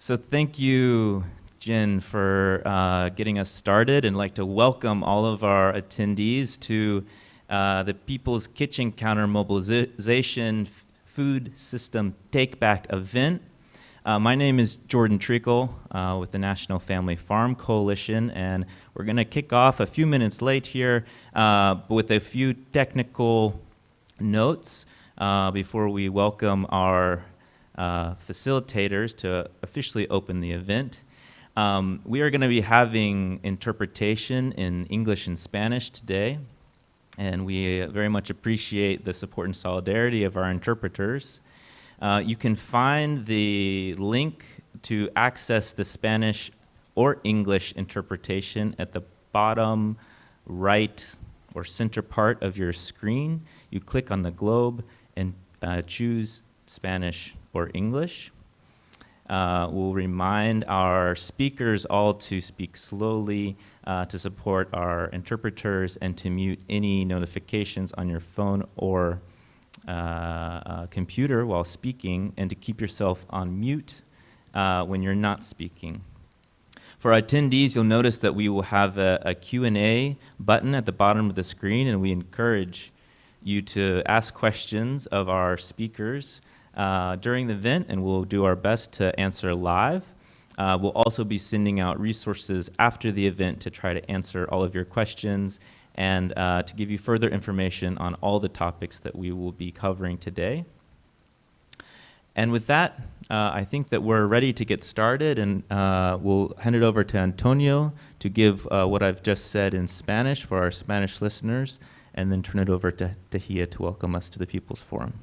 So thank you, Jen, for getting us started, and I'd like to welcome all of our attendees to the People's Kitchen Counter-Mobilization Food System Take-Back event. My name is Jordan Treacle with the National Family Farm Coalition, and we're going to kick off a few minutes late here with a few technical notes before we welcome our facilitators to officially open the event. We are going to be having interpretation in English and Spanish today, and we very much appreciate the support and solidarity of our interpreters. You can find the link to access the Spanish or English interpretation at the bottom right or center part of your screen. You click on the globe and choose Spanish or English. We'll remind our speakers all to speak slowly to support our interpreters and to mute any notifications on your phone or computer while speaking, and to keep yourself on mute when you're not speaking. For our attendees, you'll notice that we will have a Q&A button at the bottom of the screen, and we encourage you to ask questions of our speakers during the event, and we'll do our best to answer live. We'll also be sending out resources after the event to try to answer all of your questions and to give you further information on all the topics that we will be covering today. And with that, I think that we're ready to get started, and we'll hand it over to Antonio to give what I've just said in Spanish for our Spanish listeners, and then turn it over to Tahia to welcome us to the People's Forum.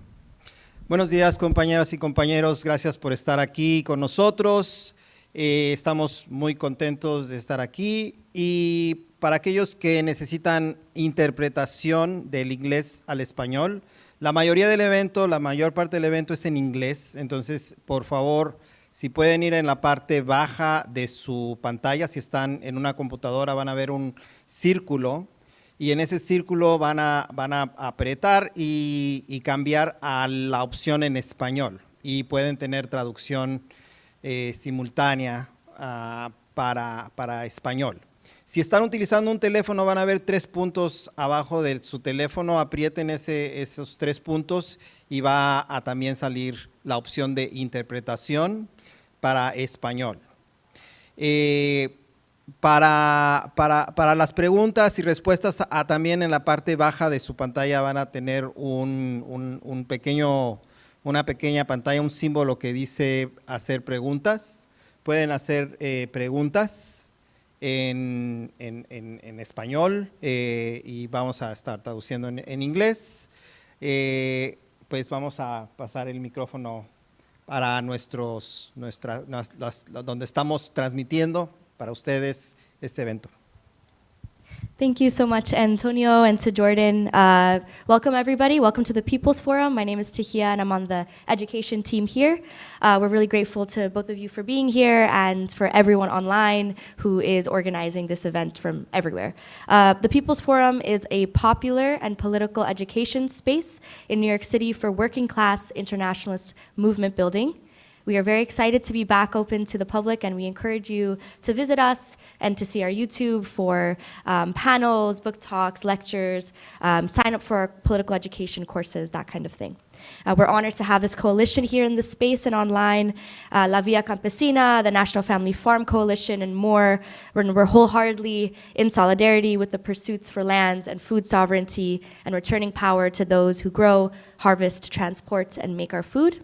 Buenos días, compañeras y compañeros. Gracias por estar aquí con nosotros. Estamos muy contentos de estar aquí. Y para aquellos que necesitan interpretación del inglés al español, la mayoría del evento, la mayor parte del evento es en inglés. Entonces, por favor, si pueden ir en la parte baja de su pantalla, si están en una computadora, van a ver un círculo. Y en ese círculo van a apretar y cambiar a la opción en español. Y pueden tener traducción simultánea para español. Si están utilizando un teléfono, van a ver 3 puntos abajo de su teléfono. Aprieten esos 3 puntos y va a también salir la opción de interpretación para español. Para las preguntas y respuestas, también en la parte baja de su pantalla van a tener una pequeña pantalla, un símbolo que dice hacer preguntas. Pueden hacer preguntas en español y vamos a estar traduciendo en inglés. Pues vamos a pasar el micrófono para donde estamos transmitiendo para ustedes este evento. Thank you so much, Antonio, and to Jordan. Welcome, everybody. Welcome to the People's Forum. My name is Tahia, and I'm on the education team here. We're really grateful to both of you for being here and for everyone online who is organizing this event from everywhere. The People's Forum is a popular and political education space in New York City for working class internationalist movement building. We are very excited to be back open to the public, and we encourage you to visit us and to see our YouTube for panels, book talks, lectures, sign up for our political education courses, that kind of thing. We're honored to have this coalition here in this space and online, La Via Campesina, the National Family Farm Coalition, and more. We're wholeheartedly in solidarity with the pursuits for land and food sovereignty and returning power to those who grow, harvest, transport, and make our food.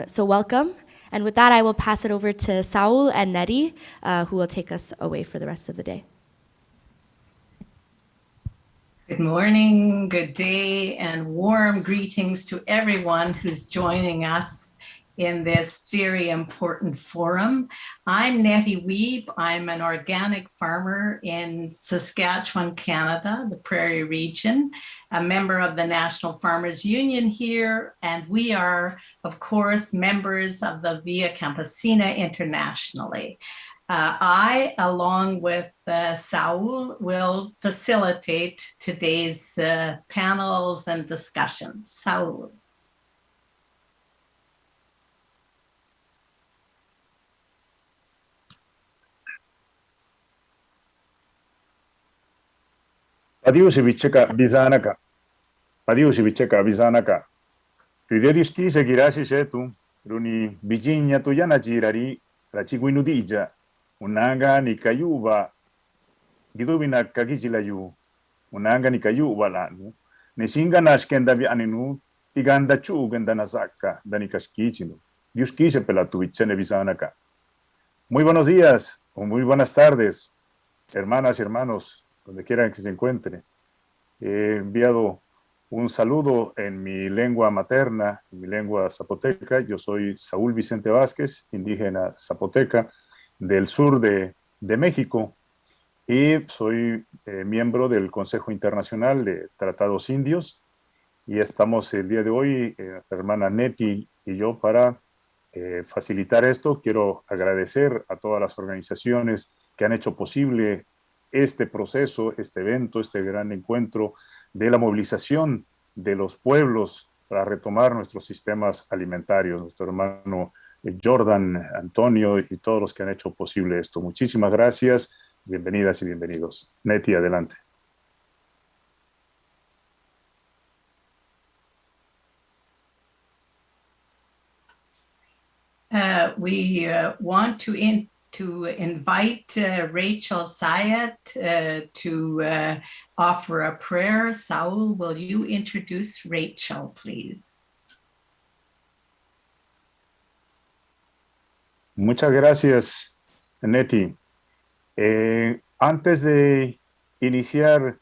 So welcome. And with that, I will pass it over to Saul and Neri, who will take us away for the rest of the day. Good morning, good day, and warm greetings to everyone who's joining us in this very important forum. I'm Nettie Wiebe. I'm an organic farmer in Saskatchewan, Canada, the Prairie region, a member of the National Farmers Union here, and we are, of course, members of the Via Campesina internationally. I, along with Saul, will facilitate today's panels and discussions. Saul. Padiusi bicheka bizanaka. Padiusi bicheka bizanaka. Ridediuski seguirasi setu. Runi bijinya tu yana jirari. Rachiguinudija. Unanga ni kayuba. Gidubina kagijilayu. Unanga ni kayuba lanu. Nesinga nashkenda bi aninu. Tiganda chugenda nasaka. Danikashkichinu. Dios quise pelatu bichene bizanaka. Muy buenos días o muy buenas tardes, hermanas y hermanos, donde quieran que se encuentren. He enviado un saludo en mi lengua materna, en mi lengua zapoteca. Yo soy Saúl Vicente Vázquez, indígena zapoteca del sur de México, y soy miembro del Consejo Internacional de Tratados Indios. Y estamos el día de hoy, nuestra hermana Neti y yo, para facilitar esto. Quiero agradecer a todas las organizaciones que han hecho posible este proceso, este evento, este gran encuentro de la movilización de los pueblos para retomar nuestros sistemas alimentarios. Nuestro hermano Jordan, Antonio y todos los que han hecho posible esto. Muchísimas gracias, bienvenidas y bienvenidos. Neti, adelante. We want to invite Rachel Sayat to offer a prayer. Saul, will you introduce Rachel, please? Muchas gracias, Neti. Antes de iniciar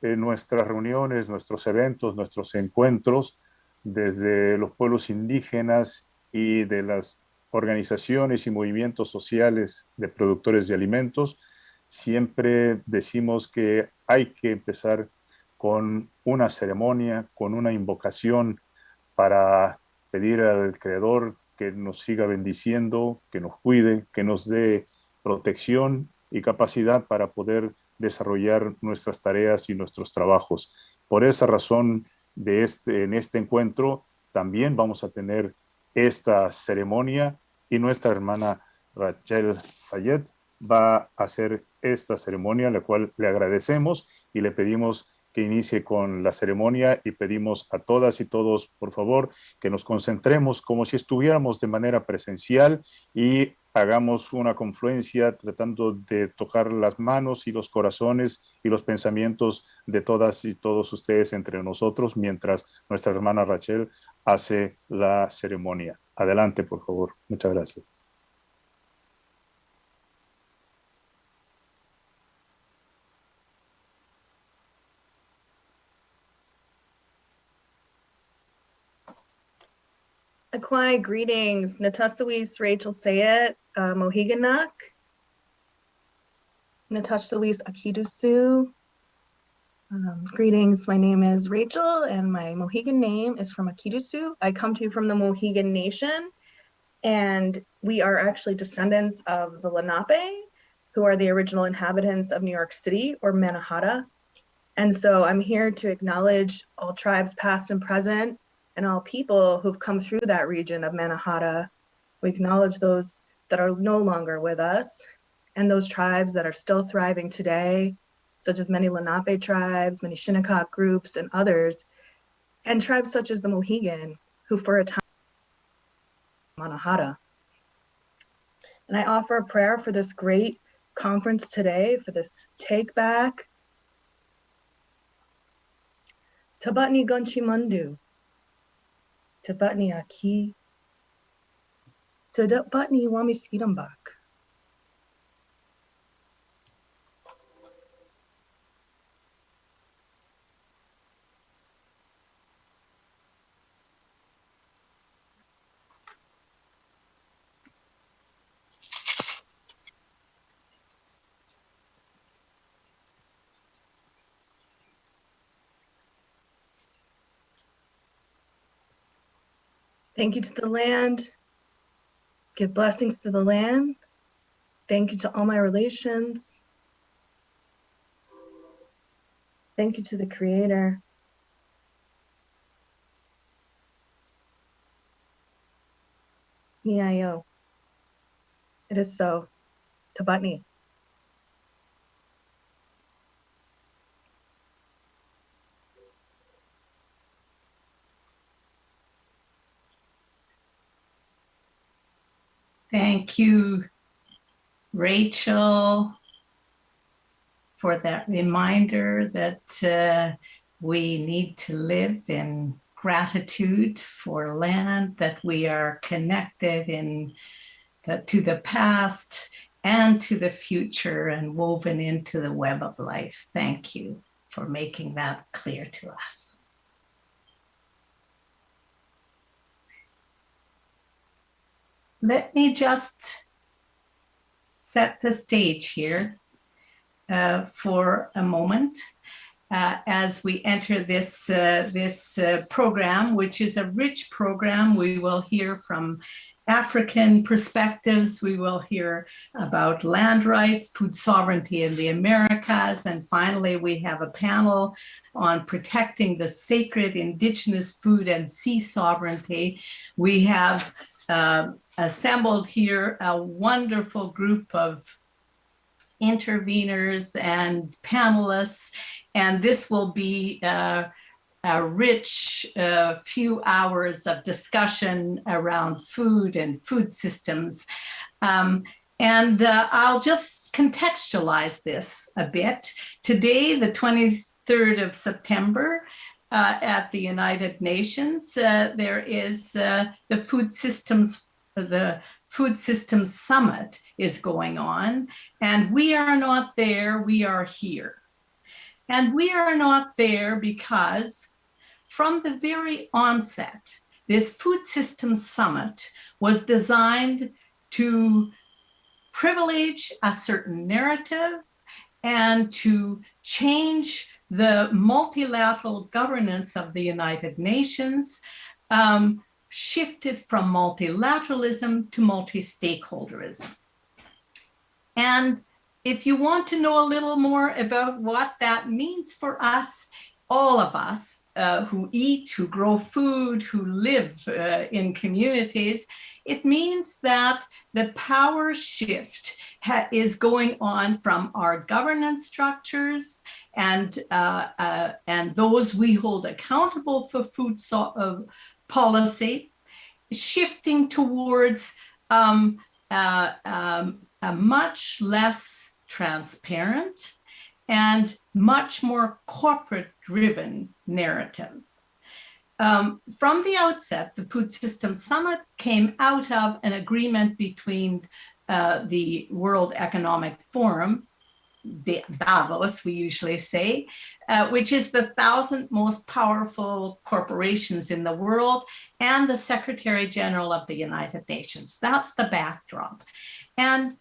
nuestras reuniones, nuestros eventos, nuestros encuentros desde los pueblos indígenas y de las organizaciones y movimientos sociales de productores de alimentos, siempre decimos que hay que empezar con una ceremonia, con una invocación para pedir al Creador que nos siga bendiciendo, que nos cuide, que nos dé protección y capacidad para poder desarrollar nuestras tareas y nuestros trabajos. Por esa razón, en este encuentro también vamos a tener esta ceremonia y nuestra hermana Rachel Sayet va a hacer esta ceremonia, la cual le agradecemos y le pedimos que inicie con la ceremonia y pedimos a todas y todos, por favor, que nos concentremos como si estuviéramos de manera presencial y hagamos una confluencia tratando de tocar las manos y los corazones y los pensamientos de todas y todos ustedes entre nosotros mientras nuestra hermana Rachel hace la ceremonia. Adelante, por favor. Muchas gracias. Akwai, greetings. Natasuis Rachel Sayet, Moheganak. Natasuis Akidusu. Greetings, my name is Rachel and my Mohegan name is from Akidusu. I come to you from the Mohegan Nation, and we are actually descendants of the Lenape, who are the original inhabitants of New York City, or Mannahatta. And so I'm here to acknowledge all tribes past and present and all people who've come through that region of Mannahatta. We acknowledge those that are no longer with us and those tribes that are still thriving today, such as many Lenape tribes, many Shinnecock groups and others, and tribes such as the Mohegan, who for a time Mannahatta. And I offer a prayer for this great conference today, for this take back. Tabatni Gunchi Mundu. Tabatni Aki. Tabatni Wami Skidambak. Thank you to the land. Give blessings to the land. Thank you to all my relations. Thank you to the Creator. Niayo. It is so. Tabatni. Thank you, Rachel, for that reminder that we need to live in gratitude for land, that we are connected to the past and to the future and woven into the web of life. Thank you for making that clear to us. Let me just set the stage here for a moment as we enter this program, which is a rich program. We will hear from African perspectives. We will hear about land rights, food sovereignty in the Americas, and finally we have a panel on protecting the sacred indigenous food and sea sovereignty. We have assembled here a wonderful group of interveners and panelists, and this will be a rich few hours of discussion around food and food systems. I'll just contextualize this a bit. Today, the 23rd of September, at the United Nations, there is the Food Systems Summit is going on, and we are not there, we are here. And we are not there because from the very onset, this Food Systems Summit was designed to privilege a certain narrative and to change the multilateral governance of the United Nations, shifted from multilateralism to multi-stakeholderism. And if you want to know a little more about what that means for us, all of us who eat, who grow food, who live in communities, it means that the power shift is going on from our governance structures and those we hold accountable for food policy, shifting towards a much less transparent and much more corporate-driven narrative. From the outset, the Food Systems Summit came out of an agreement between the World Economic Forum, Davos, we usually say, which is the 1,000 most powerful corporations in the world, and the Secretary General of the United Nations. That's the backdrop. And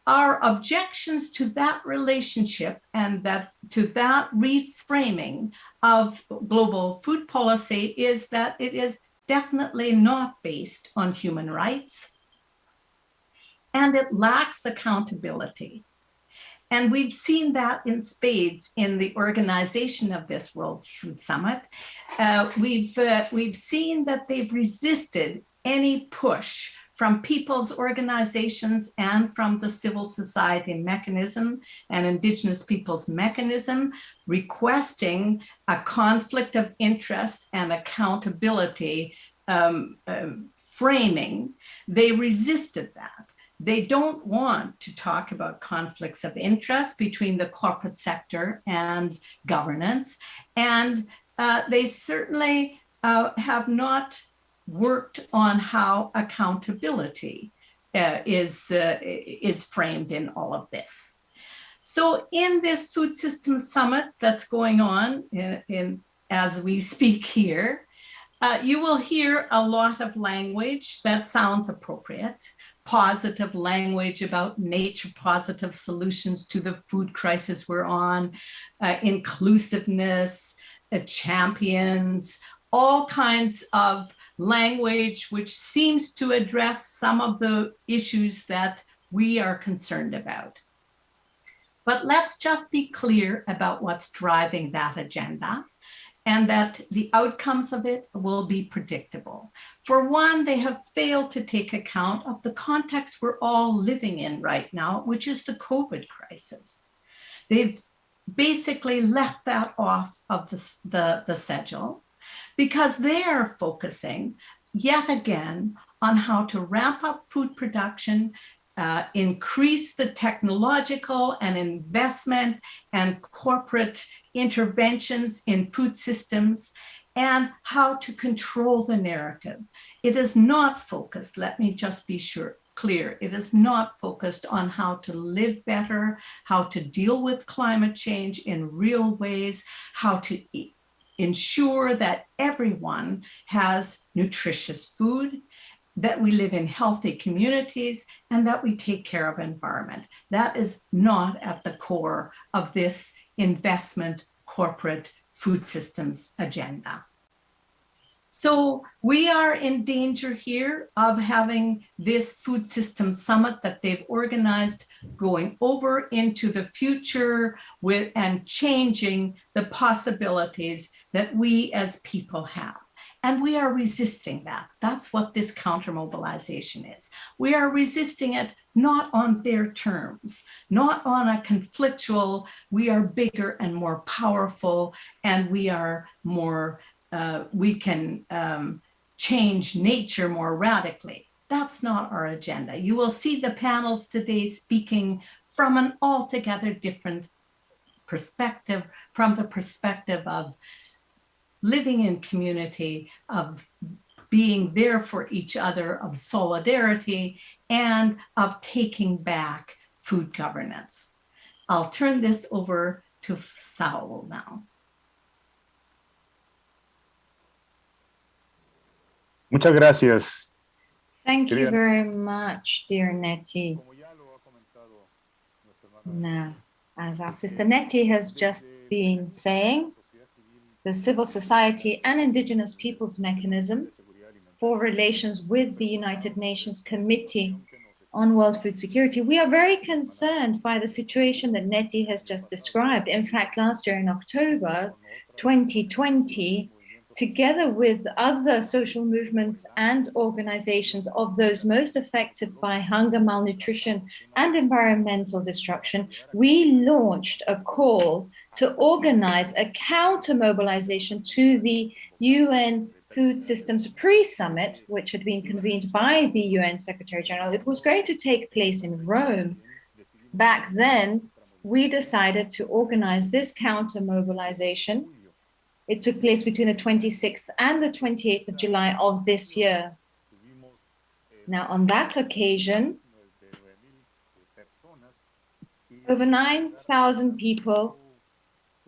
our objections to that relationship and to that reframing of global food policy is that it is definitely not based on human rights, and it lacks accountability. And we've seen that in spades in the organization of this World Food Summit. We've seen that they've resisted any push from people's organizations and from the civil society mechanism and indigenous peoples mechanism, requesting a conflict of interest and accountability framing. They resisted that. They don't want to talk about conflicts of interest between the corporate sector and governance. And they certainly have not worked on how accountability is framed in all of this. So in this Food Systems Summit that's going on as we speak here, you will hear a lot of language that sounds appropriate. Positive language about nature positive solutions to the food crisis we're on, inclusiveness, champions, all kinds of language which seems to address some of the issues that we are concerned about. But let's just be clear about what's driving that agenda, and that the outcomes of it will be predictable. For one, they have failed to take account of the context we're all living in right now, which is the COVID crisis. They've basically left that off of the schedule because they are focusing yet again on how to ramp up food production, increase the technological and investment and corporate interventions in food systems, and how to control the narrative. It is not focused, let me just be clear, it is not focused on how to live better, how to deal with climate change in real ways, how to ensure that everyone has nutritious food, that we live in healthy communities, and that we take care of environment. That is not at the core of this investment corporate food systems agenda. So we are in danger here of having this food systems summit that they've organized going over into the future with and changing the possibilities that we as people have. And we are resisting that. That's what this counter-mobilization is. We are resisting it not on their terms, not on a conflictual, we are bigger and more powerful, and we are more, we can change nature more radically. That's not our agenda. You will see the panels today speaking from an altogether different perspective, from the perspective of living in community, of being there for each other, of solidarity, and of taking back food governance. I'll turn this over to Saul now. Muchas gracias. Thank you very much, dear Nettie. Now, as our sister Nettie has just been saying, the civil society and indigenous peoples mechanism for relations with the United Nations Committee on World Food Security, we are very concerned by the situation that Nettie has just described. In fact, last year in October 2020, together with other social movements and organizations of those most affected by hunger, malnutrition, and environmental destruction, we launched a call to organize a counter-mobilization to the UN Food Systems Pre-Summit, which had been convened by the UN Secretary General. It was going to take place in Rome. Back then, we decided to organize this counter-mobilization. It took place between the 26th and the 28th of July of this year. Now, on that occasion, over 9,000 people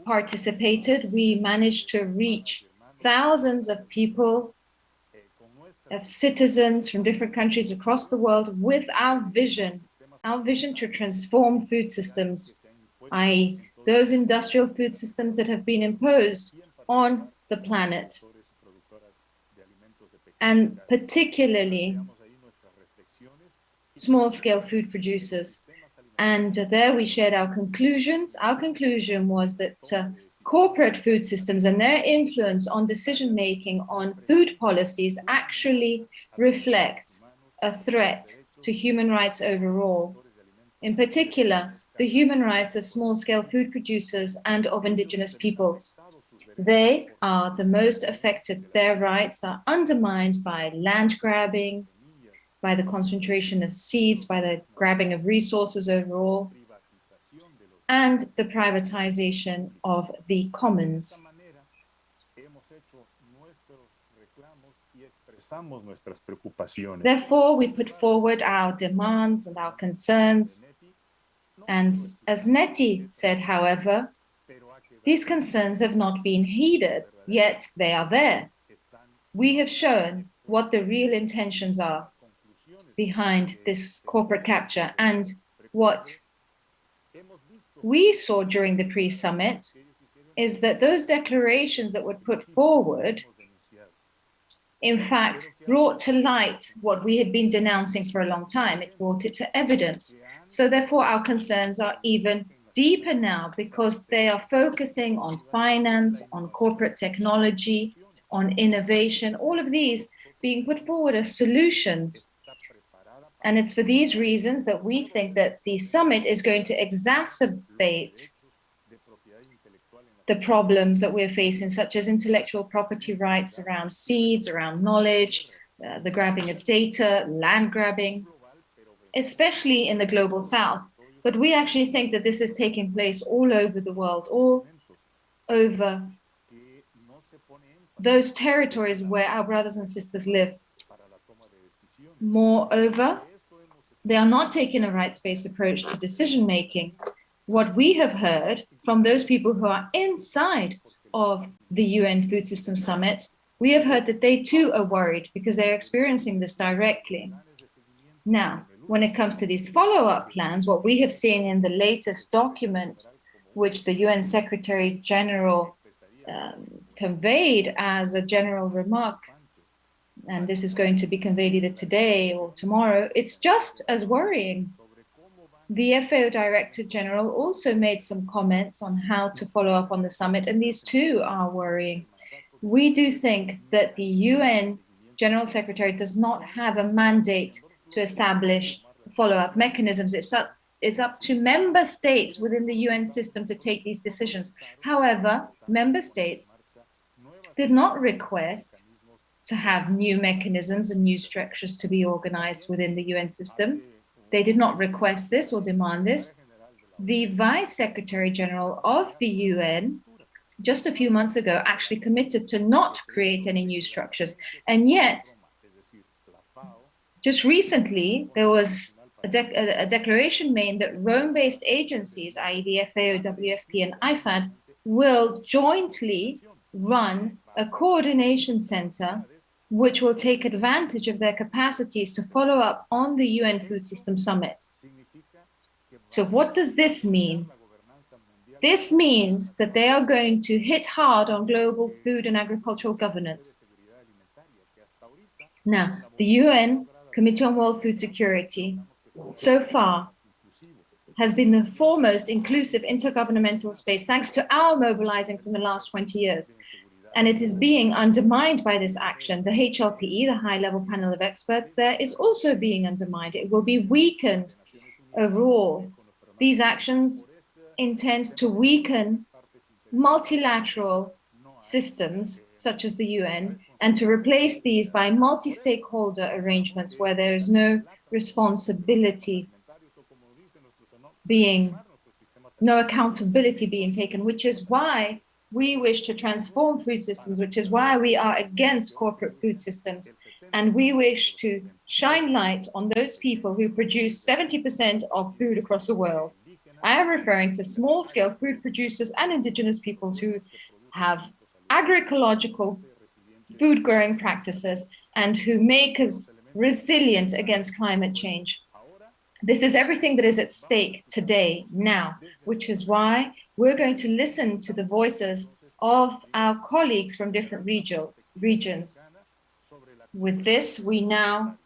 participated. We managed to reach thousands of people, of citizens from different countries across the world with our vision to transform food systems, i.e., those industrial food systems that have been imposed on the planet, and particularly small-scale food producers. And there we shared our conclusions. Our conclusion was that corporate food systems and their influence on decision-making on food policies actually reflects a threat to human rights overall. In particular, the human rights of small-scale food producers and of indigenous peoples. They are the most affected. Their rights are undermined by land grabbing, by the concentration of seeds, by the grabbing of resources overall, and the privatization of the commons. Therefore, we put forward our demands and our concerns. And as Nettie said, however, these concerns have not been heeded, yet they are there. We have shown what the real intentions are behind this corporate capture, and what we saw during the pre-summit is that those declarations that were put forward, in fact, brought to light what we had been denouncing for a long time. It brought it to evidence. So therefore, our concerns are even deeper now, because they are focusing on finance, on corporate technology, on innovation, all of these being put forward as solutions. And it's for these reasons that we think that the summit is going to exacerbate the problems that we're facing, such as intellectual property rights around seeds, around knowledge, the grabbing of data, land grabbing, especially in the global south. But we actually think that this is taking place all over the world, all over those territories where our brothers and sisters live. Moreover, they are not taking a rights-based approach to decision-making. What we have heard from those people who are inside of the UN Food System Summit, we have heard that they too are worried because they're experiencing this directly. Now, when it comes to these follow-up plans, what we have seen in the latest document, which the UN Secretary General conveyed as a general remark, and this is going to be conveyed either today or tomorrow, it's just as worrying. The FAO Director General also made some comments on how to follow up on the summit, and these too are worrying. We do think that the UN General Secretary does not have a mandate to establish follow-up mechanisms. It's up to member states within the UN system to take these decisions. However, member states did not request to have new mechanisms and new structures to be organized within the UN system. They did not request this or demand this. The Vice Secretary General of the UN, just a few months ago, actually committed to not create any new structures. And yet, just recently, there was a declaration made that Rome-based agencies, i.e. the FAO, WFP, and IFAD, will jointly run a coordination center which will take advantage of their capacities to follow up on the UN Food System Summit. So what does this mean? This means that they are going to hit hard on global food and agricultural governance. Now, the UN Committee on World Food Security, so far, has been the foremost inclusive intergovernmental space thanks to our mobilizing from the last 20 years. And it is being undermined by this action. The HLPE, the high-level panel of experts there, is also being undermined. It will be weakened overall. These actions intend to weaken multilateral systems, such as the UN, and to replace these by multi-stakeholder arrangements where there is no responsibility no accountability being taken, which is why we wish to transform food systems, which is why we are against corporate food systems. And we wish to shine light on those people who produce 70% of food across the world. I am referring to small-scale food producers and indigenous peoples who have agroecological food growing practices and who make us resilient against climate change. This is everything that is at stake today, now, which is why we're going to listen to the voices of our colleagues from different regions. With this, we now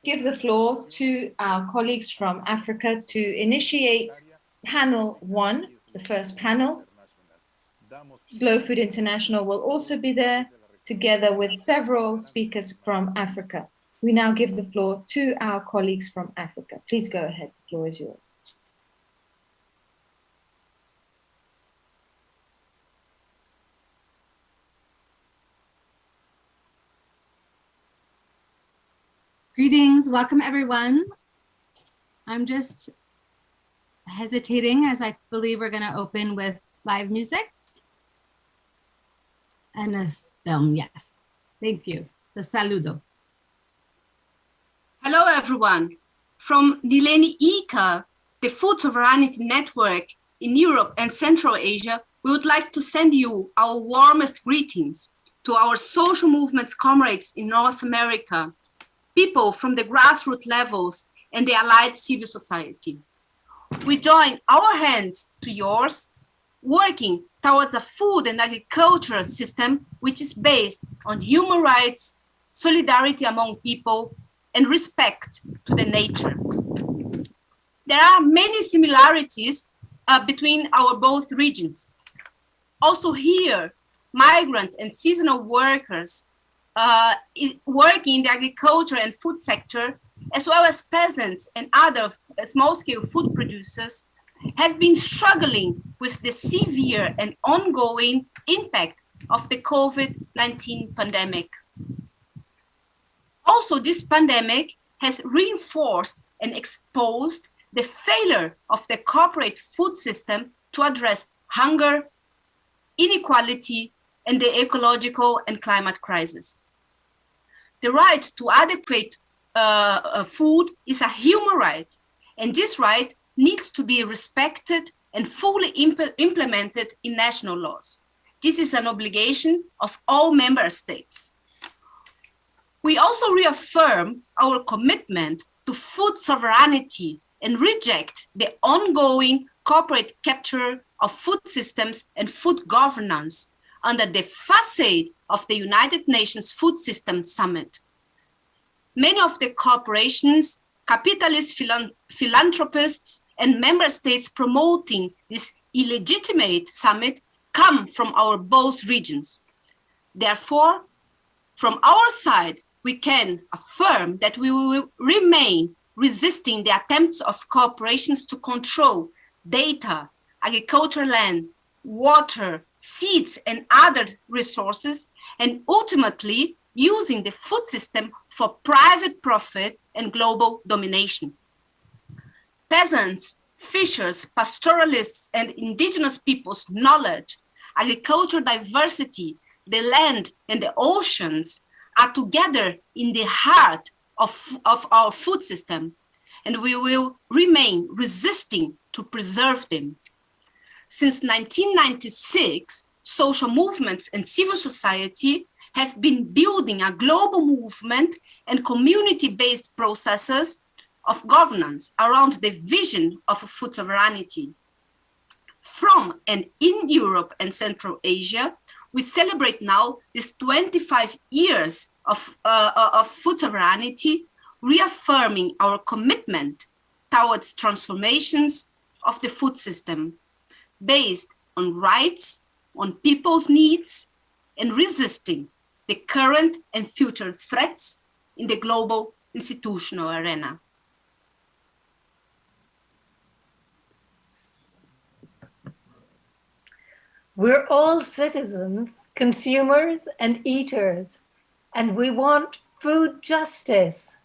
give the floor to our colleagues from Africa to initiate panel 1, the first panel. Slow Food International will also be there, together with several speakers from Africa. We now give the floor to our colleagues from Africa. Please go ahead, the floor is yours. Greetings, welcome everyone. I'm just hesitating as I believe we're gonna open with live music and a film, yes. Thank you, the saludo. Hello everyone. From Nileni Ika, the Food Sovereignty Network in Europe and Central Asia, we would like to send you our warmest greetings to our social movements comrades in North America, people from the grassroots levels and the allied civil society. We join our hands to yours, working towards a food and agricultural system which is based on human rights, solidarity among people, and respect to the nature. There are many similarities between our both regions. Also here, migrant and seasonal workers working in the agriculture and food sector, as well as peasants and other small-scale food producers, have been struggling with the severe and ongoing impact of the COVID-19 pandemic. Also, this pandemic has reinforced and exposed the failure of the corporate food system to address hunger, inequality, and the ecological and climate crisis. The right to adequate food is a human right, and this right needs to be respected and fully implemented in national laws. This is an obligation of all member states. We also reaffirm our commitment to food sovereignty and reject the ongoing corporate capture of food systems and food governance under the facade of the United Nations Food Systems Summit. Many of the corporations, capitalist philanthropists, and member states promoting this illegitimate summit come from our both regions. Therefore, from our side, we can affirm that we will remain resisting the attempts of corporations to control data, agricultural land, water, seeds, and other resources, and ultimately using the food system for private profit and global domination. Peasants, fishers, pastoralists, and indigenous peoples' knowledge, agricultural diversity, the land, and the oceans are together in the heart of our food system, and we will remain resisting to preserve them. Since 1996, social movements and civil society have been building a global movement and community-based processes of governance around the vision of food sovereignty. From and in Europe and Central Asia, we celebrate now these 25 years of food sovereignty, reaffirming our commitment towards transformations of the food system based on rights, on people's needs, and resisting the current and future threats in the global institutional arena. We're all citizens, consumers, and eaters, and we want food justice.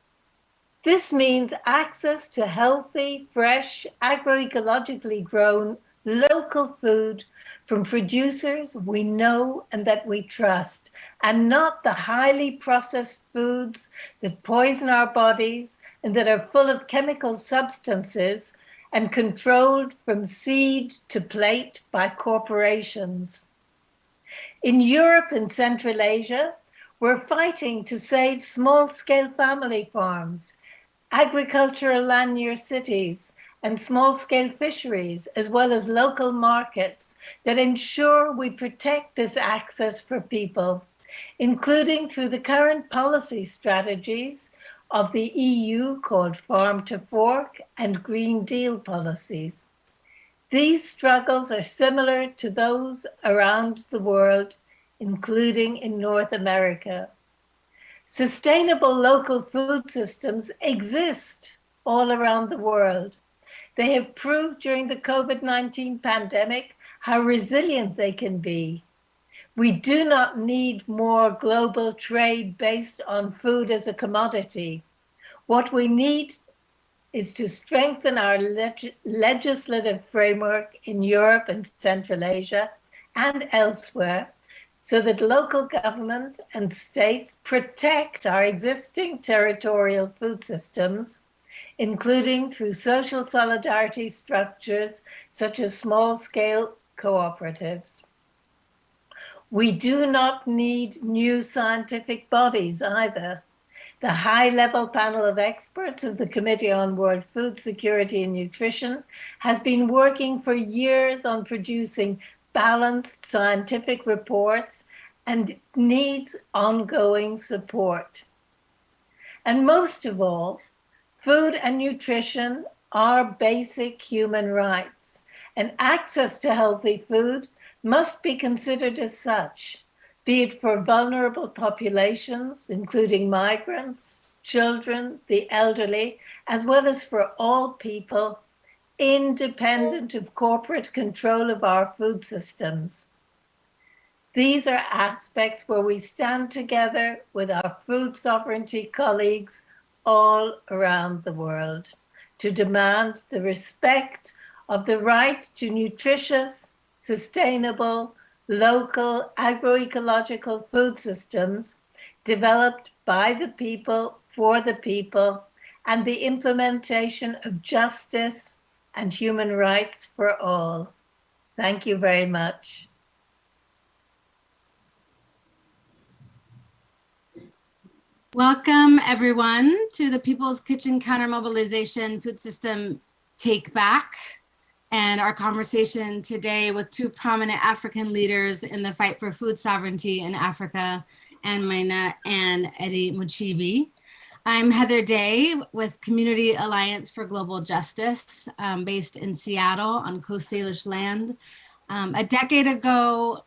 This means access to healthy, fresh, agroecologically grown, local food from producers we know and that we trust, and not the highly processed foods that poison our bodies and that are full of chemical substances and controlled from seed to plate by corporations. In Europe and Central Asia, we're fighting to save small-scale family farms, agricultural land near cities, and small-scale fisheries, as well as local markets that ensure we protect this access for people, including through the current policy strategies of the EU called Farm to Fork and Green Deal policies. These struggles are similar to those around the world, including in North America. Sustainable local food systems exist all around the world. They have proved during the COVID-19 pandemic how resilient they can be. We do not need more global trade based on food as a commodity. What we need is to strengthen our legislative framework in Europe and Central Asia and elsewhere so that local government and states protect our existing territorial food systems, including through social solidarity structures such as small-scale cooperatives. We do not need new scientific bodies either. The high-level panel of experts of the Committee on World Food Security and Nutrition has been working for years on producing balanced scientific reports and needs ongoing support. And most of all, food and nutrition are basic human rights, and access to healthy food must be considered as such, be it for vulnerable populations, including migrants, children, the elderly, as well as for all people, independent of corporate control of our food systems. These are aspects where we stand together with our food sovereignty colleagues all around the world to demand the respect of the right to nutritious, sustainable, local agroecological food systems developed by the people for the people, and the implementation of justice and human rights for all. Thank you very much. Welcome, everyone, to the People's Kitchen Counter-Mobilization Food System Take Back, and our conversation today with two prominent African leaders in the fight for food sovereignty in Africa, Anne Maina and Eddie Muchibi. I'm Heather Day with Community Alliance for Global Justice, based in Seattle on Coast Salish land. A decade ago,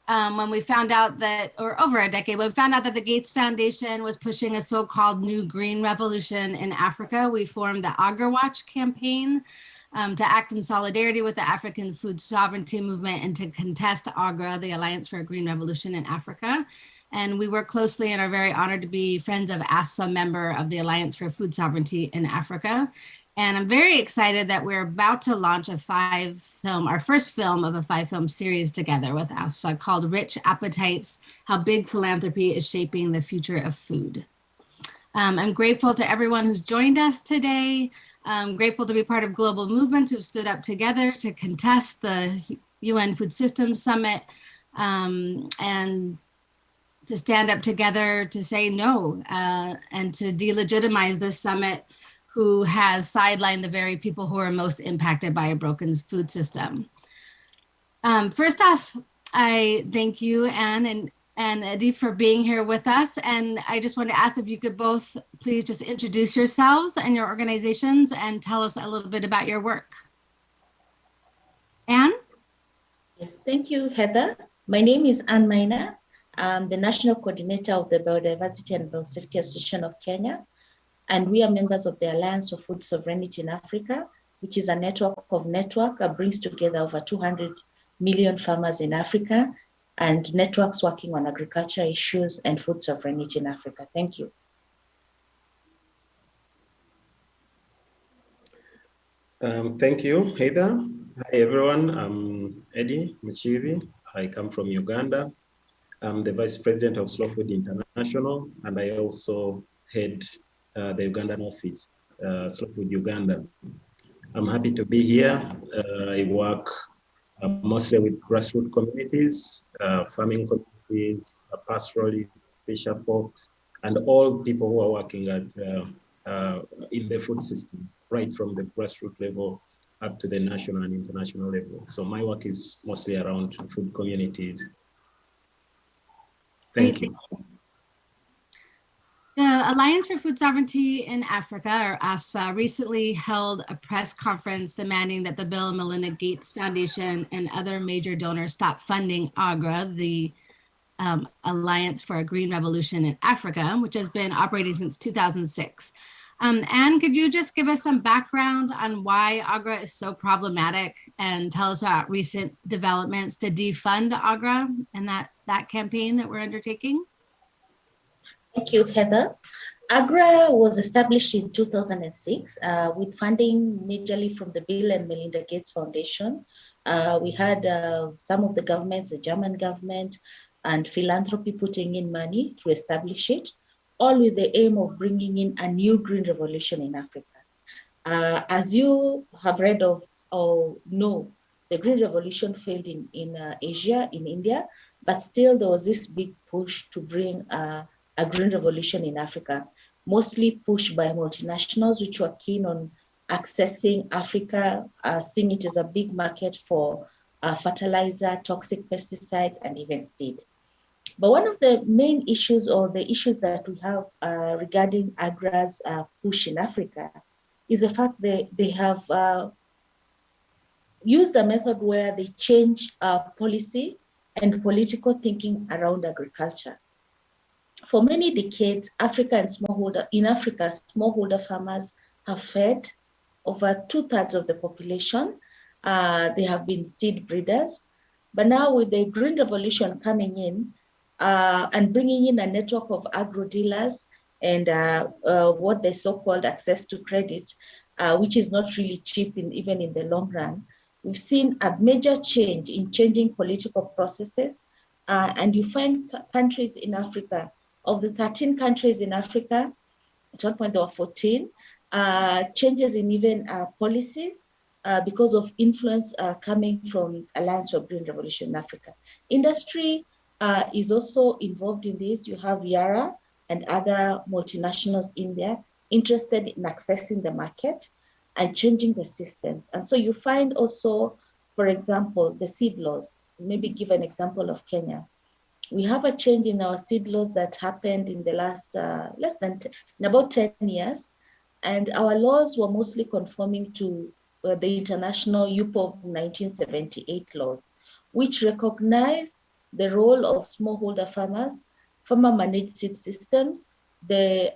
when we found out that, or over a decade, when we found out that the Gates Foundation was pushing a so-called new green revolution in Africa, we formed the Agra Watch campaign to act in solidarity with the African food sovereignty movement and to contest Agra, the Alliance for a Green Revolution in Africa. And we work closely and are very honored to be friends of ASFA, member of the Alliance for Food Sovereignty in Africa. And I'm very excited that we're about to launch our first film of a 5-film series together with ASFA called Rich Appetites, How Big Philanthropy is Shaping the Future of Food. I'm grateful to everyone who's joined us today. I'm grateful to be part of global movements who've stood up together to contest the UN Food Systems Summit and to stand up together to say no and to delegitimize this summit who has sidelined the very people who are most impacted by a broken food system. First off, I thank you, Anne and Eddie, for being here with us. And I just want to ask if you could both please just introduce yourselves and your organizations and tell us a little bit about your work. Anne? Yes, thank you, Heather. My name is Anne Maina. I'm the National Coordinator of the Biodiversity and Biosafety Association of Kenya. And we are members of the Alliance for Food Sovereignty in Africa, which is a network that brings together over 200 million farmers in Africa and networks working on agriculture issues and food sovereignty in Africa. Thank you. Thank you, Heather. Hi, everyone. I'm Eddie Muchibi. I come from Uganda. I'm the Vice President of Slow Food International, and I also head the Ugandan office, Slow Food Uganda. I'm happy to be here. I work mostly with grassroots communities, farming communities, pastoralists, fisher folks, and all people who are working in the food system, right from the grassroots level up to the national and international level. So my work is mostly around food communities. Thank you. The Alliance for Food Sovereignty in Africa, or AFSFA, recently held a press conference demanding that the Bill and Melinda Gates Foundation and other major donors stop funding AGRA, the Alliance for a Green Revolution in Africa, which has been operating since 2006. Anne, could you just give us some background on why AGRA is so problematic and tell us about recent developments to defund AGRA and that campaign that we're undertaking? Thank you, Heather. AGRA was established in 2006 with funding majorly from the Bill and Melinda Gates Foundation. We had some of the governments, the German government, and philanthropy putting in money to establish it, all with the aim of bringing in a new green revolution in Africa. As you have read of or know, the green revolution failed in Asia, in India, but still there was this big push to bring a green revolution in Africa, mostly pushed by multinationals, which were keen on accessing Africa, seeing it as a big market for fertilizer, toxic pesticides, and even seed. But one of the main issues, or the issues that we have regarding AGRA's push in Africa, is the fact that they have used a method where they change policy and political thinking around agriculture. For many decades, in Africa, smallholder farmers have fed over 2/3 of the population. They have been seed breeders. But now with the Green Revolution coming in and bringing in a network of agro dealers and what they so-called access to credit, which is not really cheap even in the long run, we've seen a major change in changing political processes. And you find countries in Africa, of the 13 countries in Africa, at one point there were 14, changes in even policies because of influence coming from Alliance for Green Revolution in Africa. Industry is also involved in this. You have Yara and other multinationals in there interested in accessing the market and changing the systems. And so you find also, for example, the seed laws. Maybe give an example of Kenya. We have a change in our seed laws that happened in the last in about 10 years. And our laws were mostly conforming to the international UPOV 1978 laws, which recognize the role of smallholder farmers, farmer-managed seed systems, the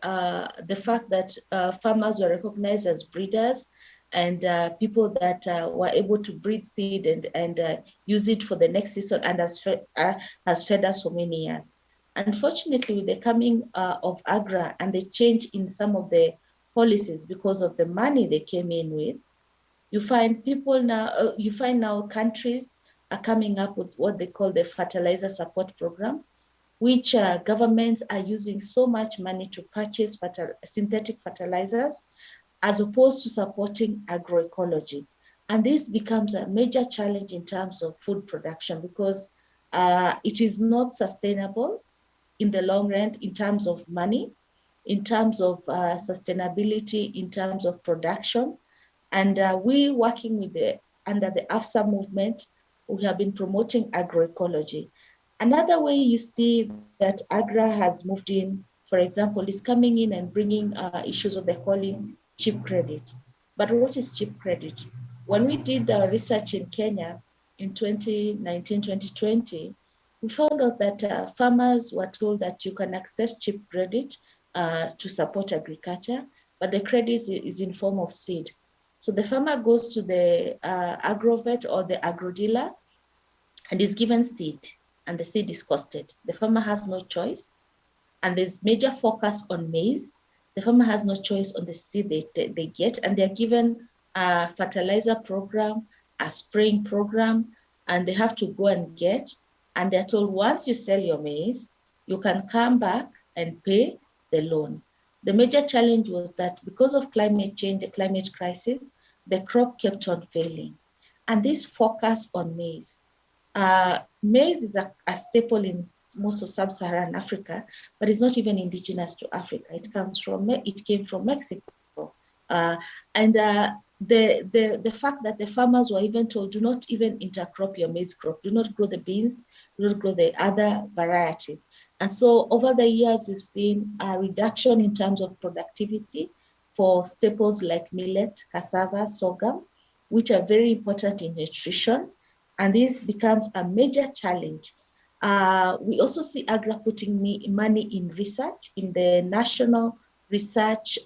fact that farmers were recognized as breeders and people that were able to breed seed and use it for the next season and has fed us for many years. Unfortunately, with the coming of AGRA and the change in some of the policies because of the money they came in with, you find people now, you find now countries are coming up with what they call the fertilizer support program, which governments are using so much money to purchase synthetic fertilizers as opposed to supporting agroecology. And this becomes a major challenge in terms of food production because it is not sustainable in the long run in terms of money, in terms of sustainability, in terms of production. And we working with under the AFSA movement, we have been promoting agroecology. Another way you see that AGRA has moved in, for example, is coming in and bringing issues of the calling cheap credit. But what is cheap credit? When we did the research in Kenya in 2019, 2020, we found out that farmers were told that you can access cheap credit to support agriculture, but the credit is in form of seed. So the farmer goes to the agrovet or the agro dealer and is given seed, and the seed is costed. The farmer has no choice, and there's major focus on maize. The farmer has no choice on the seed they get, and they're given a fertilizer program, a spraying program, and they have to go and get, and they're told once you sell your maize, you can come back and pay the loan. The major challenge was that because of climate change, the climate crisis, the crop kept on failing. And this focus on maize. Maize is a staple in most of sub-Saharan Africa, but it's not even indigenous to Africa. It came from Mexico. The fact that the farmers were even told, do not even intercrop your maize crop, do not grow the beans, do not grow the other varieties. And so over the years, we've seen a reduction in terms of productivity for staples like millet, cassava, sorghum, which are very important in nutrition. And this becomes a major challenge. We also see AGRA putting money in research, in the national research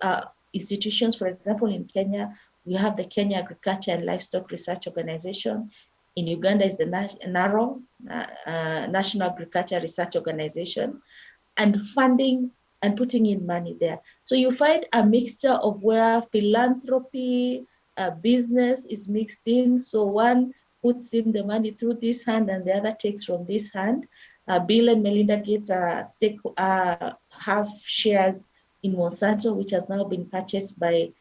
institutions. For example, in Kenya, we have the Kenya Agriculture and Livestock Research Organization. In Uganda is the NARO, National Agriculture Research Organization, and funding and putting in money there. So you find a mixture of where philanthropy, business is mixed in. So one puts in the money through this hand and the other takes from this hand. Bill and Melinda Gates have shares in Monsanto, which has now been purchased by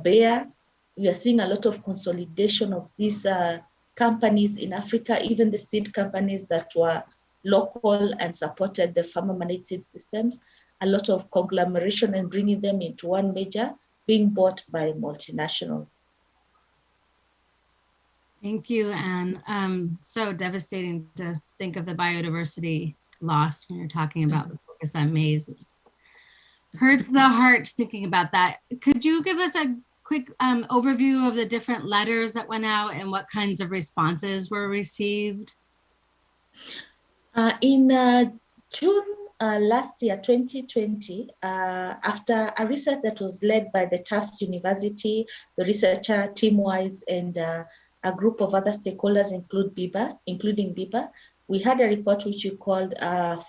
Bayer. We are seeing a lot of consolidation of these companies in Africa, even the seed companies that were local and supported the farmer-managed seed systems, a lot of conglomeration and bringing them into one major, being bought by multinationals. Thank you, Anne. So devastating to think of the biodiversity loss when you're talking about the focus on maize. It just hurts the heart thinking about that. Could you give us a quick overview of the different letters that went out and what kinds of responses were received? In June last year, 2020, after a research that was led by the Tufts University, the researcher team-wise, and a group of other stakeholders, including BIBA. We had a report which we called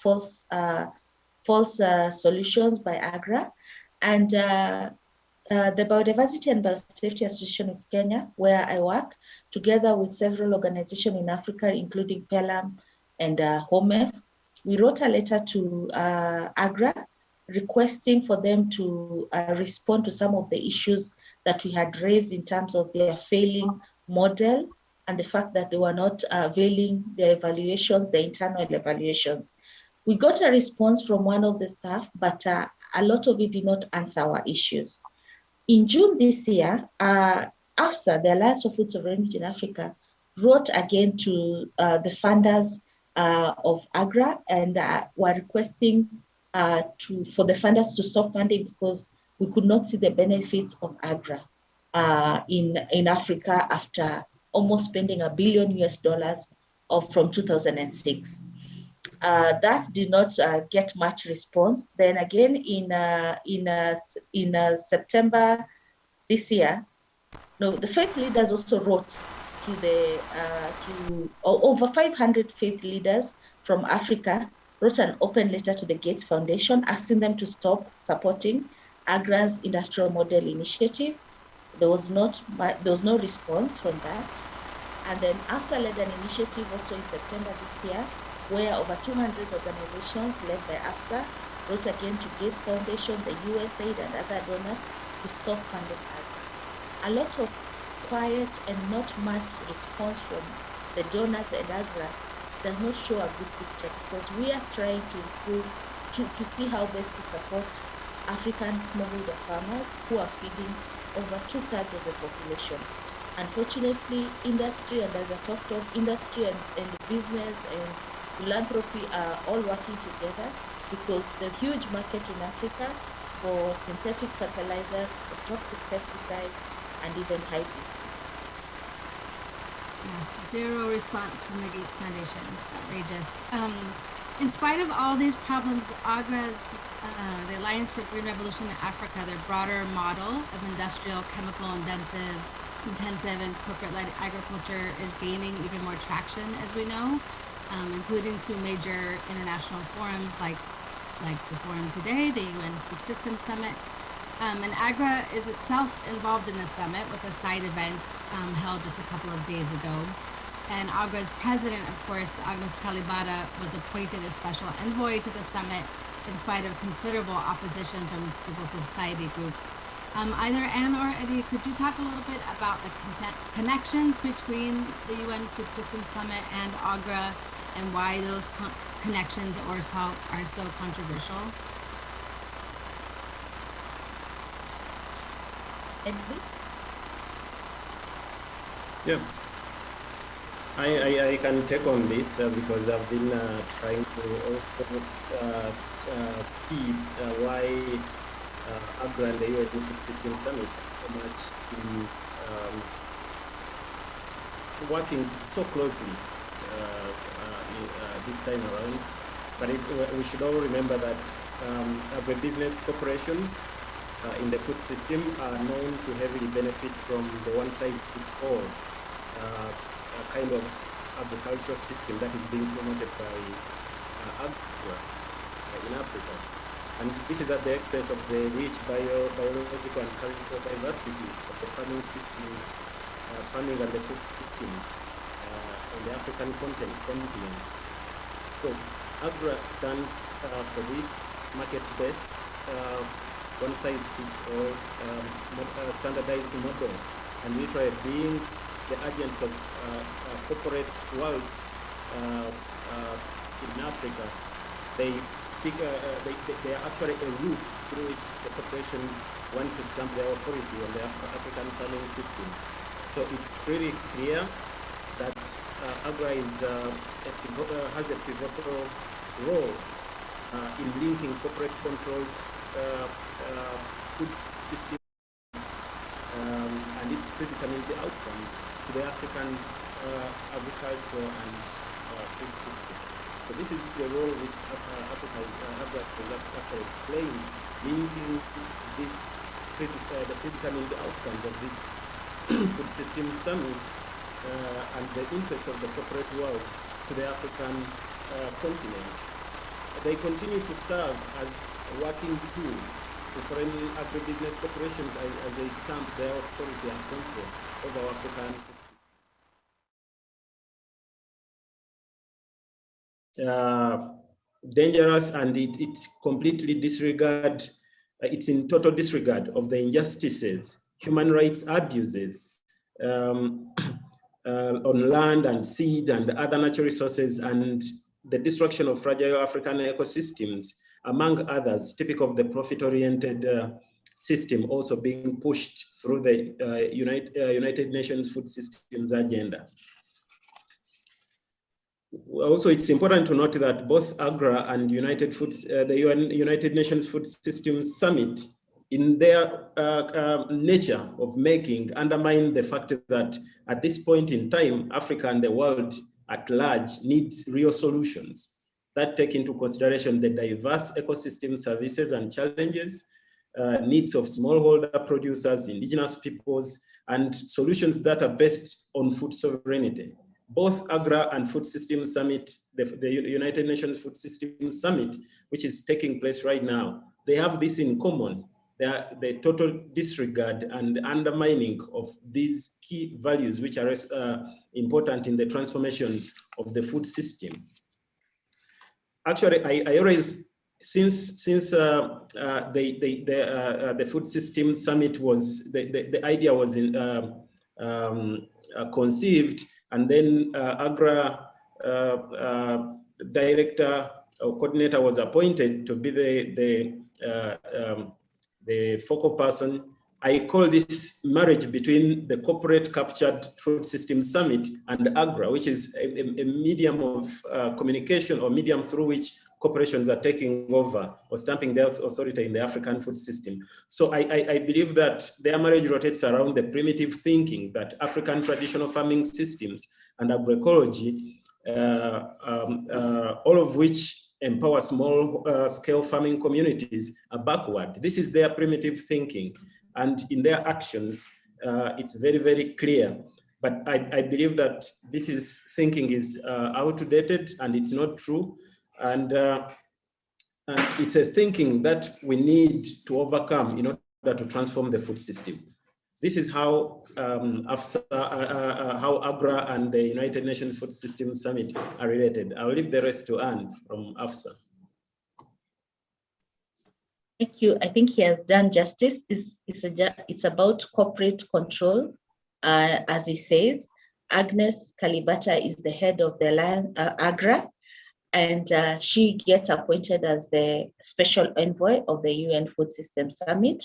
False Solutions by AGRA. And the Biodiversity and Biosafety Association of Kenya, where I work, together with several organizations in Africa, including PELAM and HOMEF, we wrote a letter to AGRA requesting for them to respond to some of the issues that we had raised in terms of their failing model and the fact that they were not availing their evaluations, the internal evaluations. We got a response from one of the staff, but a lot of it did not answer our issues. In June this year, AFSA, the Alliance for Food Sovereignty in Africa, wrote again to the funders of AGRA and were requesting for the funders to stop funding because we could not see the benefits of AGRA in Africa after almost spending $1 billion from 2006. That did not get much response. Then again, in September this year, the faith leaders also wrote to over 500 faith leaders from Africa, wrote an open letter to the Gates Foundation asking them to stop supporting AGRA's industrial model initiative. There was no response from that. And then AFSA led an initiative also in September this year, where over 200 organizations led by AFSA wrote again to Gates Foundation, the USAID and other donors to stop funding AGRA. A lot of quiet and not much response from the donors and AGRA does not show a good picture, because we are trying to improve, to see how best to support African smallholder farmers who are feeding over 2/3 of the population. Unfortunately, industry, and as I talked of, industry and business and philanthropy are all working together because the huge market in Africa for synthetic fertilizers, for toxic pesticides, and even hybrids. Yeah, zero response from the Gates Foundation. It's outrageous. In spite of all these problems, AGRA's, the Alliance for Green Revolution in Africa, their broader model of industrial, chemical intensive and corporate-led agriculture is gaining even more traction, as we know, including through major international forums like the forum today, the UN Food Systems Summit. And AGRA is itself involved in the summit with a side event held just a couple of days ago. And AGRA's president, of course, Agnes Kalibata, was appointed as special envoy to the summit in spite of considerable opposition from civil society groups. Either Anne or Eddie, could you talk a little bit about the connections between the UN Food Systems Summit and AGRA and why those connections are so controversial? Yeah, I can take on this because I've been trying to also see why AGRA and the UN Food Systems Summit so much in working so closely this time around. But we should all remember that agribusiness corporations in the food system are known to heavily benefit from the one-size-fits-all kind of agricultural system that is being promoted by AGRA in Africa. And this is at the expense of the rich biological and cultural diversity of the farming systems, farming and the food systems on the African continent. So AGRA stands for this market-based one-size-fits-all standardized model, and we try being the agents of corporate world in Africa. They seek, they are actually a route through which the corporations want to stamp their authority on the African farming systems. So it's pretty clear that AGRA is has a pivotal role in linking corporate-controlled food systems and its predetermined outcomes to the African agricultural and food systems. So this is the role which AGRA is actually playing, linking this the predetermined outcomes of this food system summit and the interests of the corporate world to the African continent. They continue to serve as a working tool to foreign agribusiness corporations as they stamp their authority and control over African food systems. Dangerous, and it completely disregard, it's in total disregard of the injustices, human rights abuses on land and seed and other natural resources, and the destruction of fragile African ecosystems, among others, typical of the profit-oriented system also being pushed through the United Nations Food Systems Agenda. Also, it's important to note that both AGRA and the United Nations Food Systems Summit, in their nature of making, undermine the fact that at this point in time, Africa and the world at large needs real solutions that take into consideration the diverse ecosystem services and challenges, needs of smallholder producers, indigenous peoples, and solutions that are based on food sovereignty. Both AGRA and Food Systems Summit, the United Nations Food Systems Summit, which is taking place right now, they have this in common. The total disregard and undermining of these key values, which are important in the transformation of the food system. Actually, I always, since the Food Systems Summit was, the idea was conceived, and then AGRA director or coordinator was appointed to be the focal person. I call this marriage between the corporate captured food system summit and AGRA, which is a medium of communication or medium through which corporations are taking over or stamping their authority in the African food system. So I believe that their marriage rotates around the primitive thinking that African traditional farming systems and agroecology, all of which empower small scale farming communities, are backward. This is their primitive thinking. And in their actions, it's very, very clear. But I believe that this thinking is outdated and it's not true. And it's a thinking that we need to overcome in order to transform the food system. This is how how AGRA and the United Nations Food Systems Summit are related. I'll leave the rest to Anne from AFSA. Thank you. I think he has done justice. It's about corporate control, as he says. Agnes Kalibata is the head of the AGRA, and she gets appointed as the special envoy of the UN Food Systems Summit.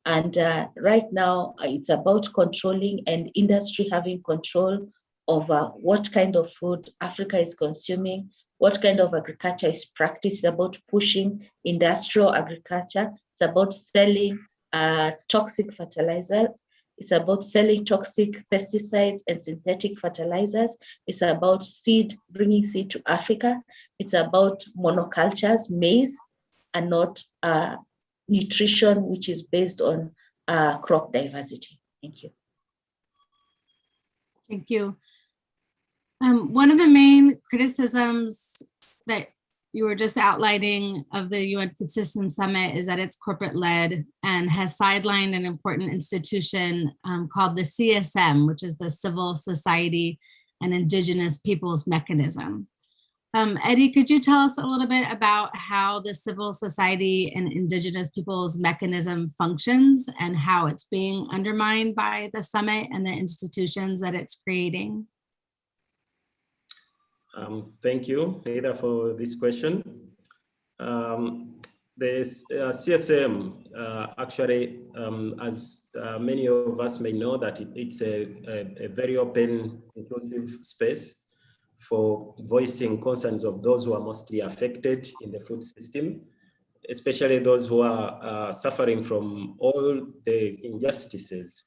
And right now, it's about controlling and industry having control over what kind of food Africa is consuming, what kind of agriculture is practiced. It's about pushing industrial agriculture. It's about selling toxic fertilizers. It's about selling toxic pesticides and synthetic fertilizers. It's about bringing seed to Africa. It's about monocultures, maize, and not nutrition, which is based on crop diversity. Thank you. Thank you. One of the main criticisms that you were just outlining of the UN Food Systems Summit is that it's corporate-led and has sidelined an important institution called the CSM, which is the Civil Society and Indigenous Peoples Mechanism. Eddie, could you tell us a little bit about how the Civil Society and Indigenous Peoples Mechanism functions and how it's being undermined by the summit and the institutions that it's creating? Thank you, Ada, for this question. The CSM, actually, as many of us may know, that it's a very open, inclusive space for voicing concerns of those who are mostly affected in the food system, especially those who are suffering from all the injustices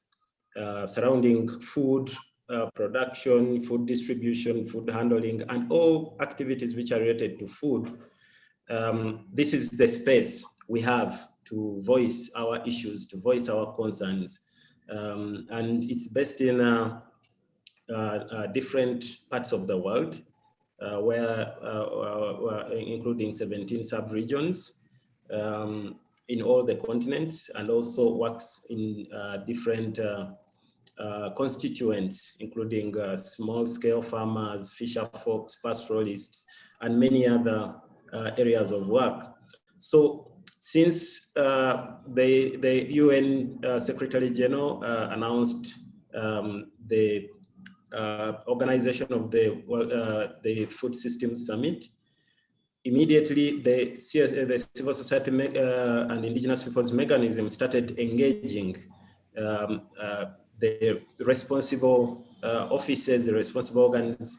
surrounding food production, food distribution, food handling, and all activities which are related to food. This is the space we have to voice our issues, to voice our concerns. And it's based in different parts of the world, including 17 sub-regions in all the continents, and also works in different constituents, including small-scale farmers, fisher folks, pastoralists, and many other areas of work. So since the UN Secretary General announced the organization of the Food Systems Summit, immediately the civil society and indigenous peoples mechanism started engaging the responsible offices, the responsible organs,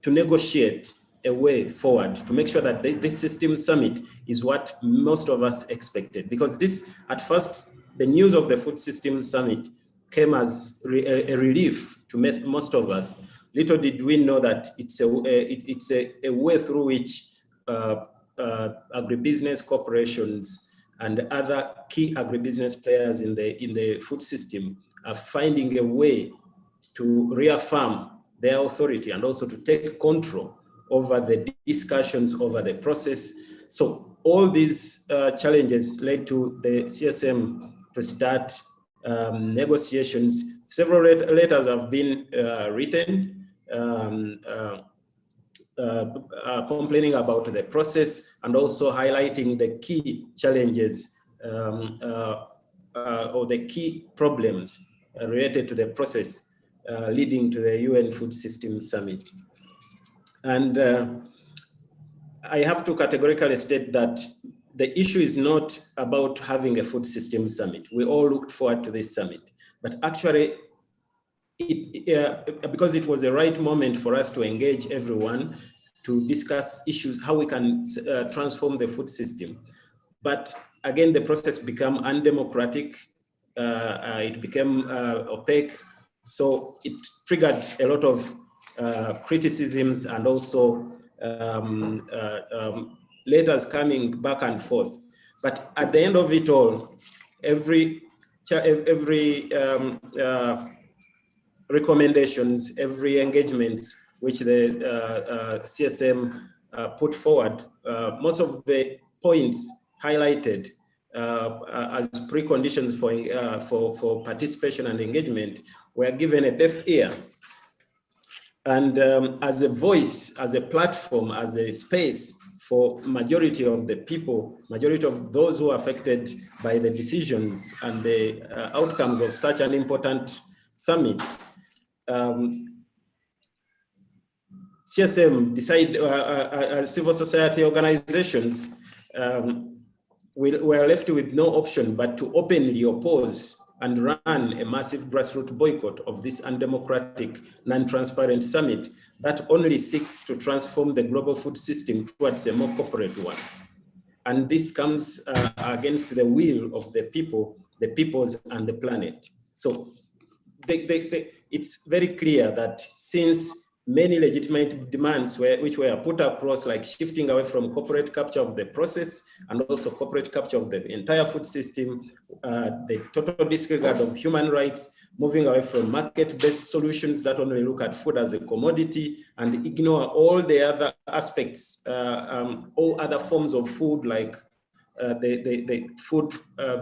to negotiate a way forward to make sure that this system summit is what most of us expected. Because this, at first, the news of the Food Systems Summit came as a relief to most of us. Little did we know that it's a way through which agribusiness corporations and other key agribusiness players in the food system are finding a way to reaffirm their authority and also to take control over the discussions over the process. So all these challenges led to the CSM to start negotiations. Several letters have been written complaining about the process and also highlighting the key challenges or the key problems related to the process leading to the UN Food Systems Summit. And I have to categorically state that the issue is not about having a food systems summit. We all looked forward to this summit, but actually, because it was the right moment for us to engage everyone to discuss issues, how we can transform the food system. But again, the process became undemocratic. It became opaque. So it triggered a lot of criticisms and also letters coming back and forth. But at the end of it all, every recommendations, every engagements which the CSM put forward, most of the points highlighted as preconditions for participation and engagement were given a deaf ear. And as a voice, as a platform, as a space for majority of the people, majority of those who are affected by the decisions and the outcomes of such an important summit, CSM decided, civil society organizations were left with no option but to openly oppose and run a massive grassroots boycott of this undemocratic, non-transparent summit that only seeks to transform the global food system towards a more corporate one. And this comes against the will of the people, the peoples, and the planet. So it's very clear that since many legitimate demands which were put across, like shifting away from corporate capture of the process and also corporate capture of the entire food system, the total disregard of human rights, moving away from market-based solutions that only look at food as a commodity and ignore all the other aspects, all other forms of food, like the food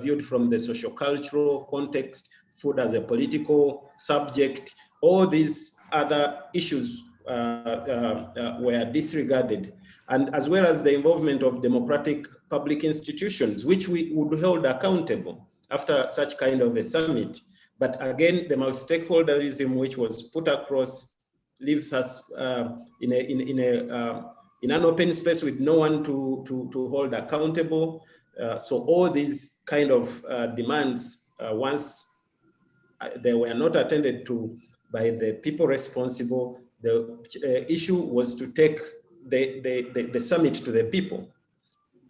viewed from the socio-cultural context, food as a political subject, all these other issues were disregarded, and as well as the involvement of democratic public institutions, which we would hold accountable after such kind of a summit. But again, the multi-stakeholderism which was put across leaves us in an open space with no one to hold accountable. So all these kind of demands, once they were not attended to by the people responsible, the issue was to take the summit to the people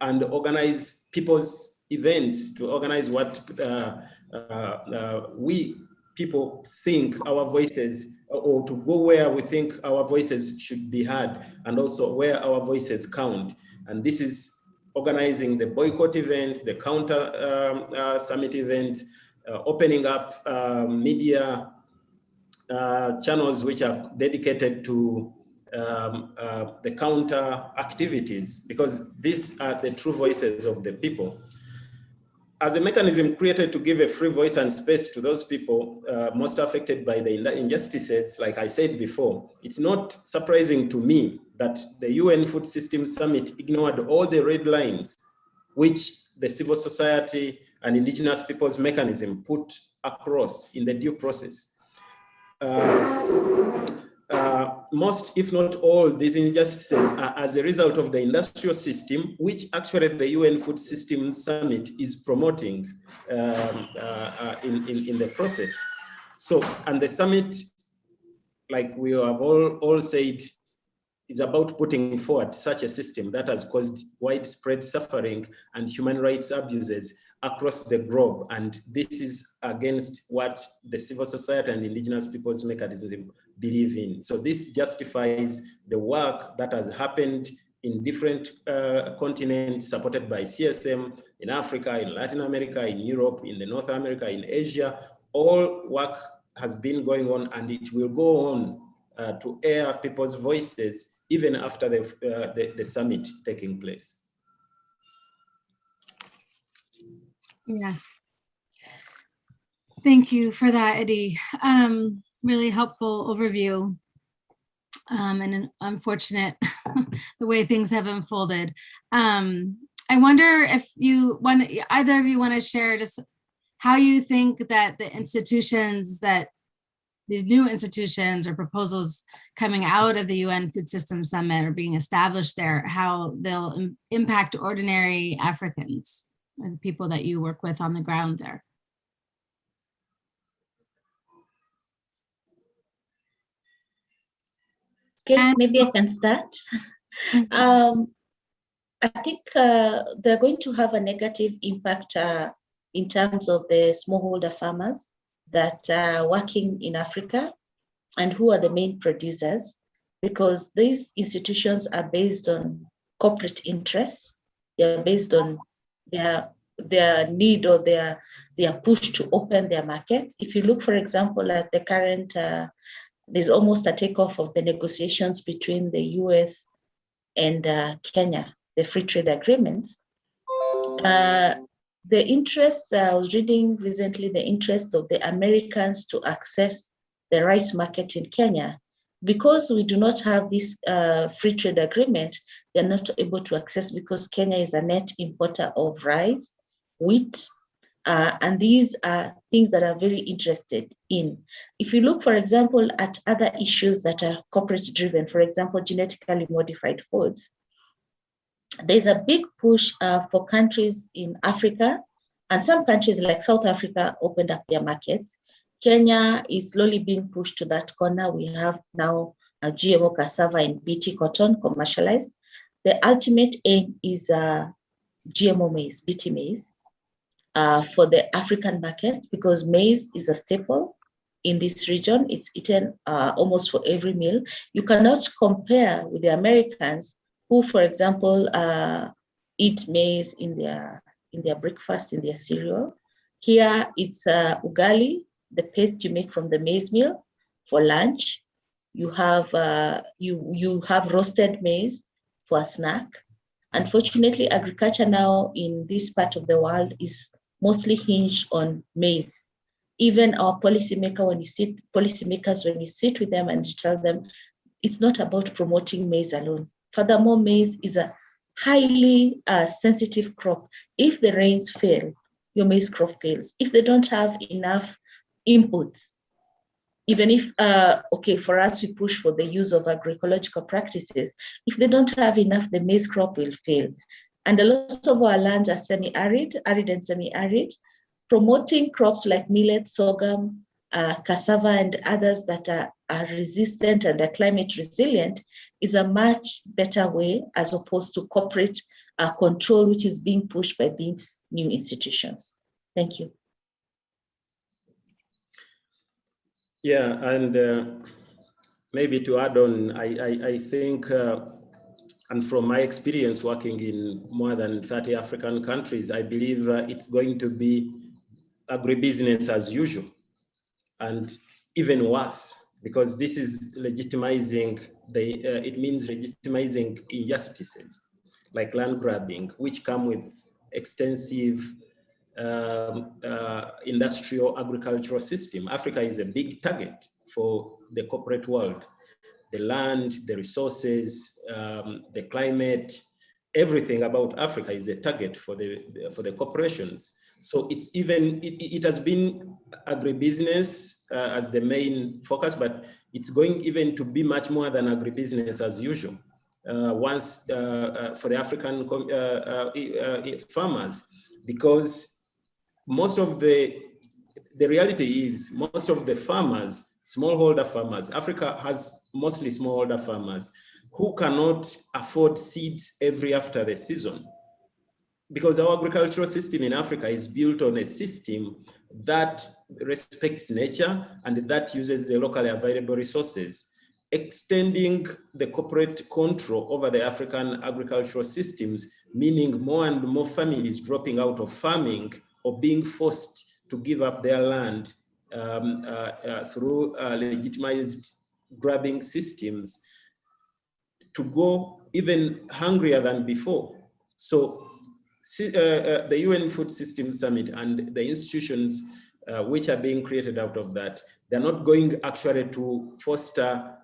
and organize people's events, to organize what we people think our voices, or to go where we think our voices should be heard, and also where our voices count. And this is organizing the boycott event, the counter summit event, opening up media channels which are dedicated to the counter activities, because these are the true voices of the people. As a mechanism created to give a free voice and space to those people most affected by the injustices, like I said before, it's not surprising to me that the UN Food Systems Summit ignored all the red lines which the civil society and indigenous peoples mechanism put across in the due process. Most, if not all, these injustices are as a result of the industrial system, which actually the UN Food Systems Summit is promoting in the process. So, and the summit, like we have all said, is about putting forward such a system that has caused widespread suffering and human rights abuses across the globe. And this is against what the civil society and indigenous peoples mechanism believe in. So this justifies the work that has happened in different continents supported by CSM, in Africa, in Latin America, in Europe, in the North America, in Asia. All work has been going on, and it will go on to air people's voices even after the summit taking place. Yes. Thank you for that, Eddie. Really helpful overview. And unfortunate the way things have unfolded. I wonder if either of you want to share just how you think that the institutions that these new institutions or proposals coming out of the UN Food Systems Summit or being established there, how they'll impact ordinary Africans and people that you work with on the ground there. Okay, maybe I can start. I think they're going to have a negative impact in terms of the smallholder farmers that are working in Africa and who are the main producers, because these institutions are based on corporate interests. They're based on their need or their push to open their markets. If you look, for example, at the current, there's almost a takeoff of the negotiations between the US and Kenya, the free trade agreements. The interest, I was reading recently, the interest of the Americans to access the rice market in Kenya. Because we do not have this free trade agreement, they're not able to access, because Kenya is a net importer of rice, wheat, and these are things that are very interested in. If you look, for example, at other issues that are corporate driven, for example, genetically modified foods, there's a big push for countries in Africa, and some countries like South Africa opened up their markets. Kenya is slowly being pushed to that corner. We have now a GMO cassava and BT cotton commercialized. The ultimate aim is GMO maize, BT maize, for the African market, because maize is a staple in this region. It's eaten almost for every meal. You cannot compare with the Americans who, for example, eat maize in their breakfast, in their cereal. Here it's ugali, the paste you make from the maize meal for lunch. You have you have roasted maize for a snack. Unfortunately, agriculture now in this part of the world is mostly hinged on maize. Even our policymakers, when you sit with them and you tell them, it's not about promoting maize alone. Furthermore, maize is a highly sensitive crop. If the rains fail, your maize crop fails. If they don't have enough inputs, even if, okay, for us, we push for the use of agroecological practices. If they don't have enough, the maize crop will fail. And a lot of our lands are semi-arid, arid and semi-arid. Promoting crops like millet, sorghum, cassava, and others that are resistant and are climate resilient is a much better way, as opposed to corporate control, which is being pushed by these new institutions. Thank you. Yeah, and maybe to add on, I think, and from my experience working in more than 30 African countries, I believe it's going to be agribusiness as usual, and even worse, because this is legitimizing it means legitimizing injustices like land grabbing, which come with extensive industrial agricultural system. Africa is a big target for the corporate world. The land, the resources, the climate, everything about Africa is a target for the corporations. So it's even, it has been agribusiness as the main focus, but it's going even to be much more than agribusiness as usual. For the African farmers, because most of the reality is most of the farmers, smallholder farmers, Africa has mostly smallholder farmers who cannot afford seeds every after the season, because our agricultural system in Africa is built on a system that respects nature and that uses the locally available resources. Extending the corporate control over the African agricultural systems, meaning more and more families dropping out of farming or being forced to give up their land through legitimized grabbing systems, to go even hungrier than before. So the UN Food System Summit and the institutions which are being created out of that, they're not going actually to foster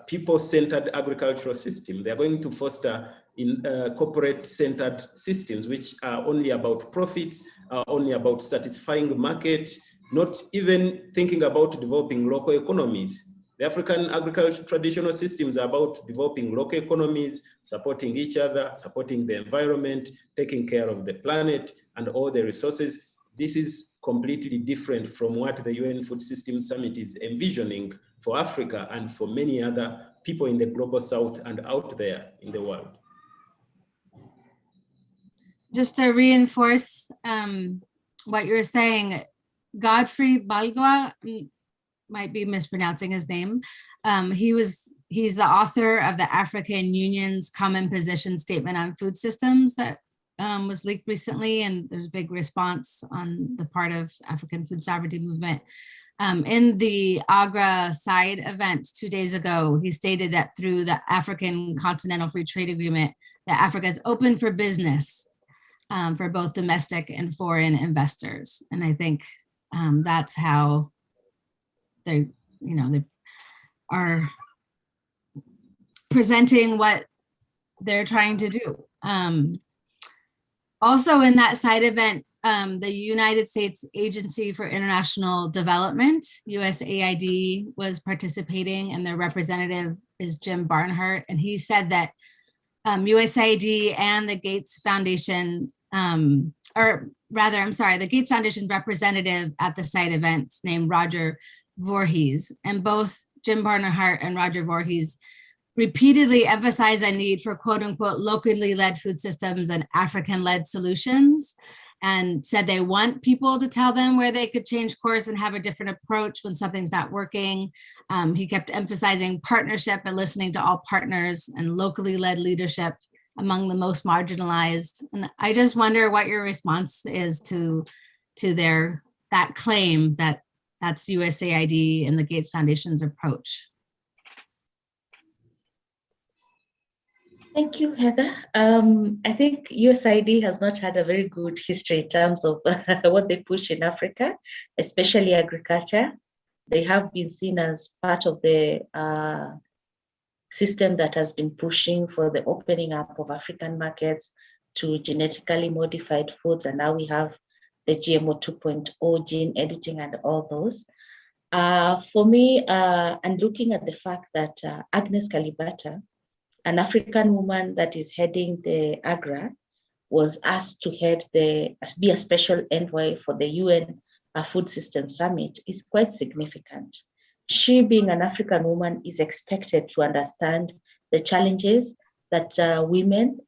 people-centered agricultural system. They're going to foster in corporate-centered systems, which are only about profits, only about satisfying market, not even thinking about developing local economies. The African agriculture traditional systems are about developing local economies, supporting each other, supporting the environment, taking care of the planet and all the resources. This is completely different from what the UN Food System Summit is envisioning for Africa and for many other people in the global south and out there in the world. Just to reinforce what you're saying, Godfrey Balgua, might be mispronouncing his name. He's the author of the African Union's Common Position Statement on Food Systems that was leaked recently, and there's a big response on the part of African food sovereignty movement. In the Agra side event 2 days ago, he stated that through the African Continental Free Trade Agreement, that Africa is open for business for both domestic and foreign investors. And I think that's how they are presenting what they're trying to do. Also in that side event, the United States Agency for International Development, USAID, was participating, and their representative is Jim Barnhart. And he said that USAID and the Gates Foundation, the Gates Foundation's representative at the site event named Roger Voorhees, and both Jim Barnhart and Roger Voorhees repeatedly emphasize a need for quote unquote locally led food systems and African led solutions, and said they want people to tell them where they could change course and have a different approach when something's not working. He kept emphasizing partnership and listening to all partners and locally led leadership among the most marginalized. And I just wonder what your response is to that claim that that's USAID and the Gates Foundation's approach. Thank you, Heather. I think USAID has not had a very good history in terms of what they push in Africa, especially agriculture. They have been seen as part of the system that has been pushing for the opening up of African markets to genetically modified foods. And now we have the GMO 2.0 gene editing and all those. For me, and looking at the fact that Agnes Kalibata, an African woman that is heading the AGRA, was asked to be a special envoy for the UN Food System Summit, is quite significant. She, being an African woman, is expected to understand the challenges that women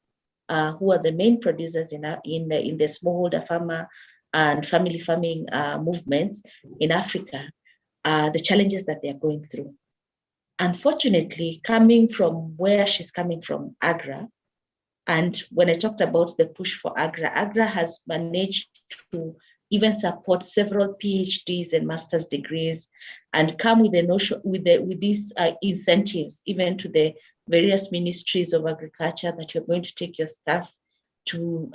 who are the main producers in the smallholder farmer and family farming movements in Africa, the challenges that they are going through. Unfortunately, coming from where she's coming from, AGRA, and when I talked about the push for AGRA, AGRA has managed to even support several PhDs and master's degrees, and come with the notion with these incentives, even to the various ministries of agriculture, that you're going to take your staff to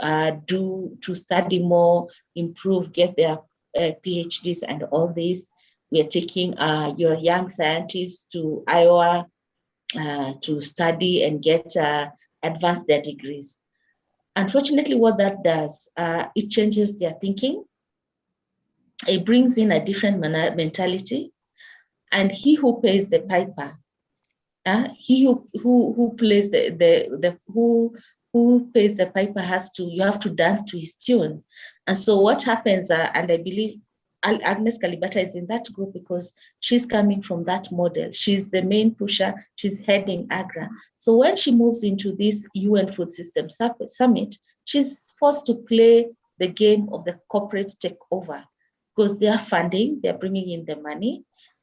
study more, improve, get their PhDs and all this. We are taking your young scientists to Iowa to study and get advance their degrees. Unfortunately, what that does, it changes their thinking. It brings in a different mentality, and he who pays the piper, he who plays who pays the piper you have to dance to his tune. And so what happens, and I believe Agnes Kalibata is in that group because she's coming from that model. She's the main pusher. She's heading AGRA. So when she moves into this UN Food System Summit, she's forced to play the game of the corporate takeover, because they are funding, they're bringing in the money.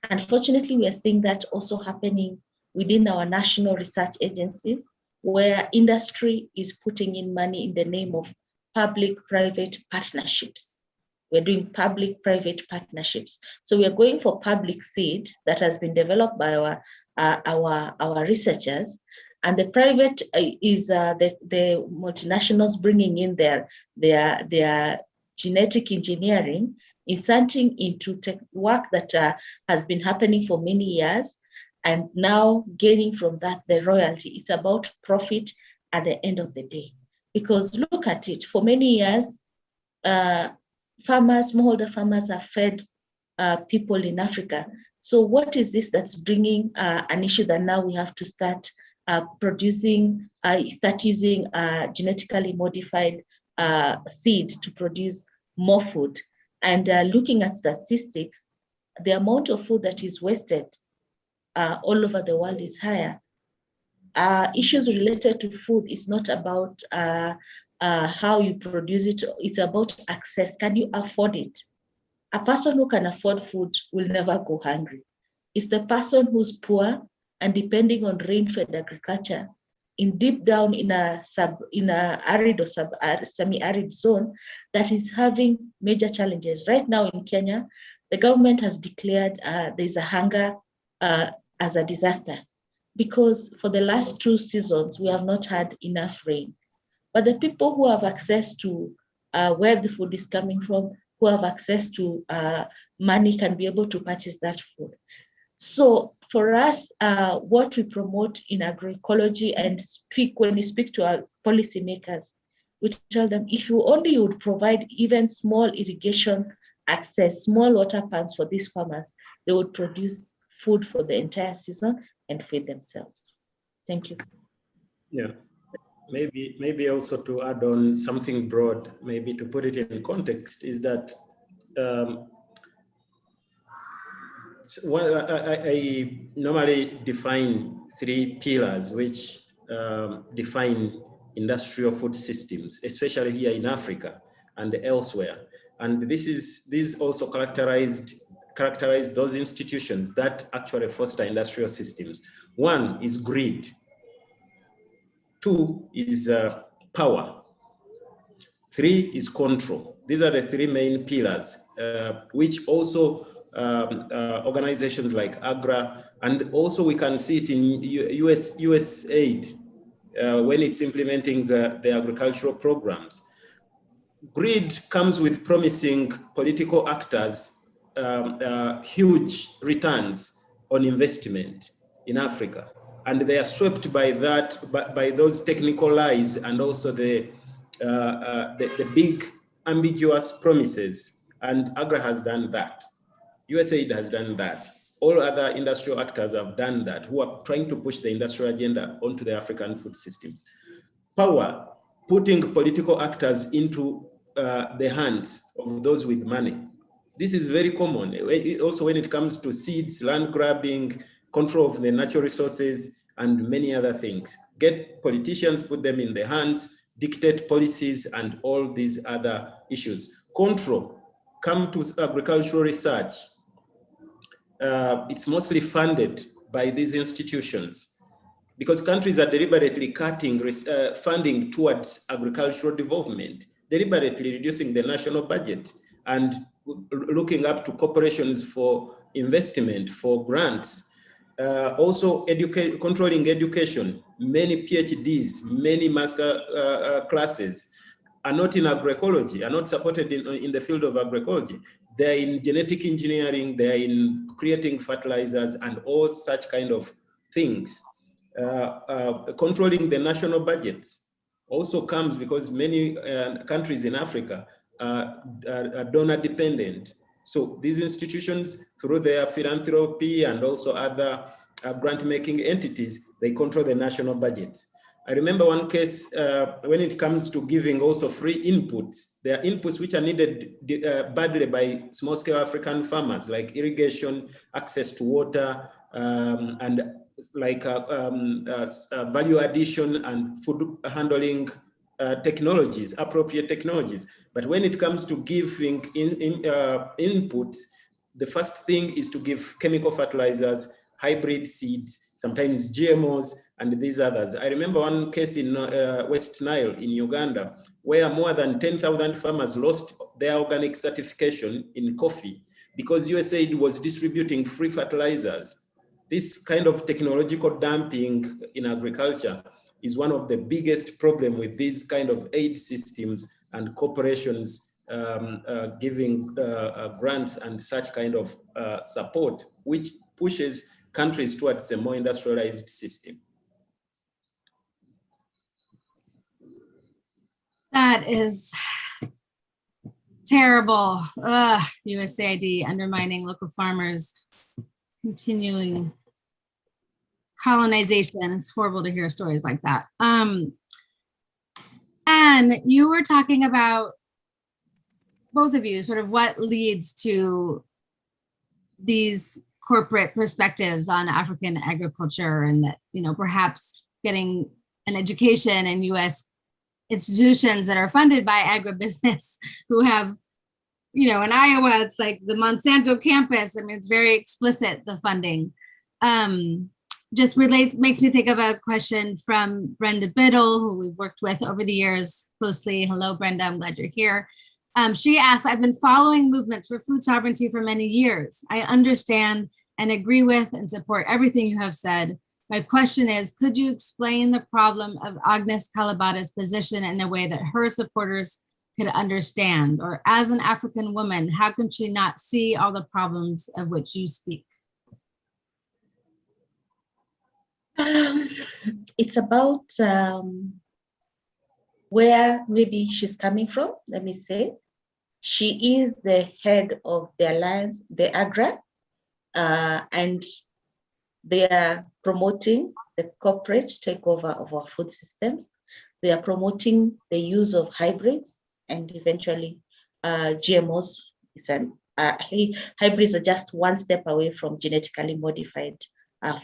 Unfortunately, we are seeing that also happening within our national research agencies, where industry is putting in money in the name of public-private partnerships. We're doing public-private partnerships. So we are going for public seed that has been developed by our researchers, and the private is the multinationals bringing in their genetic engineering, inserting into work that has been happening for many years, and now gaining from that the royalty. It's about profit at the end of the day. Because look at it, for many years, smallholder farmers have fed people in Africa. So what is this that's bringing an issue that now we have to start using genetically modified seed to produce more food? And looking at statistics, the amount of food that is wasted all over the world is higher. Issues related to food is not about how you produce it, it's about access. Can you afford it? A person who can afford food will never go hungry. It's the person who's poor and depending on rain-fed agriculture in deep down in a arid or semi-arid zone that is having major challenges. Right now in Kenya, the government has declared there's a hunger as a disaster, because for the last 2 seasons, we have not had enough rain. But the people who have access to where the food is coming from, who have access to money, can be able to purchase that food. So for us, what we promote in agroecology and when we speak to our policymakers, we tell them, if you only would provide even small irrigation access, small water pans for these farmers, they would produce food for the entire season and feed themselves. Thank you. Yeah, maybe also to add on something broad, maybe to put it in context, is that I normally define 3 pillars which define industrial food systems, especially here in Africa and elsewhere. And these also characterize those institutions that actually foster industrial systems. 1 is greed. 2 is power. 3 is control. These are the 3 main pillars, which also organizations like AGRA, and also we can see it in US aid when it's implementing the agricultural programs. Greed comes with promising political actors huge returns on investment in Africa, and they are swept by that, by those technical lies and also the big ambiguous promises. And AGRA has done that. USAID has done that. All other industrial actors have done that, who are trying to push the industrial agenda onto the African food systems. Power, putting political actors into the hands of those with money. This is very common. Also when it comes to seeds, land grabbing, control of the natural resources, and many other things. Get politicians, put them in their hands, dictate policies, and all these other issues. Control, come to agricultural research. It's mostly funded by these institutions because countries are deliberately cutting funding towards agricultural development, deliberately reducing the national budget. and looking up to corporations for investment, for grants. Also controlling education. Many PhDs, many master classes are not in agroecology, are not supported in the field of agroecology. They're in genetic engineering, they're in creating fertilizers and all such kind of things. Controlling the national budgets also comes because many countries in Africa are donor dependent. So these institutions, through their philanthropy and also other grant-making entities, they control the national budget. I remember one case when it comes to giving also free inputs. There are inputs which are needed badly by small-scale African farmers, like irrigation, access to water, and like value addition and food handling technologies, appropriate technologies. But when it comes to giving inputs, the first thing is to give chemical fertilizers, hybrid seeds, sometimes GMOs, and these others. I remember one case in West Nile in Uganda, where more than 10,000 farmers lost their organic certification in coffee because USAID was distributing free fertilizers. This kind of technological dumping in agriculture is one of the biggest problems with these kind of aid systems and corporations giving grants and such kind of support, which pushes countries towards a more industrialized system. That is terrible. USAID undermining local farmers, continuing colonization. It's horrible to hear stories like that. And you were talking about, both of you, sort of what leads to these corporate perspectives on African agriculture, and that, you know, perhaps getting an education in US institutions that are funded by agribusiness who have, you know, in Iowa, it's like the Monsanto campus. I mean, it's very explicit, the funding. Just makes me think of a question from Brenda Biddle, who we've worked with over the years closely. Hello, Brenda, I'm glad you're here. She asked, I've been following movements for food sovereignty for many years. I understand and agree with and support everything you have said. My question is, could you explain the problem of Agnes Kalibata's position in a way that her supporters could understand? Or as an African woman, how can she not see all the problems of which you speak? It's about where maybe she's coming from, let me say. She is the head of the alliance, the AGRA, and they are promoting the corporate takeover of our food systems. They are promoting the use of hybrids and eventually GMOs. Hybrids are just one step away from genetically modified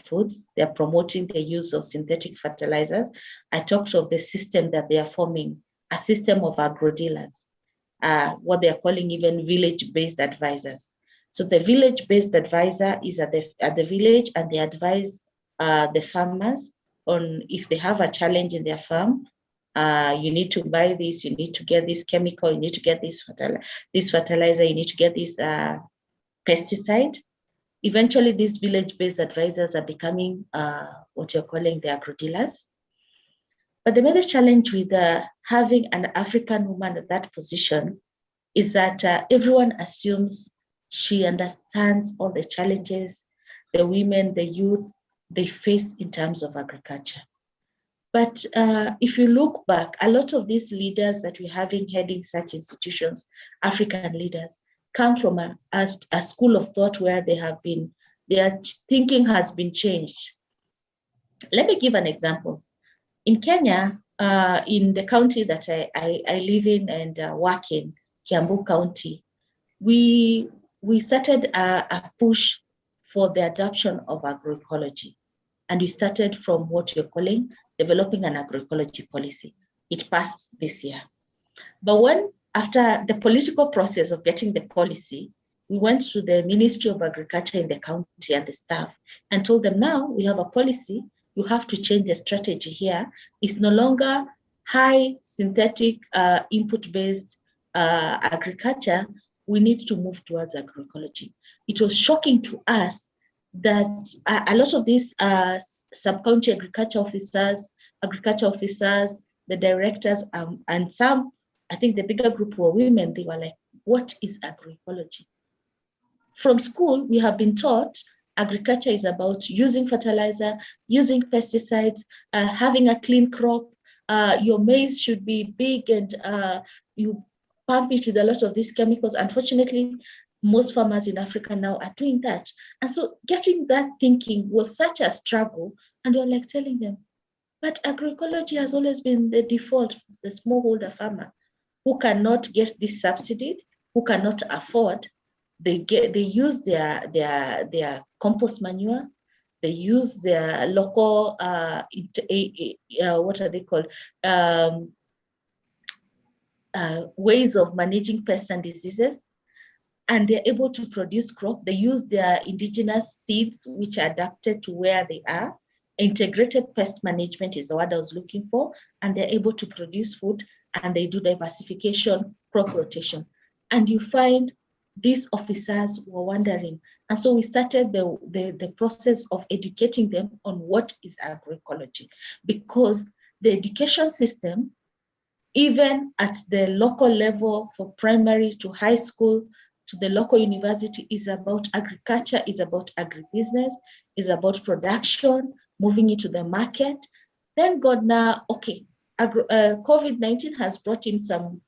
foods. They are promoting the use of synthetic fertilizers. I talked of the system that they are forming, a system of agro-dealers, what they are calling even village-based advisors. So the village-based advisor is at the village, and they advise the farmers on if they have a challenge in their farm. You need to buy this, you need to get this chemical, you need to get this fertilizer, you need to get this pesticide. Eventually, these village-based advisors are becoming what you're calling the agro-dealers. But the major challenge with having an African woman at that position is that everyone assumes she understands all the challenges the women, the youth, they face in terms of agriculture. But if you look back, a lot of these leaders that we're having heading such institutions, African leaders, come from a school of thought where their thinking has been changed. Let me give an example. In Kenya, in the county that I live in and work in, Kiambu County, we started a push for the adoption of agroecology. And we started from what you're calling developing an agroecology policy. It passed this year. But after the political process of getting the policy, we went to the Ministry of Agriculture in the county and the staff and told them, now we have a policy, you have to change the strategy here. It's no longer high synthetic input-based agriculture. we need to move towards agroecology. It was shocking to us that a lot of these sub-county agriculture officers, the directors, and some, I think the bigger group were women, they were like, what is agroecology? From school, we have been taught agriculture is about using fertilizer, using pesticides, having a clean crop. Your maize should be big and you pump it with a lot of these chemicals. Unfortunately, most farmers in Africa now are doing that. And so getting that thinking was such a struggle. And we're like telling them, but agroecology has always been the default, the smallholder farmer who cannot get this subsidy, who cannot afford. They use their compost manure. They use their local what are they called, ways of managing pests and diseases, and they're able to produce crop. They use their indigenous seeds, which are adapted to where they are. Integrated pest management is the word I was looking for, and they're able to produce food, and they do diversification, crop rotation. And you find these officers were wondering. And so we started the process of educating them on what is agroecology, because the education system, even at the local level for primary to high school, to the local university, is about agriculture, is about agribusiness, is about production, moving into the market. Thank God now, okay, COVID-19 has brought in some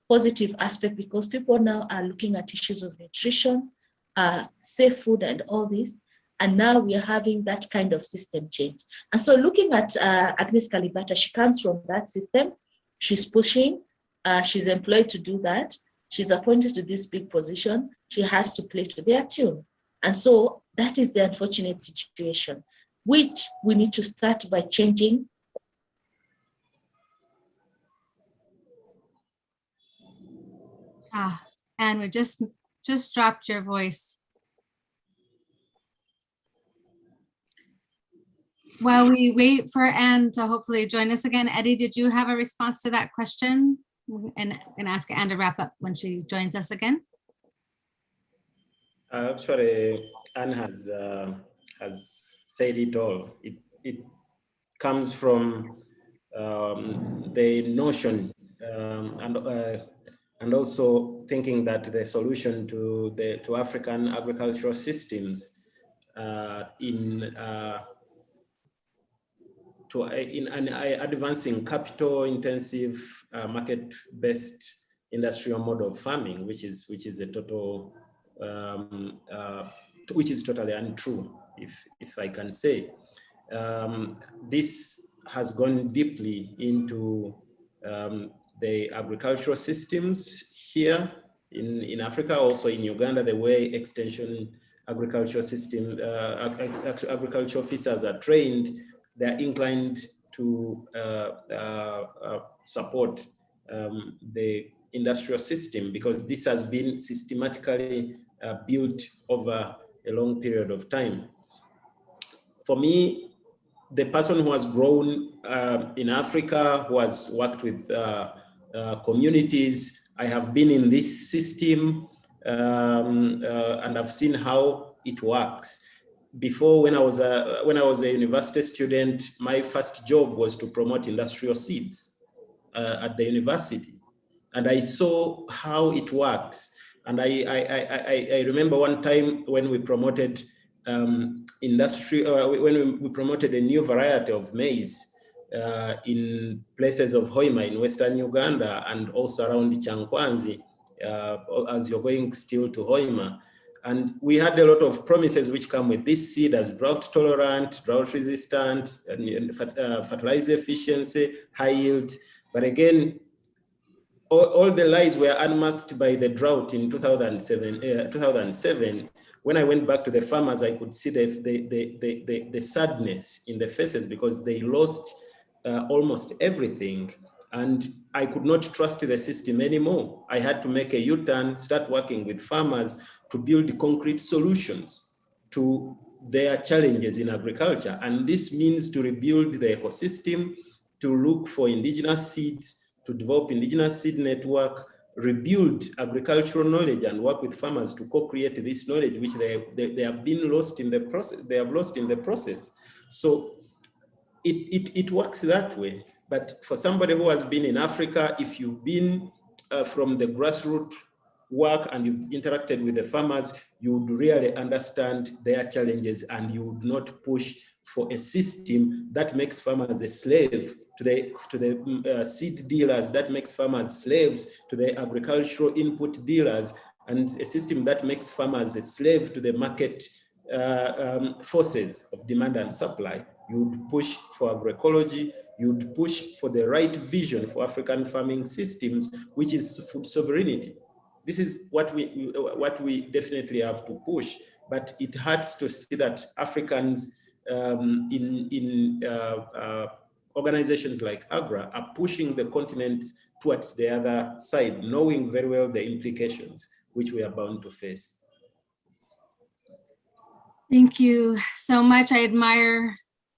positive aspect, because people now are looking at issues of nutrition, safe food and all this. And now we are having that kind of system change. And so looking at Agnes Kalibata, she comes from that system. She's pushing, she's employed to do that. She's appointed to this big position. She has to play to their tune. And so that is the unfortunate situation, which we need to start by changing. And we just dropped your voice. While we wait for Anne to hopefully join us again, Eddie, did you have a response to that question? And ask Anne to wrap up when she joins us again. Actually, Anne has said it all. It comes from the notion and also thinking that the solution to African agricultural systems in an advancing capital-intensive, market-based industrial model of farming, which is a total, which is totally untrue, if I can say. This has gone deeply into the agricultural systems here in Africa, also in Uganda, the way extension agricultural system, agricultural officers are trained. They're inclined to support the industrial system, because this has been systematically built over a long period of time. For me, the person who has grown in Africa, who has worked with communities, I have been in this system and I've seen how it works. Before, when I was a university student, my first job was to promote industrial seeds at the university, and I saw how it works. And I remember one time when we promoted when we promoted a new variety of maize in places of Hoima in Western Uganda, and also around Chankwanzi, as you're going still to Hoima. And we had a lot of promises which come with this seed as drought tolerant, drought resistant, and fertilizer efficiency, high yield. But again, all the lies were unmasked by the drought in 2007. When I went back to the farmers, I could see the sadness in the faces, because they lost almost everything. And I could not trust the system anymore. I had to make a U-turn, start working with farmers to build concrete solutions to their challenges in agriculture. And this means to rebuild the ecosystem, to look for indigenous seeds, to develop indigenous seed network, rebuild agricultural knowledge and work with farmers to co-create this knowledge, which they have been lost in the process. They have lost in the process. So it works that way. But for somebody who has been in Africa, if you've been from the grassroots work and you've interacted with the farmers, you would really understand their challenges, and you would not push for a system that makes farmers a slave to the seed dealers, that makes farmers slaves to the agricultural input dealers, and a system that makes farmers a slave to the market forces of demand and supply. You would push for agroecology, you would push for the right vision for African farming systems, which is food sovereignty. This is what we definitely have to push, but it hurts to see that Africans in organizations like AGRA are pushing the continent towards the other side, knowing very well the implications which we are bound to face. Thank you so much. I admire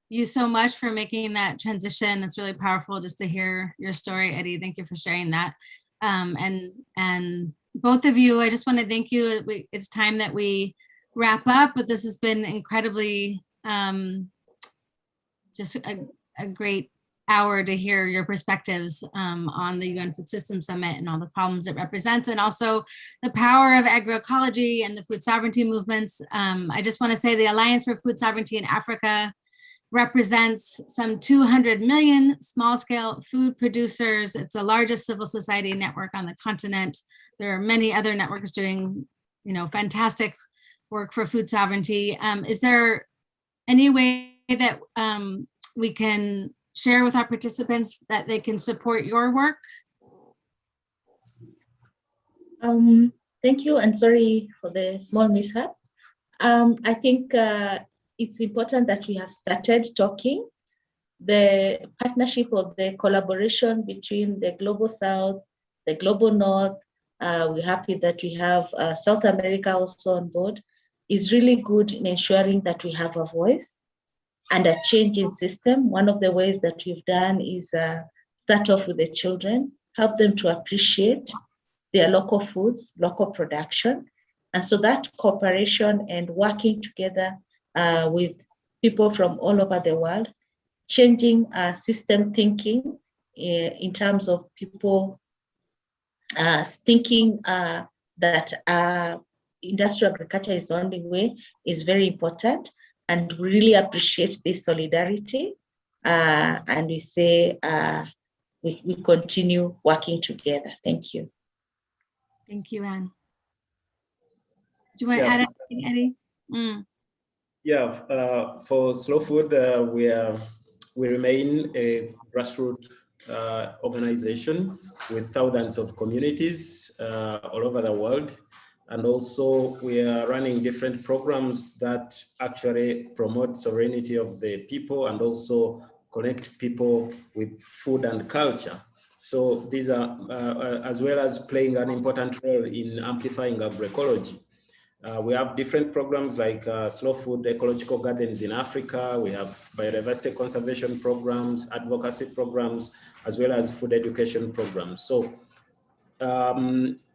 you so much for making that transition. It's really powerful just to hear your story, Eddie. Thank you for sharing that. And both of you, I just want to thank you. It's time that we wrap up, but this has been incredibly just a great hour to hear your perspectives on the UN Food Systems Summit and all the problems it represents, and also the power of agroecology and the food sovereignty movements. I just want to say the Alliance for Food Sovereignty in Africa represents some 200 million small-scale food producers. It's the largest civil society network on the continent. There are many other networks doing, fantastic work for food sovereignty. Is there any way that we can share with our participants that they can support your work? Thank you, and sorry for the small mishap. I think it's important that we have started talking. The partnership of the collaboration between the Global South, the Global North, we're happy that we have South America also on board, is really good in ensuring that we have a voice and a change in system. One of the ways that we've done is start off with the children, help them to appreciate their local foods, local production. And so that cooperation and working together with people from all over the world, changing system thinking in terms of people thinking that industrial agriculture is the only way is very important. And we really appreciate this solidarity. And we say we continue working together. Thank you. Thank you, Anne. Do you want to add anything, Eddie? Yeah, for Slow Food, we remain a grassroots organization with thousands of communities all over the world. And also we are running different programs that actually promote sovereignty of the people and also connect people with food and culture. So these are, as well as playing an important role in amplifying agroecology. We have different programs like Slow Food Ecological Gardens in Africa. We have biodiversity conservation programs, advocacy programs, as well as food education programs. So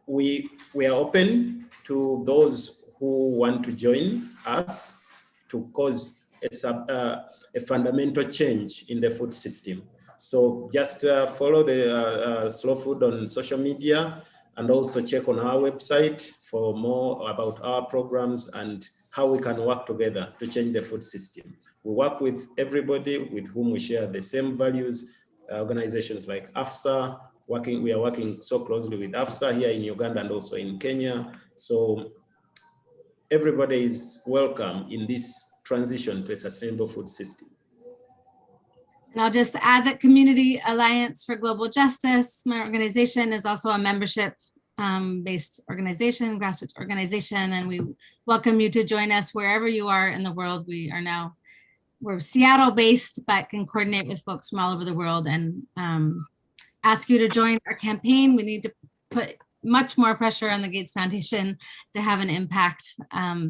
we are open to those who want to join us to cause a fundamental change in the food system. So just follow the Slow Food on social media, and also check on our website for more about our programs and how we can work together to change the food system. We work with everybody with whom we share the same values, organizations like AFSA. We are working so closely with AFSA here in Uganda and also in Kenya. So everybody is welcome in this transition to a sustainable food system. And I'll just add that Community Alliance for Global Justice, my organization, is also a membership-based organization, grassroots organization, and we welcome you to join us wherever you are in the world. We're Seattle-based, but can coordinate with folks from all over the world and ask you to join our campaign. We need to put much more pressure on the Gates Foundation to have an impact.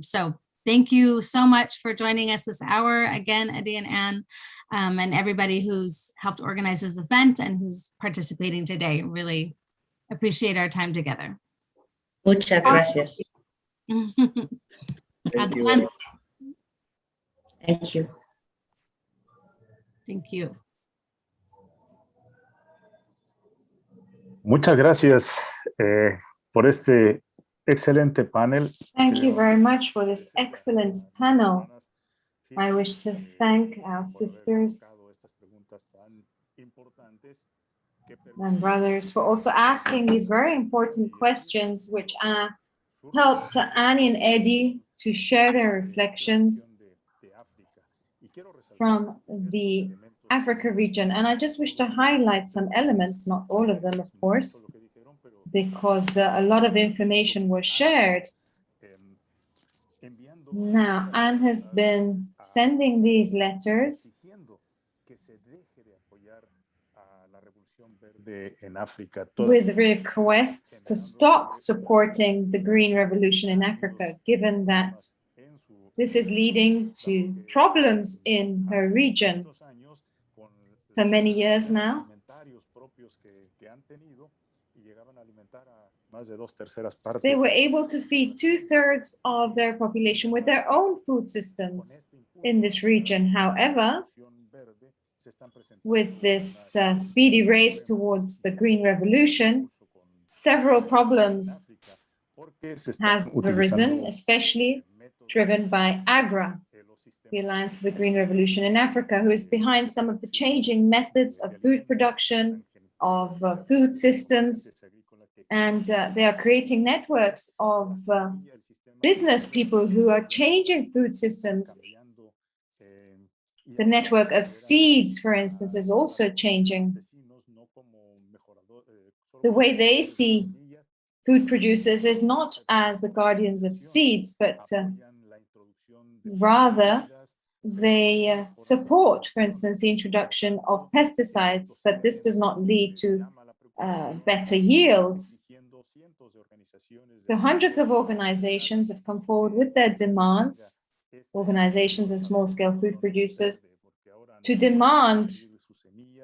So thank you so much for joining us this hour. Again, Eddie and Anne, and everybody who's helped organize this event and who's participating today. Really appreciate our time together. Muchas gracias. Thank you. Thank you. Thank you. Muchas gracias por este excelente panel. Thank you very much for this excellent panel. I wish to thank our sisters and brothers for also asking these very important questions, which helped Annie and Eddie to share their reflections from the Africa region. And I just wish to highlight some elements, not all of them, of course, because a lot of information was shared. Now, Anne has been sending these letters with requests to stop supporting the Green Revolution in Africa, given that this is leading to problems in her region for many years now. They were able to feed 2/3 of their population with their own food systems in this region. However, with this speedy race towards the Green Revolution, several problems have arisen, especially driven by AGRA, the Alliance for the Green Revolution in Africa, who is behind some of the changing methods of food production, of food systems, and they are creating networks of business people who are changing food systems. The network of seeds, for instance, is also changing. The way they see food producers is not as the guardians of seeds, but rather they support, for instance, the introduction of pesticides, but this does not lead to better yields. So hundreds of organizations have come forward with their demands, organizations of small-scale food producers, to demand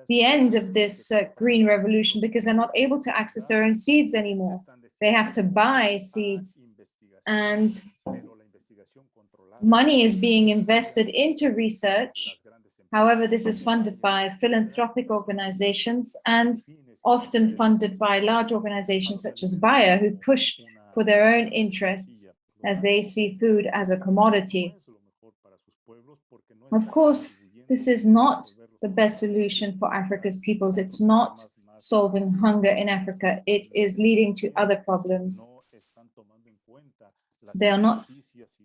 the end of this green revolution because they're not able to access their own seeds anymore. They have to buy seeds, and money is being invested into research. However, this is funded by philanthropic organizations and often funded by large organizations such as Bayer, who push for their own interests as they see food as a commodity. Of course, this is not the best solution for Africa's peoples. It's not solving hunger in Africa. It is leading to other problems. They are not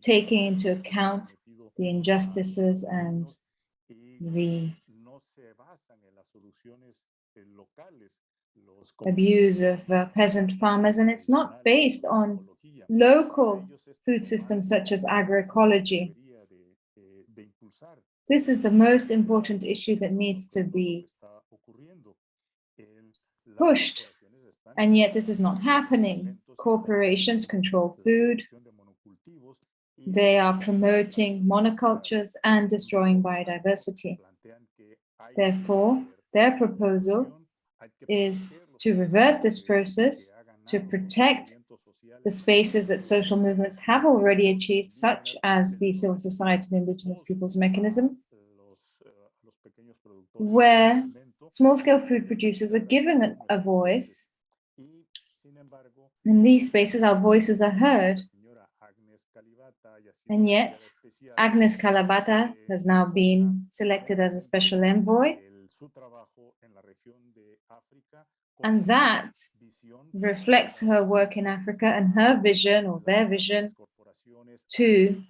taking into account the injustices and the abuse of peasant farmers, and it's not based on local food systems such as agroecology. This is the most important issue that needs to be pushed, and yet this is not happening. Corporations control food. They are promoting monocultures and destroying biodiversity. Therefore, their proposal is to revert this process, to protect the spaces that social movements have already achieved, such as the civil society and indigenous peoples mechanism, where small-scale food producers are given a voice. In these spaces, our voices are heard. And yet, Agnes Calabata has now been selected as a special envoy. And that reflects her work in Africa and her vision, or their vision, to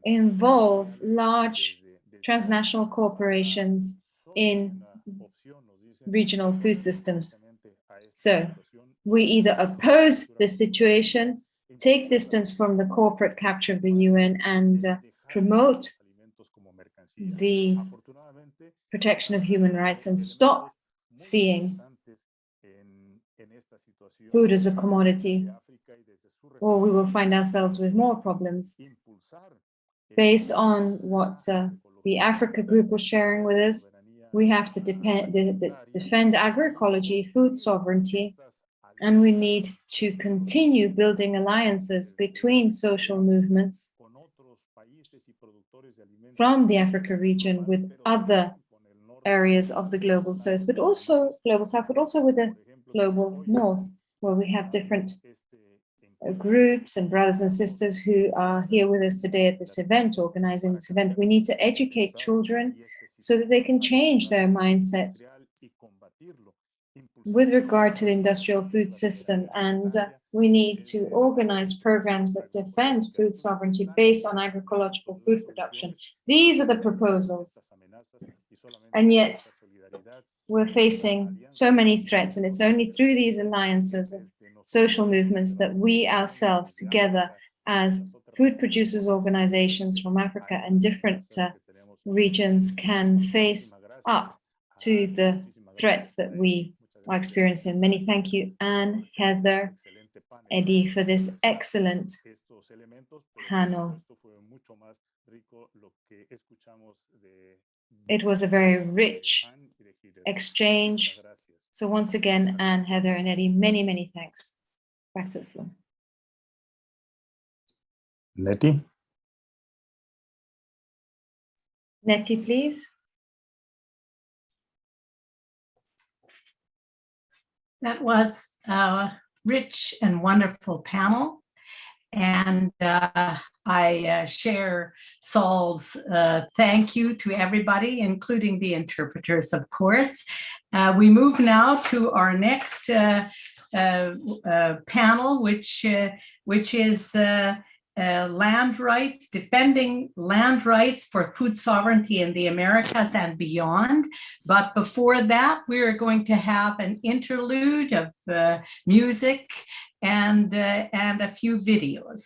involve large transnational corporations in regional food systems. So we either oppose this situation, take distance from the corporate capture of the UN, and promote the protection of human rights and stop seeing food as a commodity, or we will find ourselves with more problems. Based on what the Africa group was sharing with us, We have to defend agroecology, food sovereignty, and we need to continue building alliances between social movements from the Africa region with other areas of the global south, but also with the global north, where we have different groups and brothers and sisters who are here with us today at this event, organizing this event. We need to educate children so that they can change their mindset with regard to the industrial food system, and we need to organize programs that defend food sovereignty based on agroecological food production. These are the proposals, and yet we're facing so many threats, and it's only through these alliances of social movements that we ourselves together as food producers organizations from Africa and different regions can face up to the threats that we are experiencing. Many thank you, Anne, Heather, Eddie, for this excellent panel. It was a very rich exchange. So once again, Anne, Heather, and Eddie, many, many thanks. Back to the floor. Nettie? Nettie, please. That was a rich and wonderful panel. And I share Saul's thank you to everybody, including the interpreters, of course. We move now to our next panel, which is land rights, defending land rights for food sovereignty in the Americas and beyond. But before that, we are going to have an interlude of music and a few videos.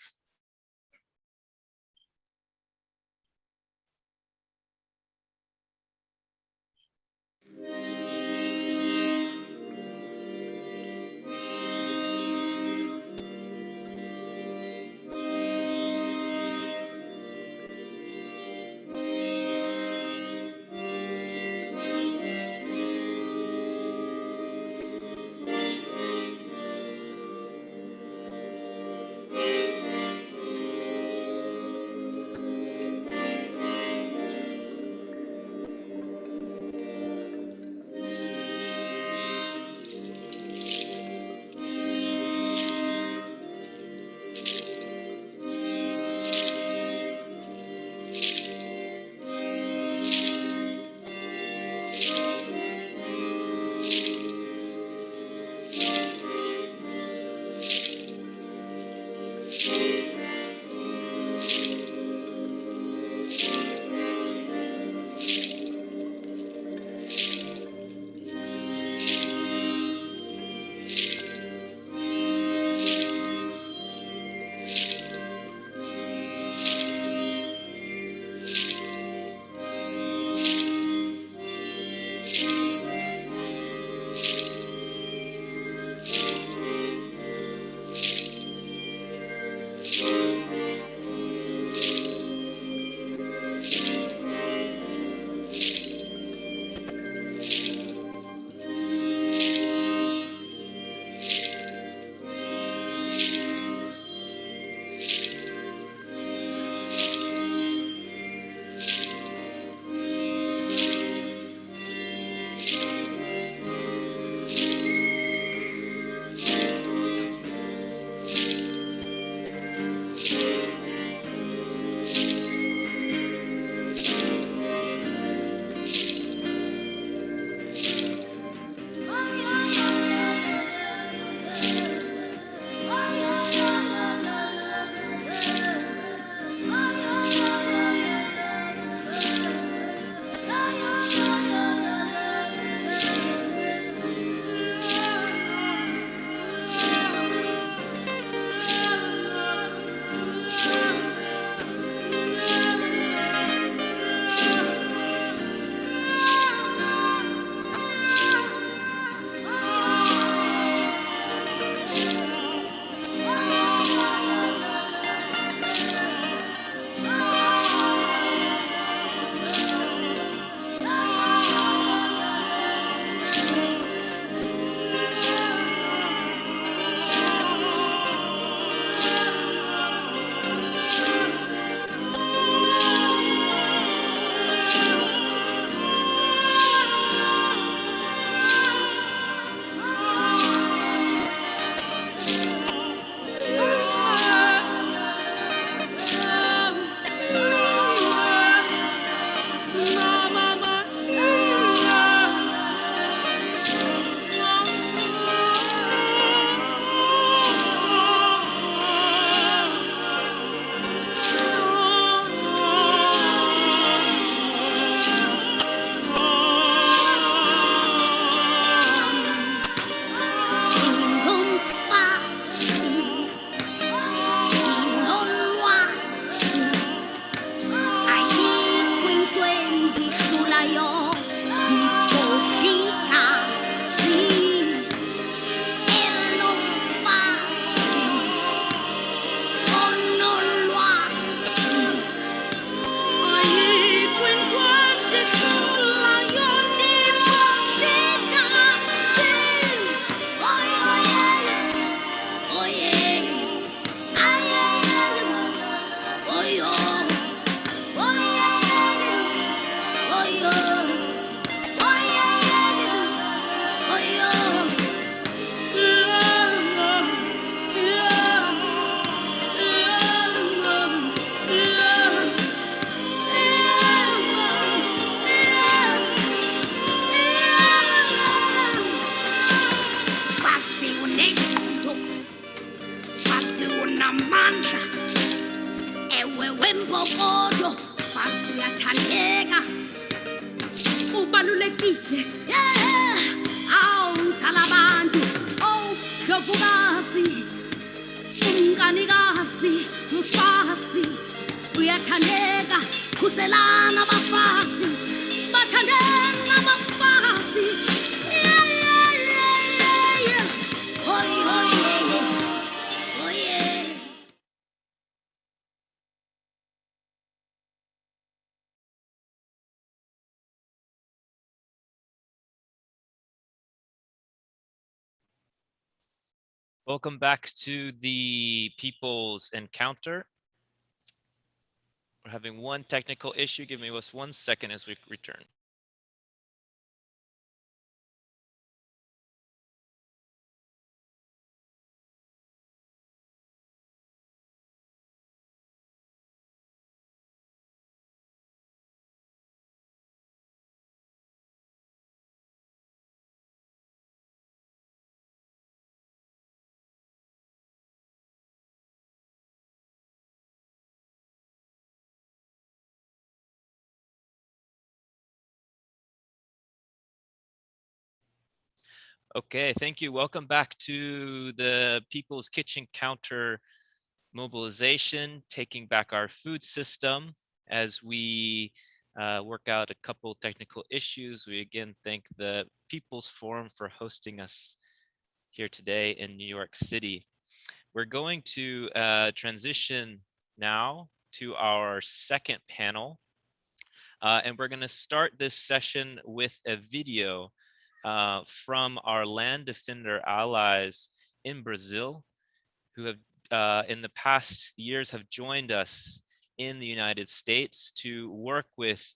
uyathandeka ubalulekile awuthanda abantu Dlovukazi umnganikazi mfazi uyathandeka khuselana abafazi bathandena abafazi Hoy hoy hoy Welcome back to the People's Encounter. We're having one technical issue. Give me just 1 second as we return. Okay, thank you. Welcome back to the People's Kitchen Counter-Mobilization, taking back our food system. As we work out a couple technical issues, we again thank the People's Forum for hosting us here today in New York City. We're going to transition now to our second panel. And we're going to start this session with a video from our land defender allies in Brazil, who have in the past years have joined us in the United States to work with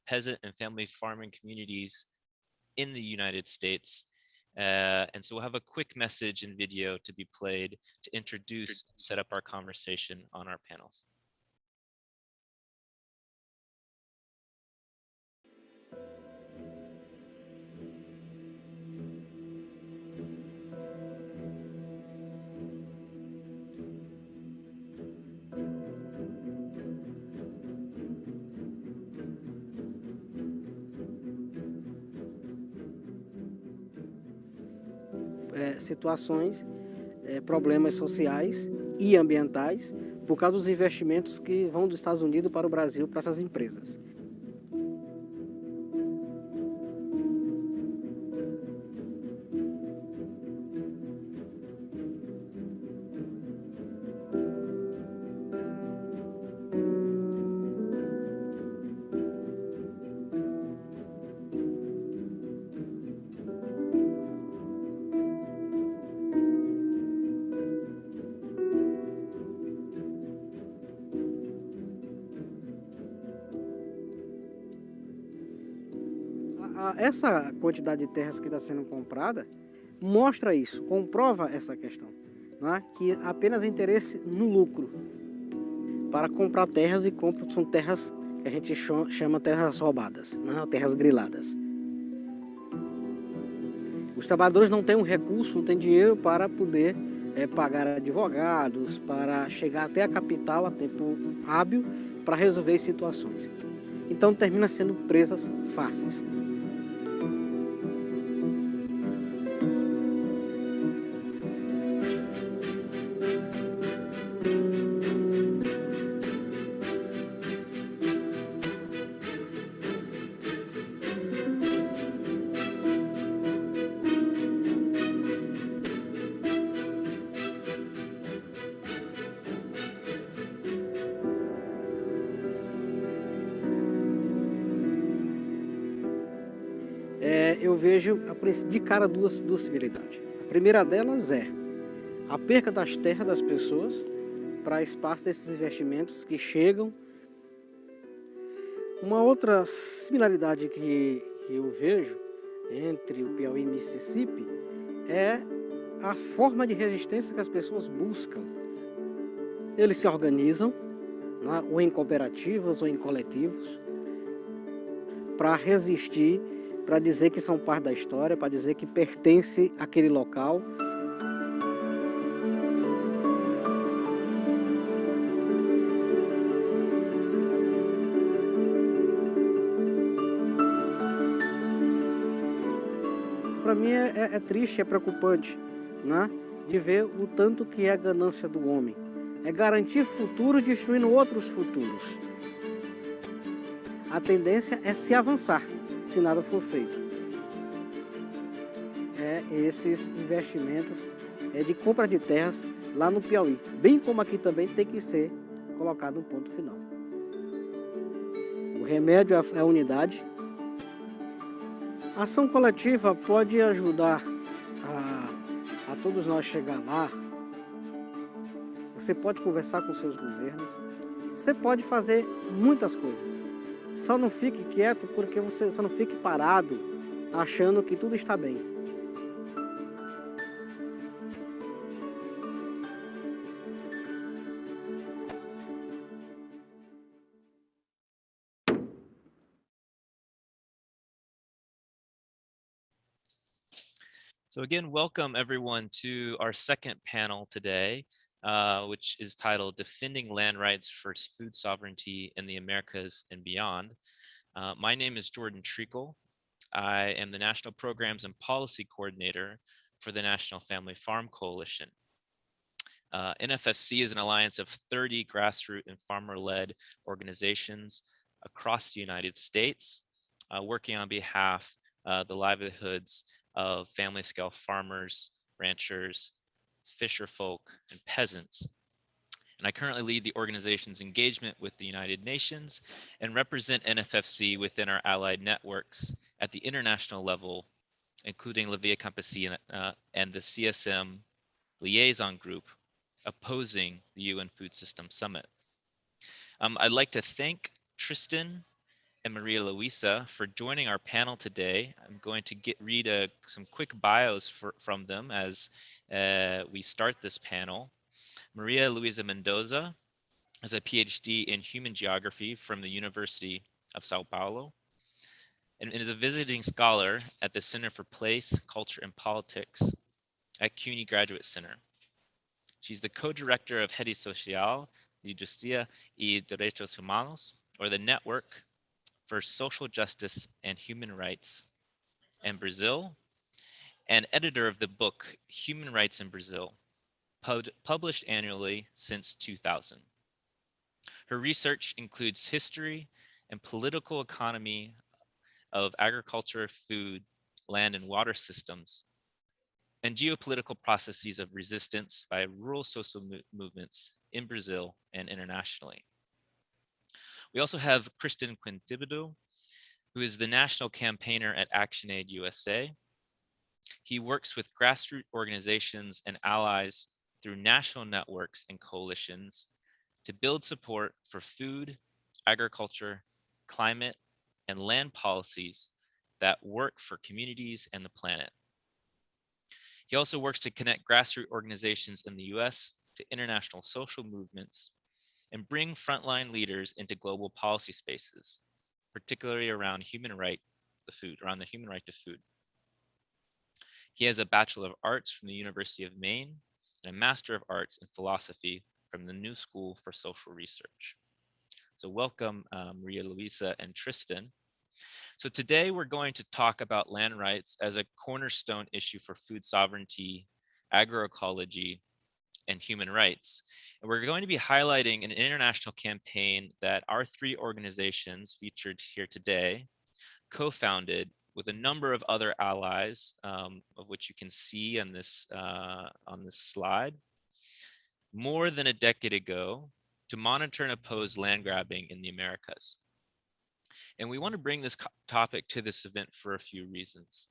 peasant and family farming communities in the United States. And so we'll have a quick message and video to be played to introduce and set up our conversation on our panels. Situações, problemas sociais e ambientais por causa dos investimentos que vão dos Estados Unidos para o Brasil, para essas empresas. Essa quantidade de terras que está sendo comprada mostra isso, comprova essa questão, né? Que apenas é interesse no lucro para comprar terras, e são terras que a gente chama terras roubadas, né? Terras griladas. Os trabalhadores não têm um recurso, não têm dinheiro para poder pagar advogados, para chegar até a capital a tempo hábil para resolver as situações. Então termina sendo presas fáceis. Eu vejo de cara duas possibilidades. A primeira delas é a perca das terras das pessoas para espaço desses investimentos que chegam. Uma outra similaridade que eu vejo entre o Piauí e Mississippi é a forma de resistência que as pessoas buscam. Eles se organizam, né, ou em cooperativas ou em coletivos, para resistir, para dizer que são parte da história, para dizer que pertence àquele local. para mim é triste, é preocupante, né? De ver o tanto que é a ganância do homem. É garantir futuro destruindo outros futuros. A tendência é se avançar, se nada for feito. Esses investimentos de compra de terras lá no Piauí, bem como aqui também, tem que ser colocado um ponto final. O remédio é a unidade. A ação coletiva pode ajudar a todos nós chegar lá. Você pode conversar com seus governos. Você pode fazer muitas coisas. Só não fique quieto, porque você só não fique parado achando que tudo está bem. So again, welcome everyone to our second panel today, which is titled Defending Land Rights for Food Sovereignty in the Americas and Beyond. My name is Jordan Treacle. I am the National Programs and Policy Coordinator for the National Family Farm Coalition. NFFC is an alliance of 30 grassroots and farmer-led organizations across the United States, working on behalf of the livelihoods of family-scale farmers, ranchers, fisher folk, and peasants. And I currently lead the organization's engagement with the United Nations and represent NFFC within our allied networks at the international level, including La Via Campesina and the CSM liaison group opposing the UN Food System Summit. I'd like to thank Tristan and Maria Luisa for joining our panel today. I'm going to read some quick bios from them as we start this panel. Maria Luisa Mendoza has a PhD in human geography from the University of Sao Paulo and is a visiting scholar at the Center for Place, Culture, and Politics at CUNY Graduate Center. She's the co-director of Rede Social de Justicia y Derechos Humanos, or the Network for Social Justice and Human Rights in Brazil, and editor of the book Human Rights in Brazil, published annually since 2000. Her research includes history and political economy of agriculture, food, land, and water systems, and geopolitical processes of resistance by rural social movements in Brazil and internationally. We also have Kristen Quintibido, who is the national campaigner at ActionAid USA. He works with grassroots organizations and allies through national networks and coalitions to build support for food, agriculture, climate, and land policies that work for communities and the planet. He also works to connect grassroots organizations in the US to international social movements and bring frontline leaders into global policy spaces, particularly around the human right to food. He has a Bachelor of Arts from the University of Maine and a Master of Arts in Philosophy from the New School for Social Research. So welcome, Maria Luisa and Tristan. So today we're going to talk about land rights as a cornerstone issue for food sovereignty, agroecology, and human rights. And we're going to be highlighting an international campaign that our three organizations featured here today co-founded with a number of other allies, of which you can see on this slide, more than a decade ago to monitor and oppose land grabbing in the Americas. And we want to bring this topic to this event for a few reasons.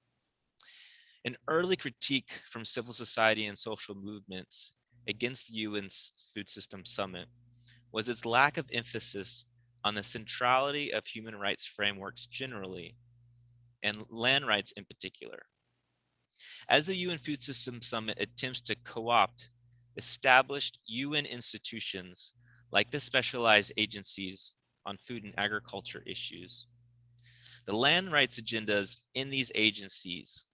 An early critique from civil society and social movements against the UN's Food System Summit was its lack of emphasis on the centrality of human rights frameworks generally, and land rights in particular. As the UN Food System Summit attempts to co-opt established UN institutions like the specialized agencies on food and agriculture issues, the land rights agendas in these agencies,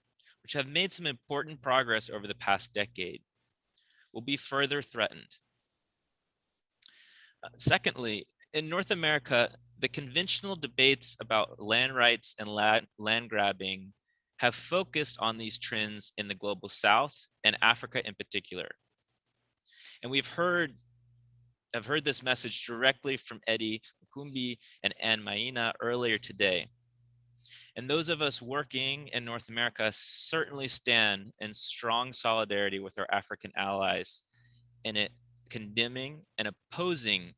which have made some important progress over the past decade, will be further threatened. Secondly, in North America, the conventional debates about land rights and land grabbing have focused on these trends in the global South and Africa in particular. And I've heard this message directly from Eddie Mukumbi and Anne Maina earlier today. And those of us working in North America certainly stand in strong solidarity with our African allies in it condemning and opposing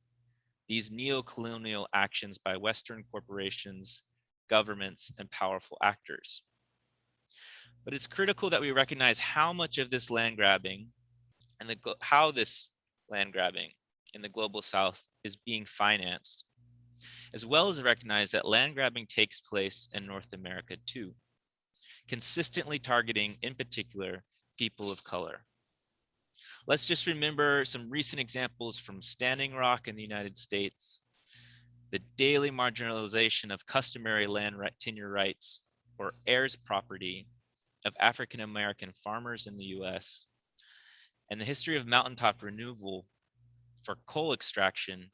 these neo-colonial actions by Western corporations, governments, and powerful actors. But it's critical that we recognize how much of this land grabbing and how this land grabbing in the global South is being financed, as well as recognize that land grabbing takes place in North America too, consistently targeting, in particular, people of color. Let's just remember some recent examples from Standing Rock in the United States, the daily marginalization of customary land tenure rights or heirs property of African American farmers in the US, and the history of mountaintop removal for coal extraction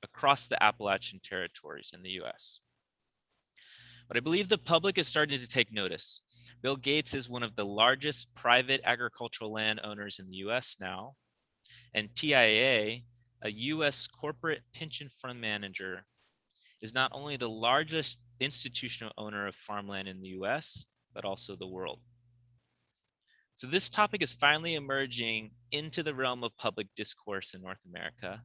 across the Appalachian territories in the US. But I believe the public is starting to take notice. Bill Gates is one of the largest private agricultural land owners in the US now, and TIAA, a US corporate pension fund manager, is not only the largest institutional owner of farmland in the US, but also the world. So this topic is finally emerging into the realm of public discourse in North America,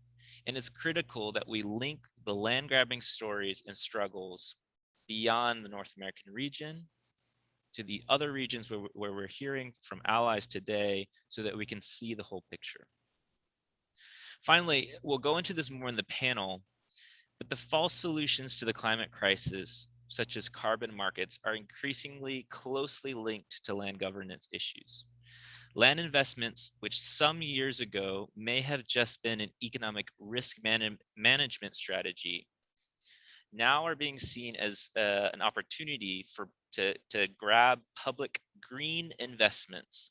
and it's critical that we link the land grabbing stories and struggles beyond the North American region to the other regions where we're hearing from allies today so that we can see the whole picture. Finally, we'll go into this more in the panel, but the false solutions to the climate crisis, such as carbon markets, are increasingly closely linked to land governance issues. Land investments, which some years ago may have just been an economic risk management strategy, now are being seen as an opportunity to grab public green investments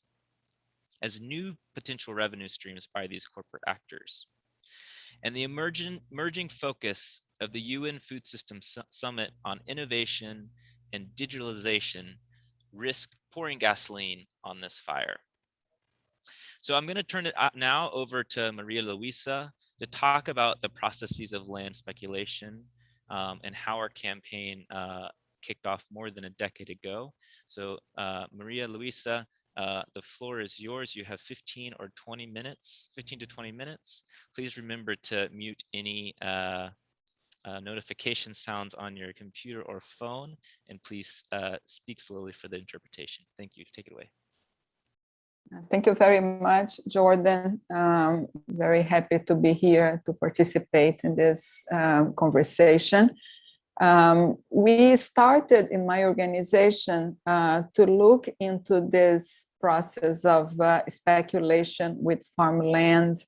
as new potential revenue streams by these corporate actors. And the emerging focus of the UN Food Systems Summit on innovation and digitalization risk pouring gasoline on this fire. So I'm going to turn it now over to Maria Luisa to talk about the processes of land speculation and how our campaign kicked off more than a decade ago. So Maria Luisa, the floor is yours. You have 15 to 20 minutes. Please remember to mute any notification sounds on your computer or phone, and please speak slowly for the interpretation. Thank you. Take it away. Thank you very much, Jordan. Very happy to be here to participate in this conversation. We started in my organization to look into this process of speculation with farmland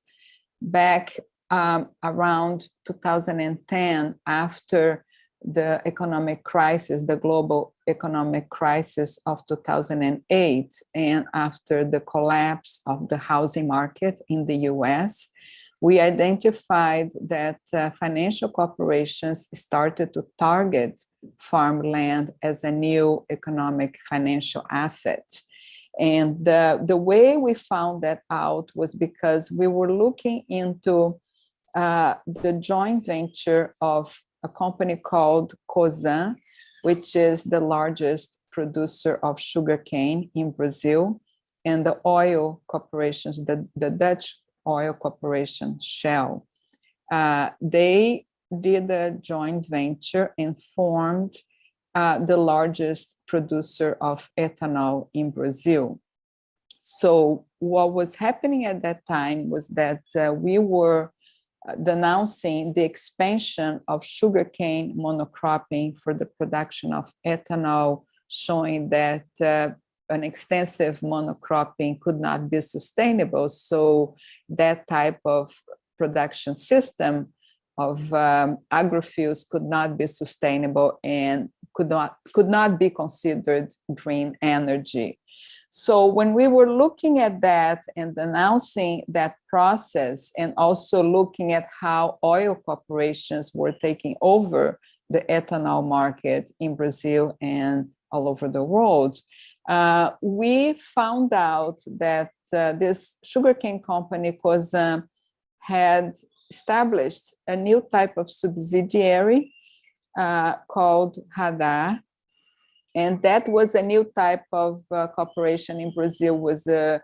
back around 2010, after the economic crisis, the global economic crisis of 2008, and after the collapse of the housing market in the US. We identified that financial corporations started to target farmland as a new economic financial asset. And the way we found that out was because we were looking into the joint venture of a company called Cosan, which is the largest producer of sugarcane in Brazil, and the oil corporations, the Dutch oil corporation Shell. They did a joint venture and formed the largest producer of ethanol in Brazil. So what was happening at that time was that we were denouncing the expansion of sugarcane monocropping for the production of ethanol, showing that an extensive monocropping could not be sustainable. So that type of production system of agrofuels could not be sustainable and could not be considered green energy. So when we were looking at that and announcing that process, and also looking at how oil corporations were taking over the ethanol market in Brazil and all over the world, we found out that this sugarcane company, COSAM, had established a new type of subsidiary called Radar. And that was a new type of corporation in Brazil, was a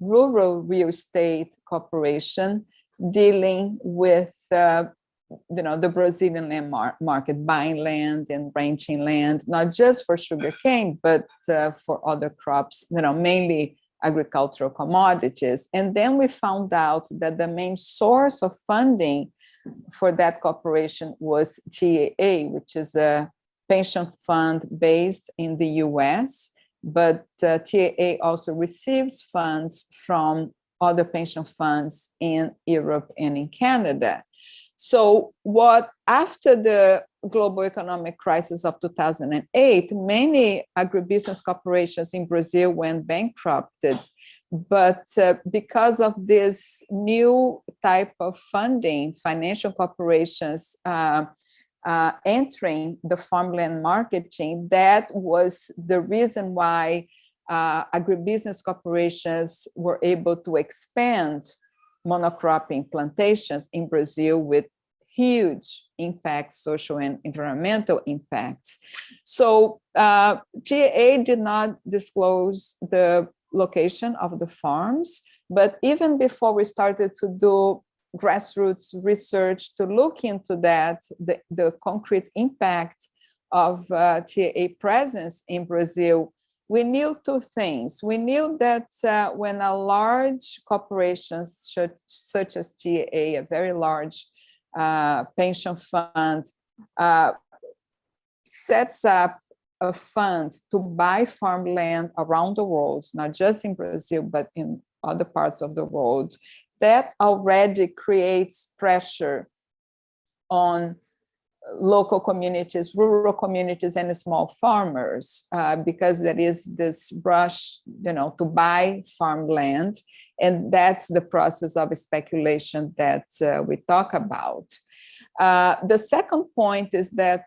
rural real estate corporation dealing with the Brazilian land market, buying land and renting land, not just for sugarcane, but for other crops, mainly agricultural commodities. And then we found out that the main source of funding for that corporation was TAA, which is a pension fund based in the US, but TAA also receives funds from other pension funds in Europe and in Canada. So after the global economic crisis of 2008, many agribusiness corporations in Brazil went bankrupted. But because of this new type of funding, financial corporations entering the farmland marketing, that was the reason why agribusiness corporations were able to expand monocropping plantations in Brazil with huge impacts, social and environmental impacts. So GA did not disclose the location of the farms, but even before we started to do grassroots research to look into that, the concrete impact of GA presence in Brazil, we knew two things. We knew that when a large corporation such as GA, a very large pension fund, sets up a fund to buy farmland around the world, not just in Brazil, but in other parts of the world, that already creates pressure on local communities, rural communities, and small farmers, because there is this rush, to buy farmland, and that's the process of speculation that we talk about. The second point is that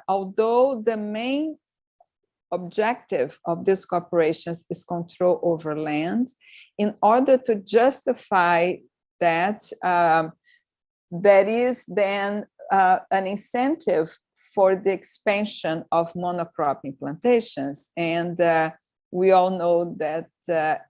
although the main objective of these corporations is control over land, in order to justify that, there is then an incentive for the expansion of monocropping plantations. And we all know that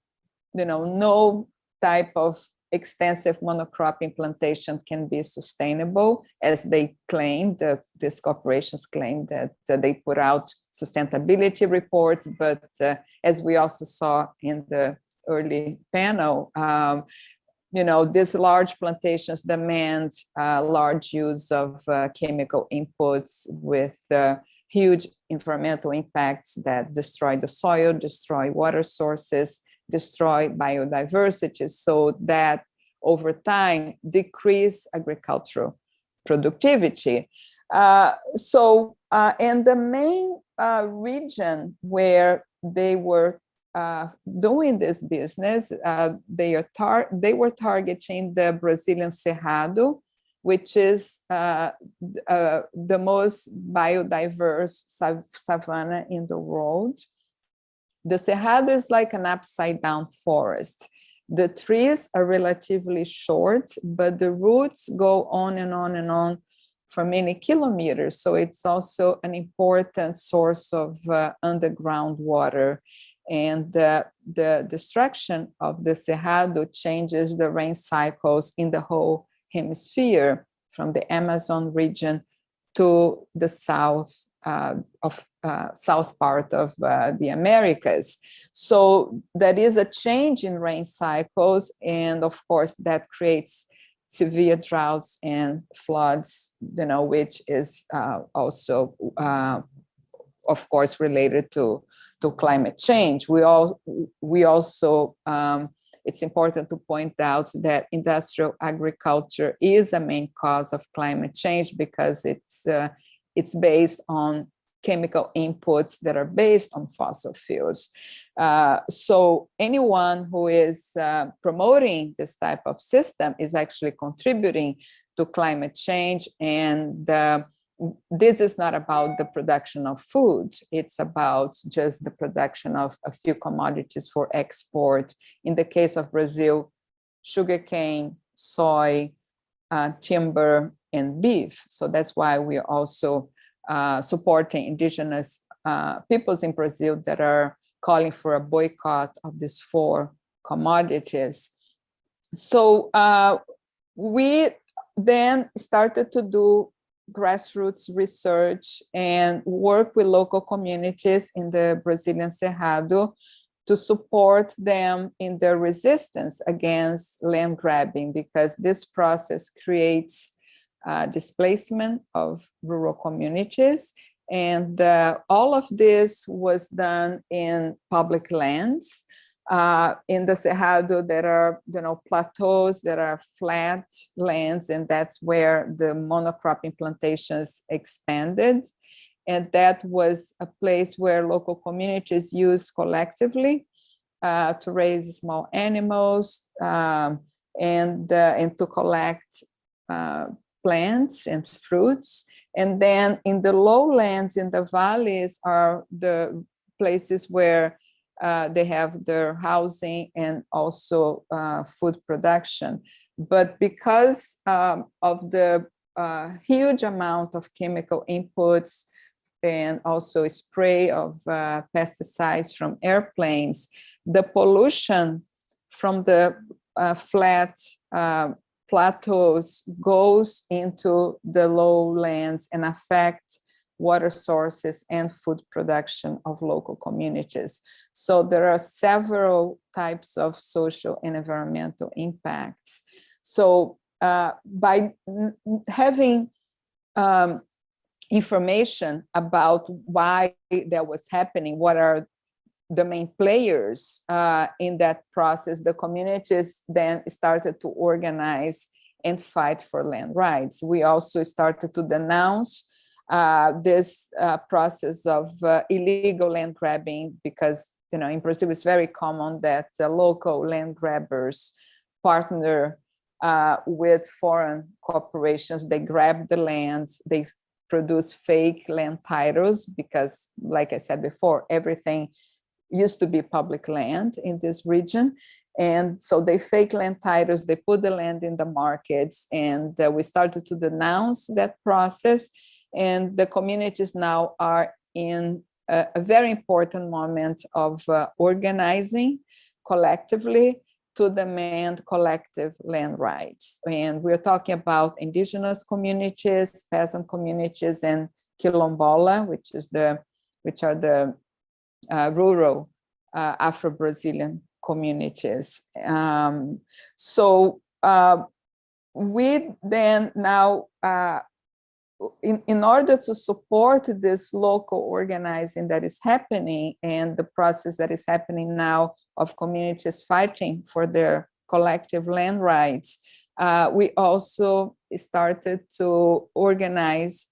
no type of extensive monocropping plantation can be sustainable, as they claim, these corporations claim that they put out sustainability reports, but as we also saw in the early panel, these large plantations demand large use of chemical inputs with huge environmental impacts that destroy the soil, destroy water sources, destroy biodiversity, so that over time decrease agricultural productivity. And the main region where they were doing this business, they were targeting the Brazilian Cerrado, which is the most biodiverse savanna in the world. The Cerrado is like an upside down forest. The trees are relatively short, but the roots go on and on and on for many kilometers. So it's also an important source of underground water. And the destruction of the Cerrado changes the rain cycles in the whole hemisphere, from the Amazon region to the south part of the Americas. So there is a change in rain cycles, and of course that creates severe droughts and floods, which is also, of course, related to climate change. We also, it's important to point out that industrial agriculture is a main cause of climate change, because it's based on chemical inputs that are based on fossil fuels. So anyone who is promoting this type of system is actually contributing to climate change, and this is not about the production of food. It's about just the production of a few commodities for export. In the case of Brazil, sugarcane, soy, timber, and beef. So that's why we are also supporting indigenous peoples in Brazil that are calling for a boycott of these 4 commodities. So we then started to do grassroots research and work with local communities in the Brazilian Cerrado to support them in their resistance against land grabbing, because this process creates displacement of rural communities. And all of this was done in public lands. In the Cerrado, there are plateaus, there are flat lands, and that's where the monocropping plantations expanded. And that was a place where local communities used collectively to raise small animals and to collect plants and fruits. And then in the lowlands, in the valleys, are the places where they have their housing and also food production. But because of the huge amount of chemical inputs and also spray of pesticides from airplanes, the pollution from the flat plateaus goes into the lowlands and affect water sources and food production of local communities. So there are several types of social and environmental impacts. So by having information about why that was happening, what are the main players in that process, the communities then started to organize and fight for land rights. We also started to denounce this process of illegal land grabbing, because in Brazil it's very common that local land grabbers partner with foreign corporations. They grab the land, they produce fake land titles, because like I said before, everything used to be public land in this region. And so they fake land titles, they put the land in the markets, and we started to denounce that process. And the communities now are in a very important moment of organizing collectively to demand collective land rights. And we're talking about indigenous communities, peasant communities, and quilombola, which are the rural Afro-Brazilian communities. So we then now, in order to support this local organizing that is happening and the process that is happening now of communities fighting for their collective land rights, we also started to organize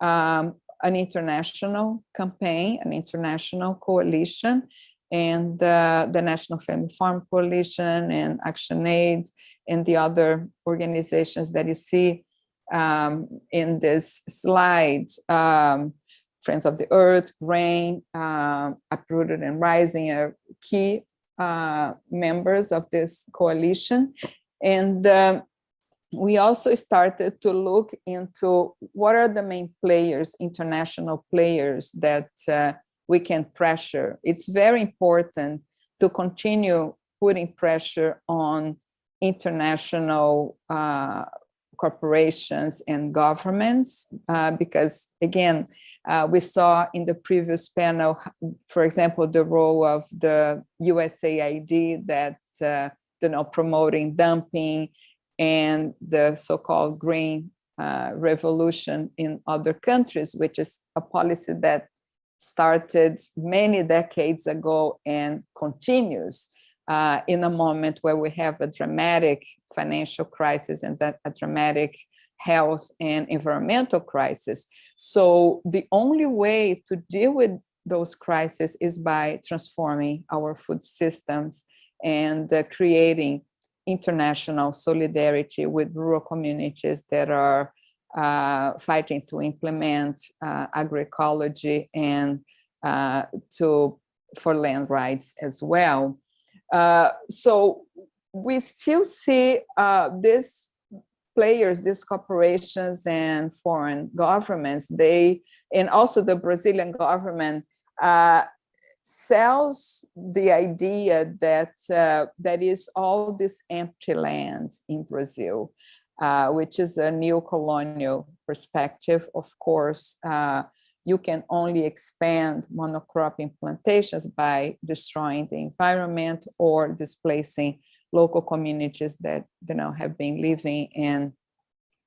an international campaign, an international coalition, and the National Family Farm Coalition and ActionAid and the other organizations that you see in this slide, Friends of the Earth, Grain, Uprooted and Rising are key members of this coalition. And we also started to look into what are the main players, international players that we can pressure. It's very important to continue putting pressure on international corporations and governments, because again, we saw in the previous panel, for example, the role of the USAID that promoting dumping and the so-called green revolution in other countries, which is a policy that started many decades ago and continues in a moment where we have a dramatic financial crisis and a dramatic health and environmental crisis. So the only way to deal with those crises is by transforming our food systems and creating international solidarity with rural communities that are fighting to implement agroecology and for land rights as well. So we still see these players, these corporations and foreign governments, and also the Brazilian government sells the idea that that is all this empty land in Brazil, which is a neo-colonial perspective. Of course, you can only expand monocropping plantations by destroying the environment or displacing local communities that have been living and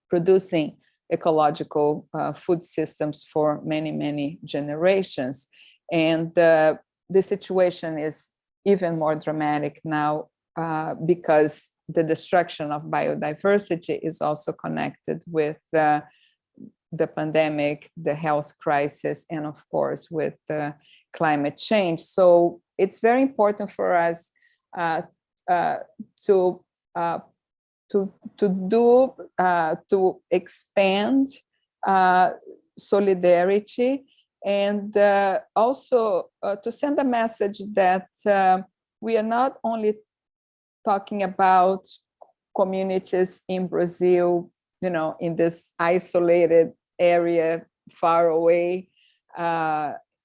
producing ecological food systems for many, many generations. And the situation is even more dramatic now because the destruction of biodiversity is also connected with the pandemic, the health crisis, and of course with climate change. So it's very important for us to expand solidarity, and also to send a message that we are not only talking about communities in Brazil, in this isolated area far away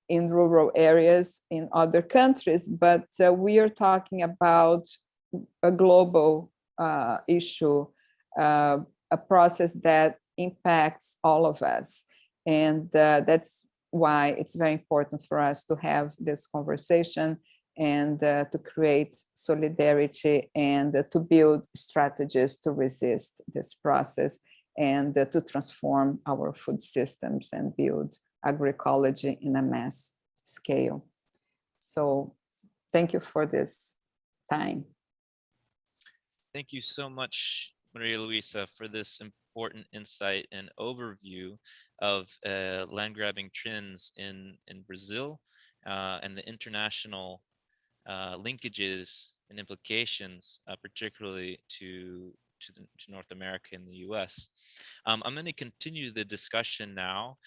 in rural areas in other countries, but we are talking about a global issue, a process that impacts all of us. And that's why it's very important for us to have this conversation and to create solidarity and to build strategies to resist this process and to transform our food systems and build agroecology in a mass scale. So thank you for this time. Thank you so much, Maria Luisa, for this important insight and overview of land grabbing trends in Brazil and the international linkages and implications, particularly to North America and the US. I'm going to continue the discussion now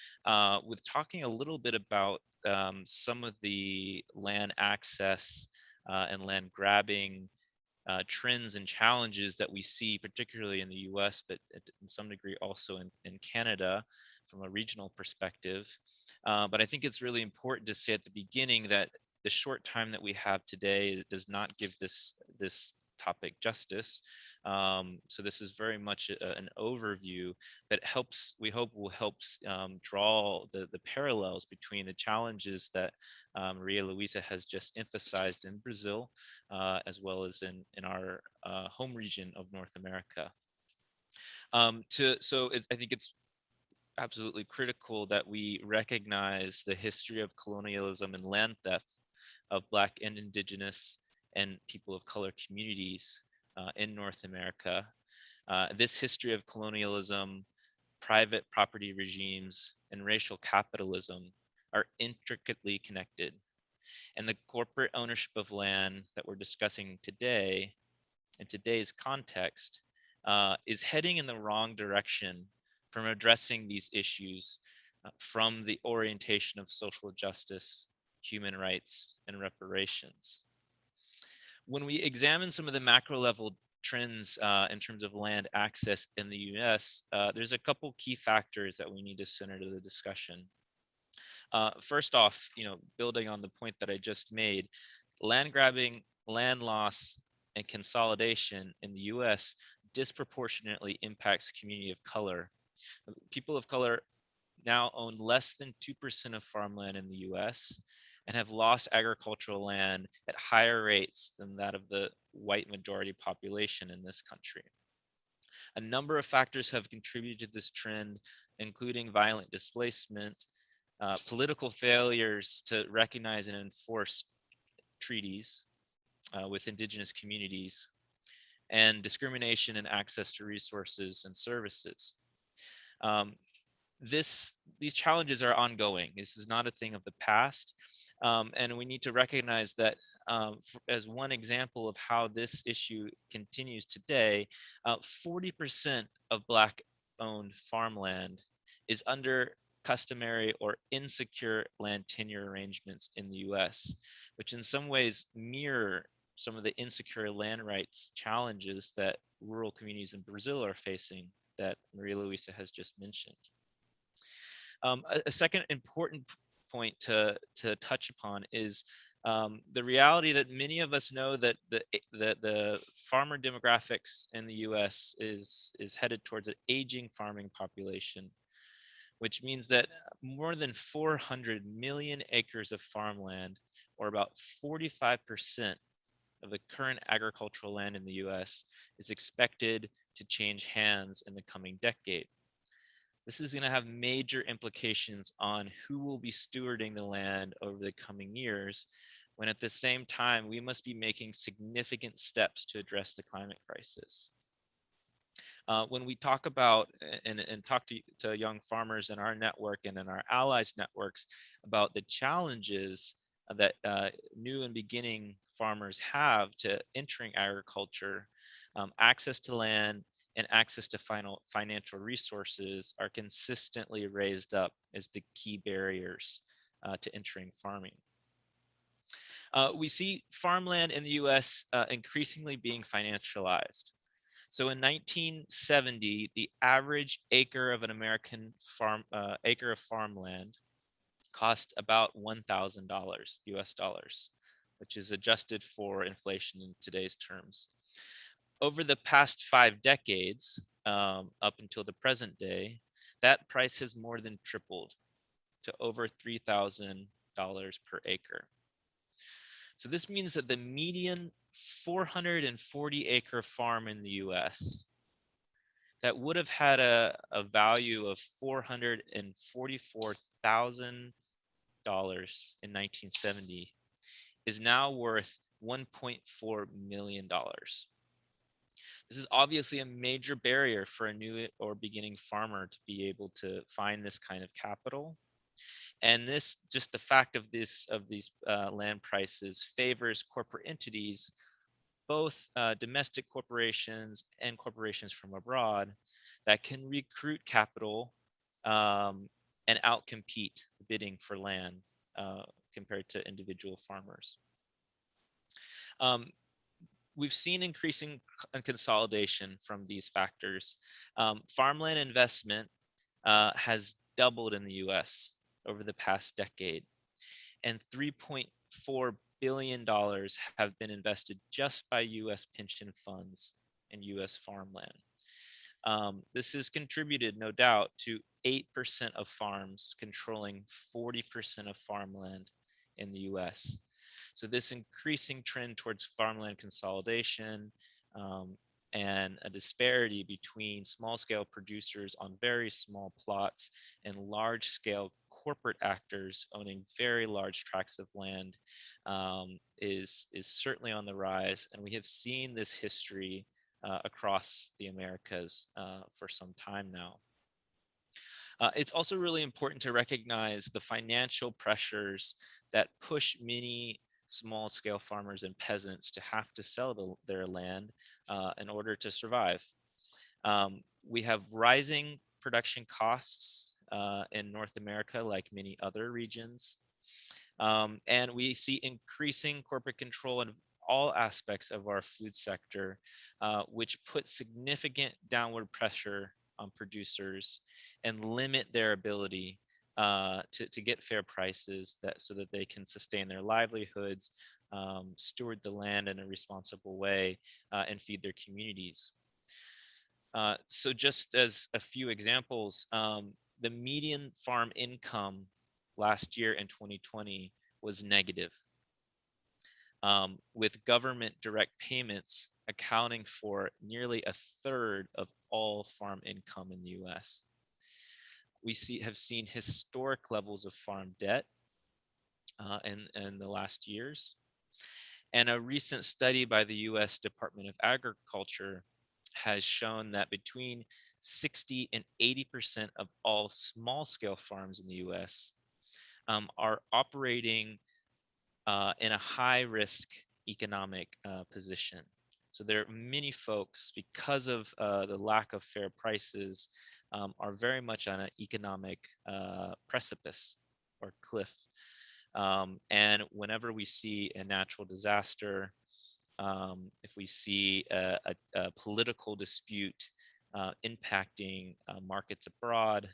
with talking a little bit about some of the land access and land grabbing trends and challenges that we see, particularly in the US, but in some degree also in Canada from a regional perspective. But I think it's really important to say at the beginning that the short time that we have today does not give this topic justice. So this is very much an overview that helps, we hope will help draw the parallels between the challenges that Maria Luisa has just emphasized in Brazil, as well as in our home region of North America. I think it's absolutely critical that we recognize the history of colonialism and land theft of Black and Indigenous and people of color communities in North America. This history of colonialism, private property regimes, and racial capitalism are intricately connected. And the corporate ownership of land that we're discussing today, in today's context, is heading in the wrong direction from addressing these issues from the orientation of social justice, human rights, and reparations. When we examine some of the macro level trends in terms of land access in the US, there's a couple key factors that we need to center to the discussion. First off, building on the point that I just made, land grabbing, land loss, and consolidation in the US disproportionately impacts community of color. People of color now own less than 2% of farmland in the US and have lost agricultural land at higher rates than that of the white majority population in this country. A number of factors have contributed to this trend, including violent displacement, political failures to recognize and enforce treaties with indigenous communities, and discrimination in access to resources and services. These challenges are ongoing. This is not a thing of the past. And we need to recognize that as one example of how this issue continues today, 40% of Black state-owned farmland is under customary or insecure land tenure arrangements in the US, which in some ways mirror some of the insecure land rights challenges that rural communities in Brazil are facing that Maria Luisa has just mentioned. A second important point to touch upon is the reality that many of us know that the farmer demographics in the US is headed towards an aging farming population, which means that more than 400 million acres of farmland, or about 45% of the current agricultural land in the US, is expected to change hands in the coming decade. This is going to have major implications on who will be stewarding the land over the coming years, when at the same time we must be making significant steps to address the climate crisis. When we talk about and talk to young farmers in our network and in our allies networks about the challenges that new and beginning farmers have to entering agriculture, access to land and access to financial resources are consistently raised up as the key barriers to entering farming. We see farmland in the US increasingly being financialized. So in 1970, the average acre of an American acre of farmland cost about $1,000 US dollars, which is adjusted for inflation in today's terms. Over the past 5 decades, up until the present day, that price has more than tripled to over $3,000 per acre. So this means that the median 440 acre farm in the US that would have had a value of $444,000 in 1970 is now worth $1.4 million. This is obviously a major barrier for a new or beginning farmer to be able to find this kind of capital. And this, just the fact of these land prices favors corporate entities, both domestic corporations and corporations from abroad, that can recruit capital and outcompete bidding for land compared to individual farmers. We've seen increasing consolidation from these factors. Farmland investment has doubled in the US over the past decade, and $3.4 billion have been invested just by US pension funds in US farmland. This has contributed, no doubt, to 8% of farms controlling 40% of farmland in the US. So this increasing trend towards farmland consolidation and a disparity between small-scale producers on very small plots and large-scale corporate actors owning very large tracts of land is certainly on the rise. And we have seen this history across the Americas for some time now. It's also really important to recognize the financial pressures that push many small-scale farmers and peasants to have to sell their land in order to survive. We have rising production costs in North America, like many other regions. And we see increasing corporate control in all aspects of our food sector, which put significant downward pressure on producers and limit their ability to get fair prices so that they can sustain their livelihoods, steward the land in a responsible way, and feed their communities. So just as a few examples, the median farm income last year in 2020 was negative, with government direct payments accounting for nearly a third of all farm income in the US. We have seen historic levels of farm debt in the last years. And a recent study by the US Department of Agriculture has shown that between 60 and 80% of all small-scale farms in the US are operating in a high-risk economic position. So there are many folks, because of the lack of fair prices, are very much on an economic precipice or cliff. And whenever we see a natural disaster, if we see a political dispute impacting markets abroad,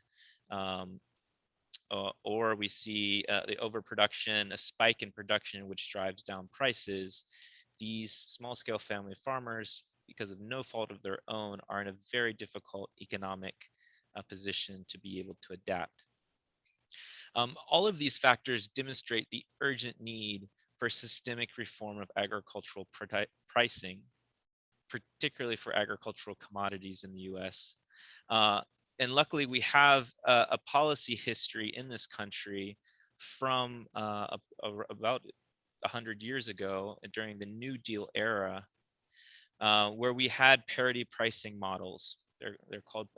or we see the overproduction, a spike in production which drives down prices, these small-scale family farmers, because of no fault of their own, are in a very difficult economic position to be able to adapt. All of these factors demonstrate the urgent need for systemic reform of agricultural pricing, particularly for agricultural commodities in the US. And luckily, we have a policy history in this country from about 100 years ago during the New Deal era, where we had parity pricing models. They're called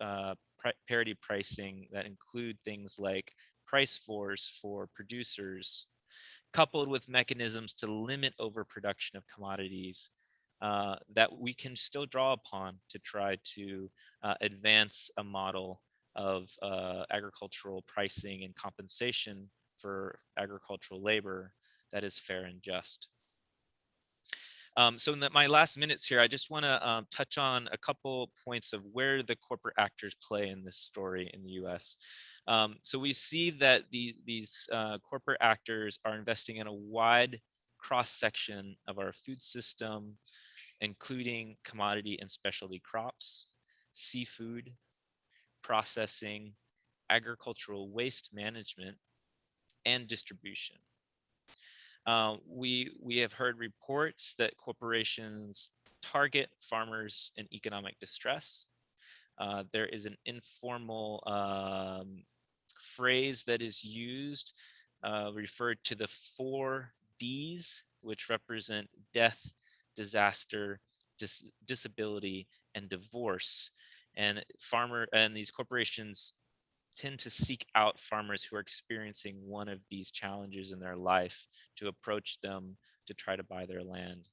parity pricing that include things like price floors for producers, coupled with mechanisms to limit overproduction of commodities that we can still draw upon to try to advance a model of agricultural pricing and compensation for agricultural labor that is fair and just. So in my last minutes here, I just want to touch on a couple points of where the corporate actors play in this story in the US. So we see that these corporate actors are investing in a wide cross-section of our food system, including commodity and specialty crops, seafood, processing, agricultural waste management, and distribution. We have heard reports that corporations target farmers in economic distress. There is an informal phrase that is used referred to the 4 Ds, which represent death, disaster, disability, and divorce. And these corporations tend to seek out farmers who are experiencing one of these challenges in their life to approach them to try to buy their land.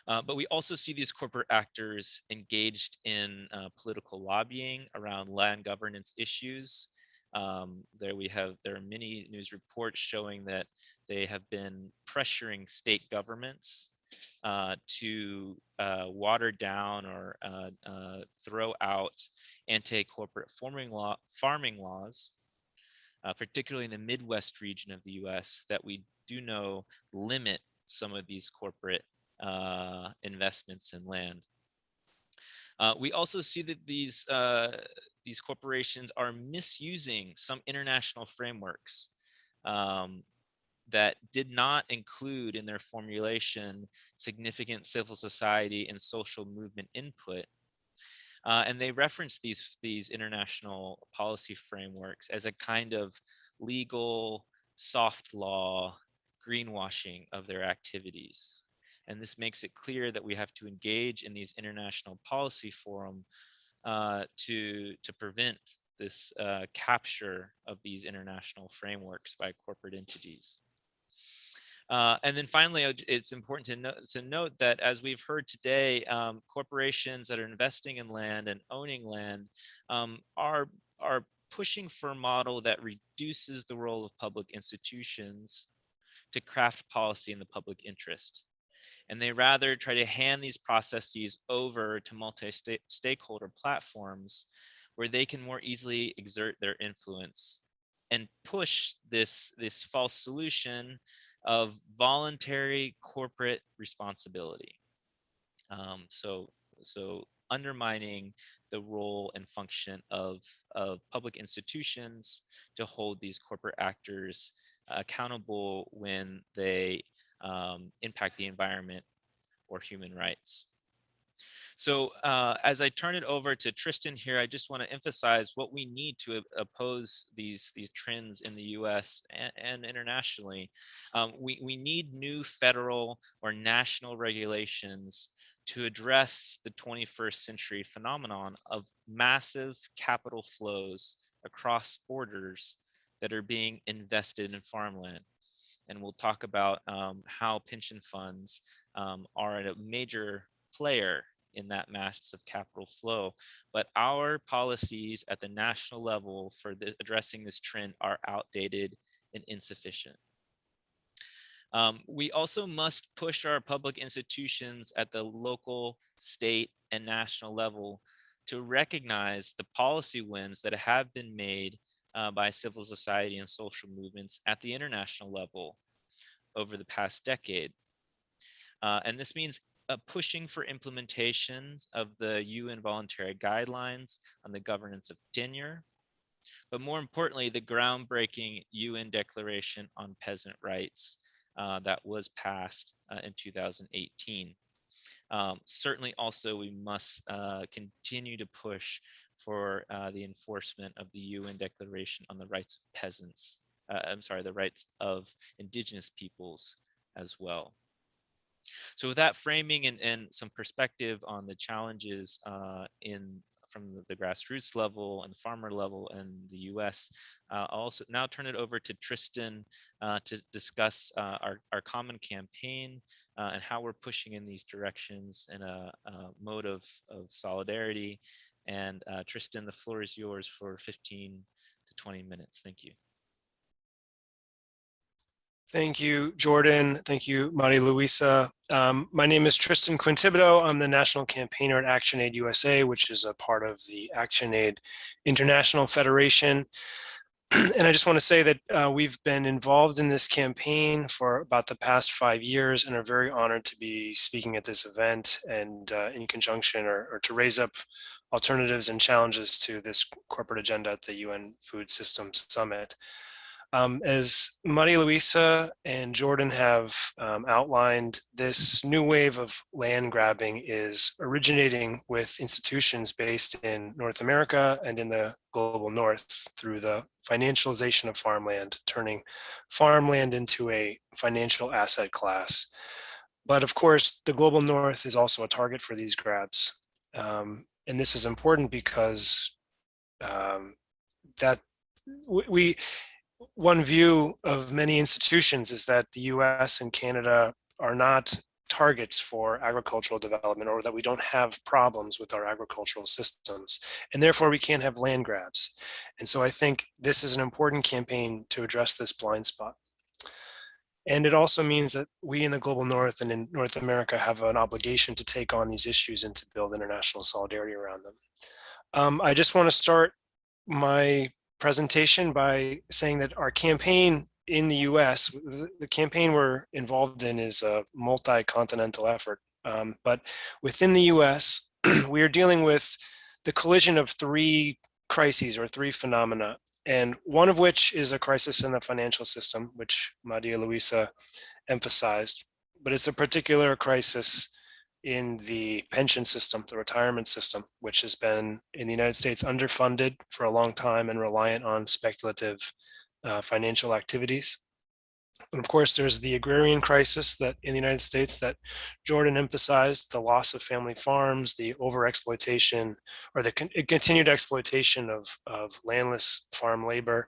But we also see these corporate actors engaged in political lobbying around land governance issues. There are many news reports showing that they have been pressuring state governments to water down or throw out anti-corporate farming laws, particularly in the Midwest region of the US, that we do know limit some of these corporate investments in land. We also see that these corporations are misusing some international frameworks that did not include in their formulation significant civil society and social movement input. And they reference these international policy frameworks as a kind of legal soft law greenwashing of their activities. And this makes it clear that we have to engage in these international policy forum to prevent this capture of these international frameworks by corporate entities. And then finally, it's important to note that, as we've heard today, corporations that are investing in land and owning land are pushing for a model that reduces the role of public institutions to craft policy in the public interest. And they rather try to hand these processes over to multi-stakeholder platforms where they can more easily exert their influence and push this false solution of voluntary corporate responsibility. So undermining the role and function of public institutions to hold these corporate actors accountable when they impact the environment or human rights. So as I turn it over to Tristan here, I just want to emphasize what we need to oppose these trends in the US and internationally. We need new federal or national regulations to address the 21st century phenomenon of massive capital flows across borders that are being invested in farmland. And we'll talk about how pension funds are a major player in that massive capital flow. But our policies at the national level for addressing this trend are outdated and insufficient. We also must push our public institutions at the local, state, and national level to recognize the policy wins that have been made by civil society and social movements at the international level over the past decade. And this means pushing for implementations of the UN voluntary guidelines on the governance of tenure, but more importantly, the groundbreaking UN Declaration on Peasant Rights that was passed in 2018. Certainly also we must continue to push for the enforcement of the UN Declaration on the Rights of Peasants, the rights of indigenous peoples as well. So with that framing and some perspective on the challenges from the grassroots level and the farmer level in the US, I'll also now turn it over to Tristan to discuss our common campaign and how we're pushing in these directions in a mode of solidarity. And Tristan, the floor is yours for 15 to 20 minutes. Thank you. Thank you, Jordan. Thank you, Maria Luisa. My name is Tristan Quintibido. I'm the National Campaigner at ActionAid USA, which is a part of the ActionAid International Federation. And I just want to say that we've been involved in this campaign for about the past 5 years and are very honored to be speaking at this event and in conjunction or to raise up alternatives and challenges to this corporate agenda at the UN Food Systems Summit. As Maria Luisa and Jordan have outlined, this new wave of land grabbing is originating with institutions based in North America and in the global north through the financialization of farmland, turning farmland into a financial asset class. But of course, the global north is also a target for these grabs. And this is important because one view of many institutions is that the US and Canada are not targets for agricultural development, or that we don't have problems with our agricultural systems, and therefore we can't have land grabs. And so I think this is an important campaign to address this blind spot. And it also means that we in the global north and in North America have an obligation to take on these issues and to build international solidarity around them. I just want to start my presentation by saying that our campaign in the US, the campaign we're involved in is a multi-continental effort. But within the US, we are dealing with the collision of three crises or three phenomena, and one of which is a crisis in the financial system, which Maria Luisa emphasized, but it's a particular crisis in the pension system, the retirement system, which has been in the United States underfunded for a long time and reliant on speculative financial activities. And of course, there's the agrarian crisis that in the United States that Jordan emphasized, the loss of family farms, the overexploitation or the continued exploitation of landless farm labor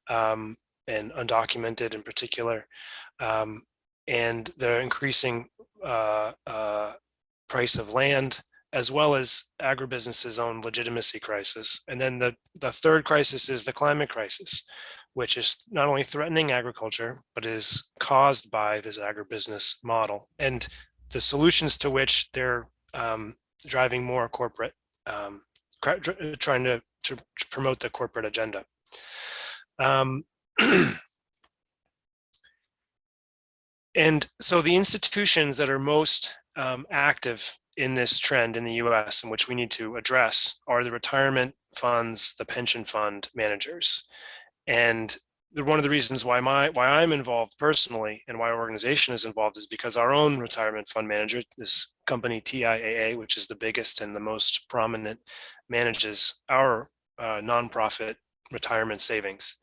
and undocumented in particular, and the increasing price of land, as well as agribusiness's own legitimacy crisis. And then the third crisis is the climate crisis, which is not only threatening agriculture, but is caused by this agribusiness model and the solutions to which they're driving more corporate, trying to promote the corporate agenda. And so the institutions that are most active in this trend in the US, and which we need to address, are the retirement funds, the pension fund managers. And one of the reasons why I'm involved personally and why our organization is involved is because our own retirement fund manager, this company TIAA, which is the biggest and the most prominent, manages our nonprofit retirement savings.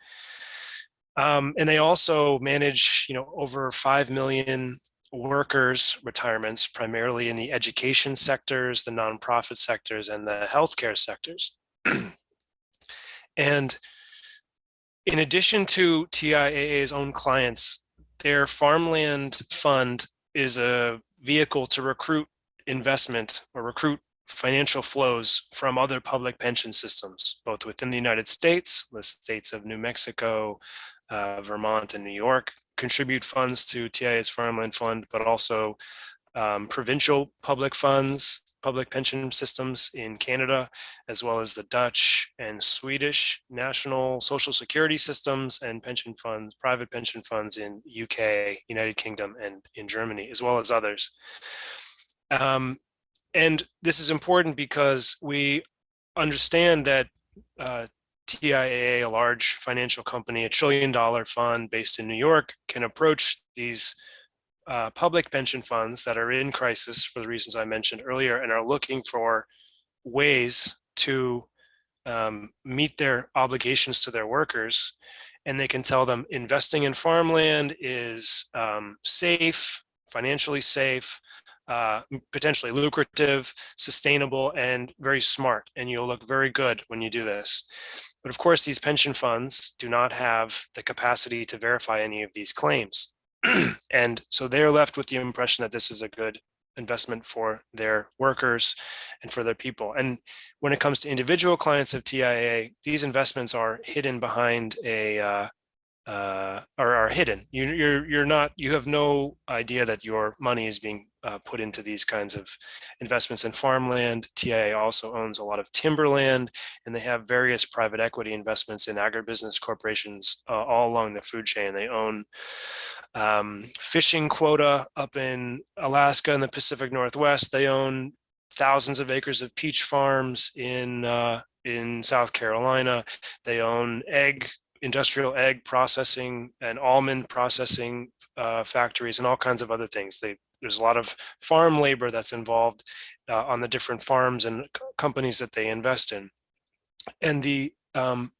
And they also manage, over 5 million workers' retirements, primarily in the education sectors, the nonprofit sectors, and the healthcare sectors. And in addition to TIAA's own clients, their farmland fund is a vehicle to recruit investment or recruit financial flows from other public pension systems, both within the United States. The states of New Mexico, Vermont, and New York contribute funds to TIA's Farmland Fund, but also provincial public funds, public pension systems in Canada, as well as the Dutch and Swedish national social security systems and pension funds, private pension funds in UK, United Kingdom, and in Germany, as well as others. And this is important because we understand that TIAA, a large financial company, $1 trillion fund based in New York, can approach these public pension funds that are in crisis for the reasons I mentioned earlier and are looking for ways to meet their obligations to their workers. And they can tell them investing in farmland is safe, financially safe, potentially lucrative, sustainable, and very smart. And you'll look very good when you do this. But of course, these pension funds do not have the capacity to verify any of these claims. And so they're left with the impression that this is a good investment for their workers and for their people. And when it comes to individual clients of TIA, these investments are hidden behind a are hidden. You have no idea that your money is being put into these kinds of investments in farmland. TIA also owns a lot of timberland, and they have various private equity investments in agribusiness corporations all along the food chain. They own fishing quota up in Alaska and the Pacific Northwest. They own thousands of acres of peach farms in South Carolina. They own industrial egg processing and almond processing factories and all kinds of other things. There's a lot of farm labor that's involved on the different farms and companies that they invest in. And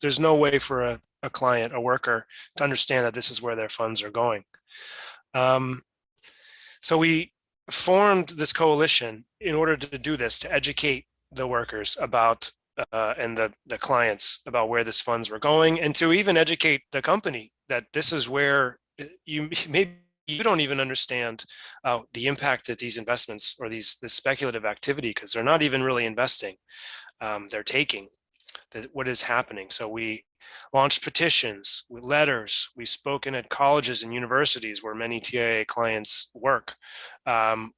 there's no way for a client, a worker, to understand that this is where their funds are going. So we formed this coalition in order to do this, to educate the workers about and the clients about where this funds were going, and to even educate the company that this is where maybe you don't even understand the impact that these investments or this speculative activity, because they're not even really investing, they're taking what is happening. So we launched petitions, letters, we've spoken at colleges and universities where many TIA clients work.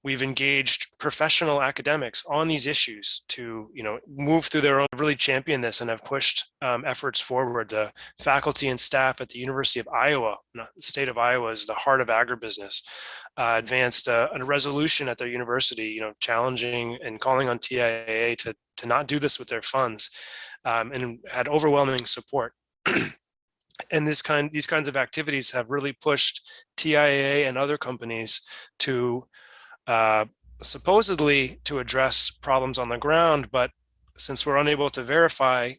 We've engaged professional academics on these issues to move through their own, really champion this and have pushed efforts forward. The faculty and staff at the University of Iowa, the state of Iowa is the heart of agribusiness, advanced a resolution at their university, challenging and calling on TIA to not do this with their funds. And had overwhelming support. And these kinds of activities have really pushed TIA and other companies to supposedly to address problems on the ground, but since we're unable to verify,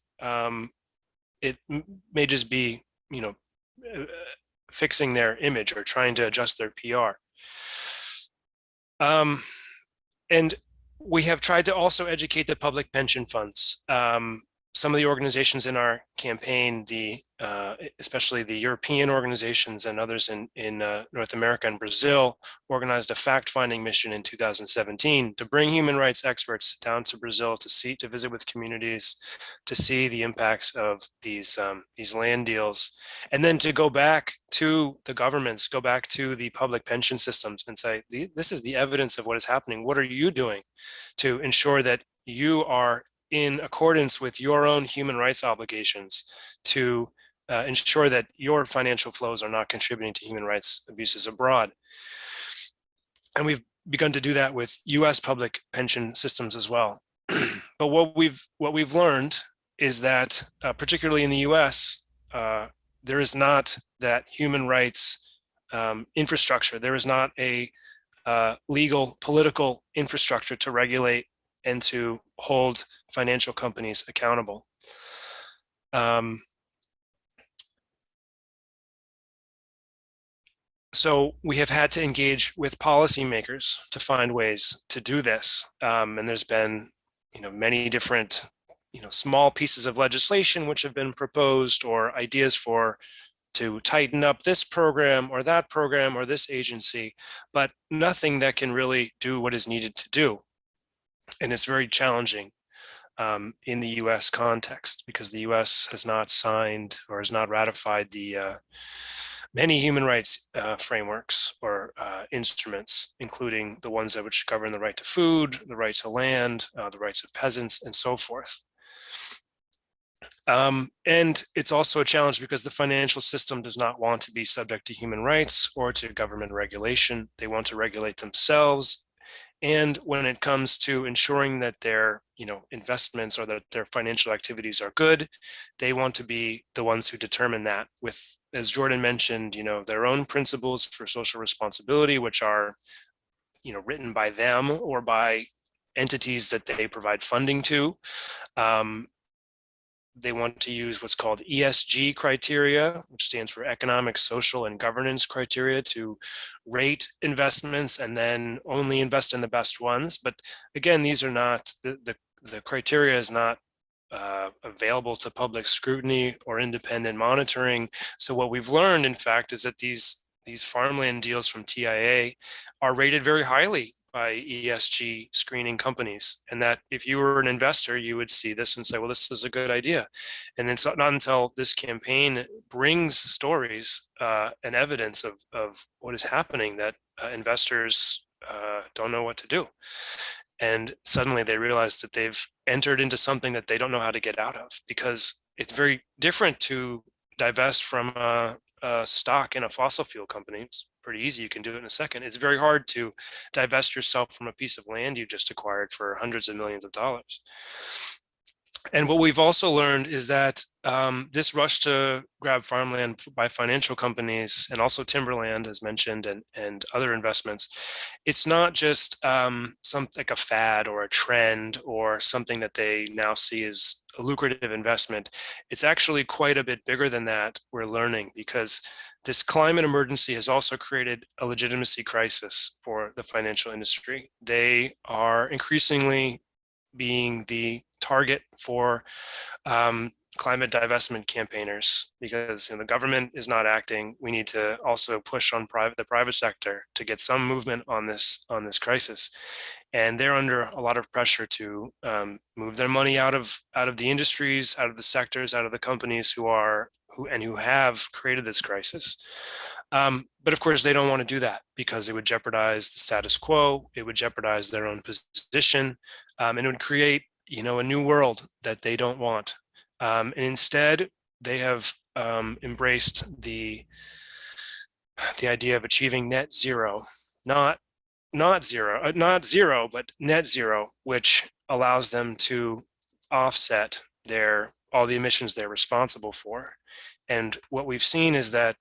it may just be fixing their image or trying to adjust their PR. And we have tried to also educate the public pension funds. Some of the organizations in our campaign, especially the European organizations and others in North America and Brazil, organized a fact-finding mission in 2017 to bring human rights experts down to Brazil to visit with communities, to see the impacts of these land deals, and then to go back to the governments, go back to the public pension systems and say, this is the evidence of what is happening. What are you doing to ensure that you are in accordance with your own human rights obligations to ensure that your financial flows are not contributing to human rights abuses abroad? And we've begun to do that with US public pension systems as well. But what we've learned is that, particularly in the US, there is not that human rights infrastructure. There is not a legal, political infrastructure to regulate and to hold financial companies accountable. So we have had to engage with policymakers to find ways to do this. And there's been, many different, small pieces of legislation which have been proposed, or ideas to tighten up this program or that program or this agency, but nothing that can really do what is needed to do. And it's very challenging in the US context, because the US has not signed or has not ratified the many human rights frameworks or instruments, including the ones that which govern the right to food, the right to land, the rights of peasants, and so forth. And it's also a challenge because the financial system does not want to be subject to human rights or to government regulation. They want to regulate themselves. And when it comes to ensuring that their investments or that their financial activities are good, they want to be the ones who determine that with, as Jordan mentioned, their own principles for social responsibility, which are written by them or by entities that they provide funding to. They want to use what's called ESG criteria, which stands for economic, social, and governance criteria, to rate investments and then only invest in the best ones. But again, these are not, the criteria is not available to public scrutiny or independent monitoring. So what we've learned, in fact, is that these farmland deals from TIA are rated very highly by ESG screening companies, and that if you were an investor, you would see this and say, well, this is a good idea. And it's not until this campaign brings stories and evidence of what is happening that investors don't know what to do. And suddenly they realize that they've entered into something that they don't know how to get out of, because it's very different to divest from a stock in a fossil fuel company. It's pretty easy. You can do it in a second. It's very hard to divest yourself from a piece of land you just acquired for hundreds of millions of dollars. And what we've also learned is that this rush to grab farmland by financial companies and also timberland, as mentioned, and other investments, it's not just something like a fad or a trend or something that they now see as a lucrative investment. It's actually quite a bit bigger than that, we're learning, because this climate emergency has also created a legitimacy crisis for the financial industry. They are increasingly being the target for climate divestment campaigners, because the government is not acting. We need to also push on the private sector to get some movement on this crisis, and they're under a lot of pressure to move their money out of the industries, out of the sectors, out of the companies who have created this crisis. But of course, they don't want to do that because it would jeopardize the status quo. It would jeopardize their own position, and it would create a new world that they don't want. And instead, they have embraced the idea of achieving net zero, not zero, but net zero, which allows them to offset all the emissions they're responsible for. And what we've seen is that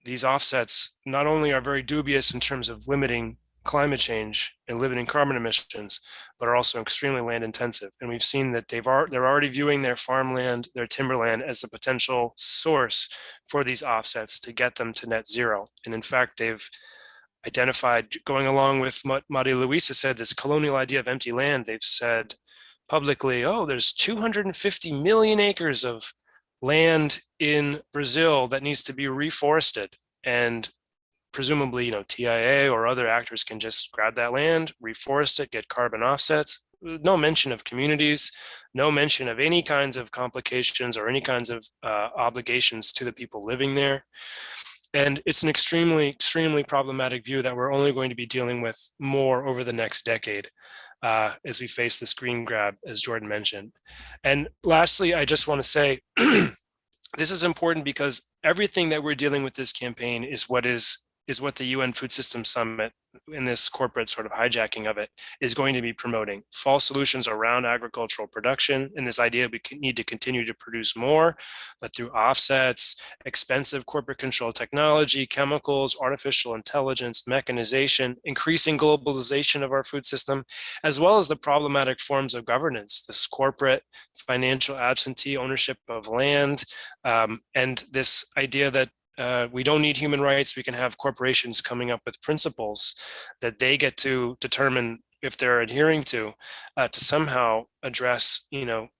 these offsets not only are very dubious in terms of limiting climate change and limiting carbon emissions, but are also extremely land intensive. And we've seen that they're already viewing their farmland, their timberland, as a potential source for these offsets to get them to net zero. And in fact, they've identified, going along with what Maria Luisa said, this colonial idea of empty land. They've said publicly, oh, there's 250 million acres of land in Brazil that needs to be reforested. And presumably, TIA or other actors can just grab that land, reforest it, get carbon offsets. No mention of communities, no mention of any kinds of complications or any kinds of obligations to the people living there. And it's an extremely, extremely problematic view that we're only going to be dealing with more over the next decade as we face this green grab, as Jordan mentioned. And lastly, I just want to say, this is important because everything that we're dealing with this campaign is what the UN Food Systems Summit, in this corporate sort of hijacking of it, is going to be promoting. False solutions around agricultural production, and this idea we need to continue to produce more, but through offsets, expensive corporate control technology, chemicals, artificial intelligence, mechanization, increasing globalization of our food system, as well as the problematic forms of governance, this corporate financial absentee ownership of land, and this idea that we don't need human rights. We can have corporations coming up with principles that they get to determine if they're adhering to somehow address,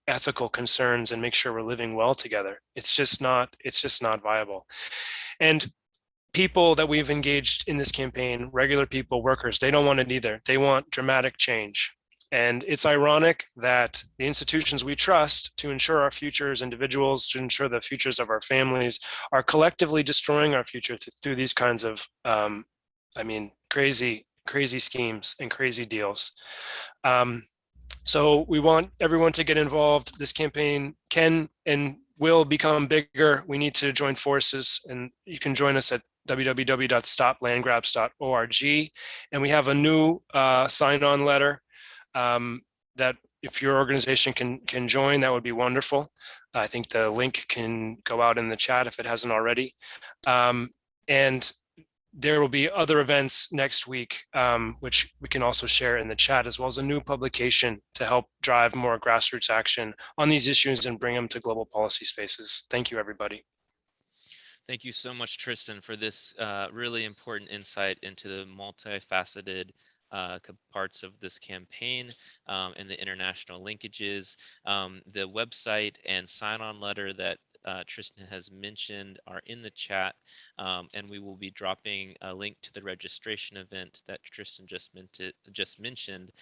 ethical concerns and make sure we're living well together. It's just not viable. And people that we've engaged in this campaign, regular people, workers, they don't want it either. They want dramatic change. And it's ironic that the institutions we trust to ensure our future as individuals, to ensure the futures of our families, are collectively destroying our future through these kinds of, crazy schemes and crazy deals. So we want everyone to get involved. This campaign can and will become bigger. We need to join forces, and you can join us at www.stoplandgrabs.org. And we have a new sign-on letter that if your organization can join, that would be wonderful. I think the link can go out in the chat if it hasn't already. And there will be other events next week, which we can also share in the chat, as well as a new publication to help drive more grassroots action on these issues and bring them to global policy spaces. Thank you, everybody. Thank you so much, Tristan, for this really important insight into the multifaceted parts of this campaign and the international linkages. The website and sign-on letter that Tristan has mentioned are in the chat, and we will be dropping a link to the registration event that Tristan just mentioned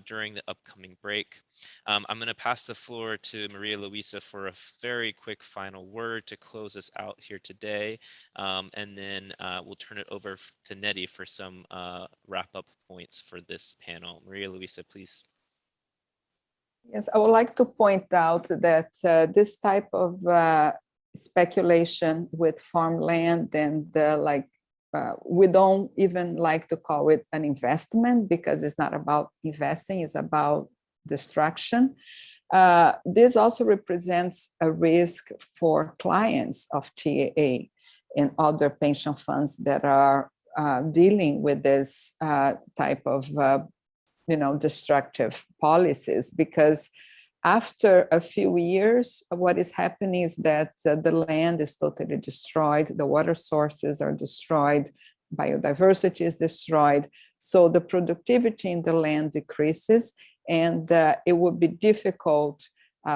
during the upcoming break. I'm going to pass the floor to Maria Luisa for a very quick final word to close us out here today, and then we'll turn it over to Nettie for some wrap-up points for this panel. Maria Luisa, please. Yes, I would like to point out that this type of speculation with farmland and we don't even like to call it an investment, because it's not about investing, it's about destruction. This also represents a risk for clients of TAA and other pension funds that are dealing with this type of destructive policies, because after a few years, what is happening is that the land is totally destroyed, the water sources are destroyed, biodiversity is destroyed, so the productivity in the land decreases, and it would be difficult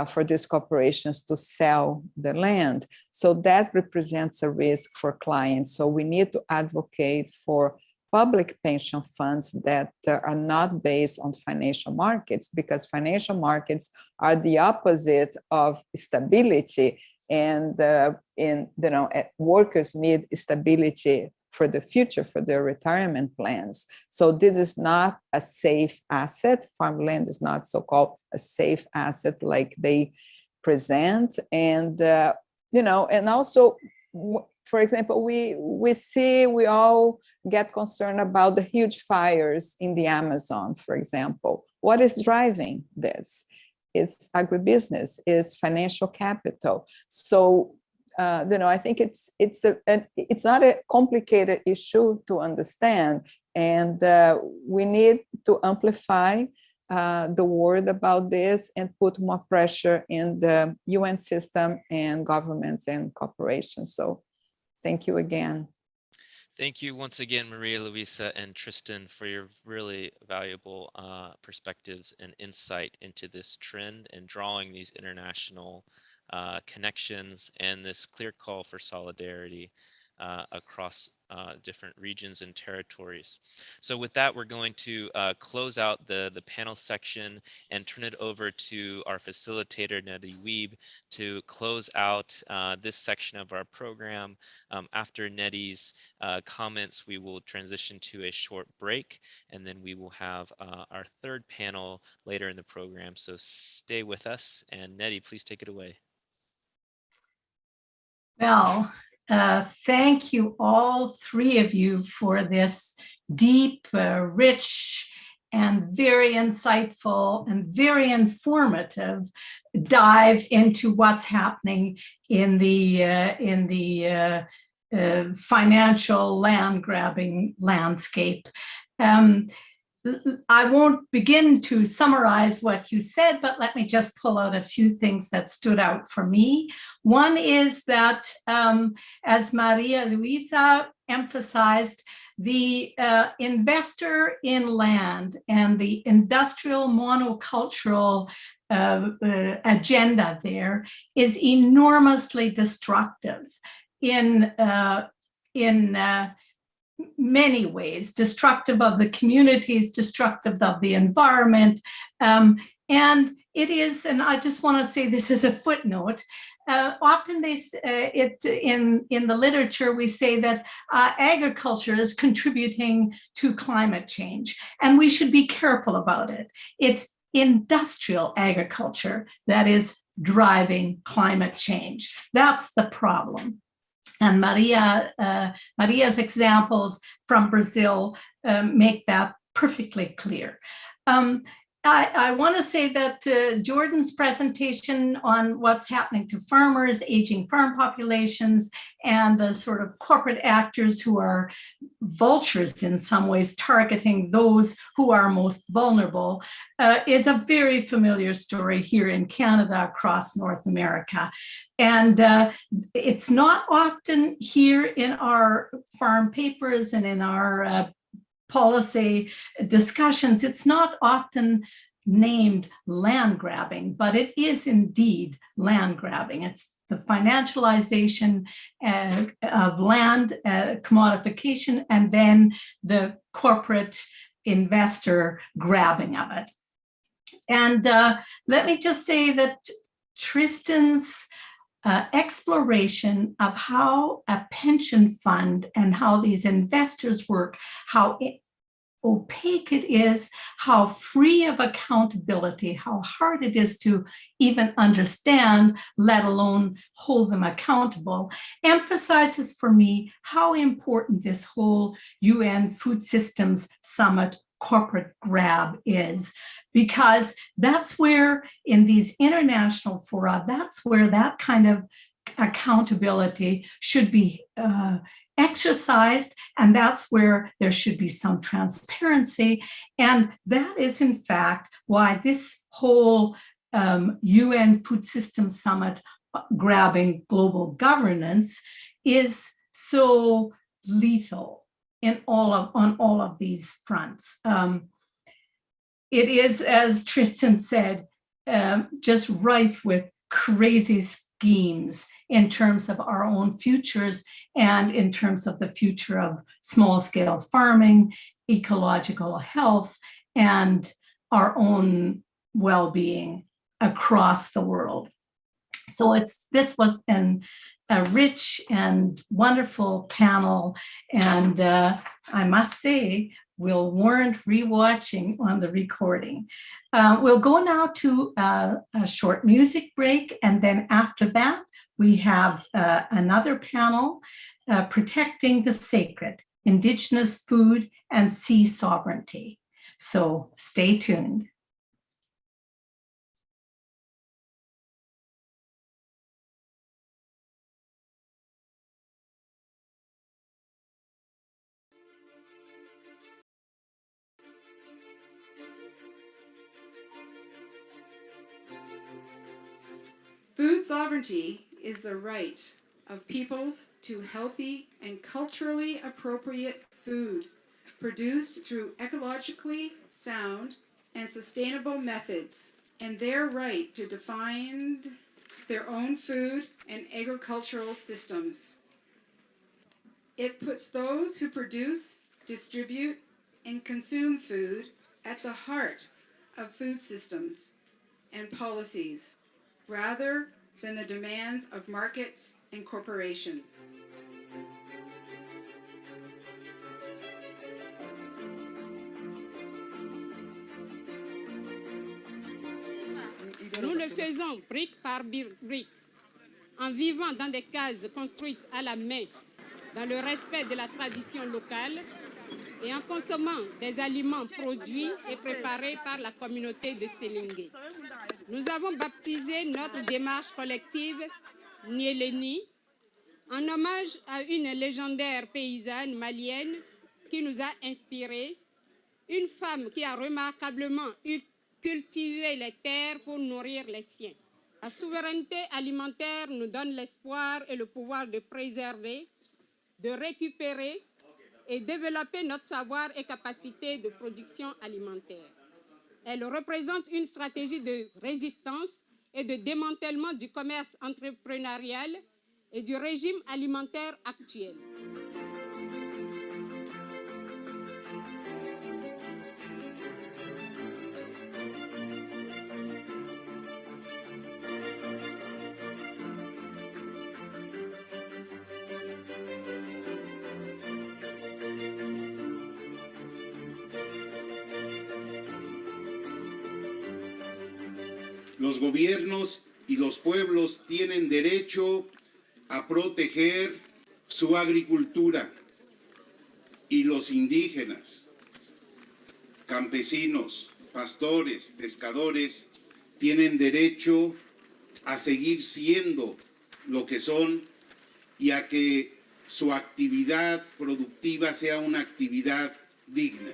for these corporations to sell the land. So that represents a risk for clients. So we need to advocate for public pension funds that are not based on financial markets, because financial markets are the opposite of stability, and workers need stability for the future, for their retirement plans. So this is not a safe asset. Farmland is not so-called a safe asset like they present, and and also, for example, we all get concerned about the huge fires in the Amazon, for example. What is driving this? It's agribusiness, it's financial capital. So, I think it's not a complicated issue to understand, and we need to amplify the word about this and put more pressure in the UN system and governments and corporations. So, thank you again. Thank you once again, Maria Luisa and Tristan, for your really valuable perspectives and insight into this trend and drawing these international connections and this clear call for solidarity across different regions and territories. So with that, we're going to close out the panel section and turn it over to our facilitator, Nettie Wiebe, to close out this section of our program. After Nettie's comments, we will transition to a short break, and then we will have our third panel later in the program. So stay with us, and Nettie, please take it away. Well, thank you, all three of you, for this deep, rich, and very insightful and very informative dive into what's happening in the financial land grabbing landscape. I won't begin to summarize what you said, but let me just pull out a few things that stood out for me. One is that, as Maria Luisa emphasized, the investor in land and the industrial monocultural agenda there is enormously destructive in many ways, destructive of the communities, destructive of the environment. And it is, and I just want to say this as a footnote, often in the literature, we say that agriculture is contributing to climate change, and we should be careful about it. It's industrial agriculture that is driving climate change. That's the problem. And Maria's examples from Brazil make that perfectly clear. I want to say that Jordan's presentation on what's happening to farmers, aging farm populations, and the sort of corporate actors who are vultures in some ways, targeting those who are most vulnerable, is a very familiar story here in Canada, across North America. And it's not often here in our farm papers and in our policy discussions, it's not often named land grabbing, but it is indeed land grabbing. It's the financialization of land, commodification, and then the corporate investor grabbing of it. And let me just say that Tristan's exploration of how a pension fund and how these investors work, how opaque it is, how free of accountability, how hard it is to even understand, let alone hold them accountable, emphasizes for me how important this whole UN Food Systems Summit corporate grab is, because that's where, in these international fora, that's where that kind of accountability should be exercised, and that's where there should be some transparency. And that is, in fact, why this whole UN Food Systems Summit grabbing global governance is so lethal on all of these fronts. It is, as Tristan said, just rife with crazy schemes in terms of our own futures and in terms of the future of small-scale farming, ecological health, and our own well-being across the world. So this was a rich and wonderful panel, and I must say, will warrant rewatching on the recording. We'll go now to a short music break, and then after that, we have another panel, Protecting the Sacred, Indigenous Food and Sea Sovereignty. So stay tuned. Food sovereignty is the right of peoples to healthy and culturally appropriate food produced through ecologically sound and sustainable methods, and their right to define their own food and agricultural systems. It puts those who produce, distribute, and consume food at the heart of food systems and policies, rather than the demands of markets and corporations. Nous le faisons brique par brique, en vivant dans des cases construites à la main, dans le respect de la tradition locale et en consommant des aliments produits et préparés par la communauté de Sélingué. Nous avons baptisé notre démarche collective Nieleni, en hommage à une légendaire paysanne malienne qui nous a inspirés, une femme qui a remarquablement cultivé les terres pour nourrir les siens. La souveraineté alimentaire nous donne l'espoir et le pouvoir de préserver, de récupérer et développer notre savoir et capacité de production alimentaire. Elle représente une stratégie de résistance et de démantèlement du commerce entrepreneurial et du régime alimentaire actuel. Los gobiernos y los pueblos tienen derecho a proteger su agricultura y los indígenas, campesinos, pastores, pescadores, tienen derecho a seguir siendo lo que son y a que su actividad productiva sea una actividad digna.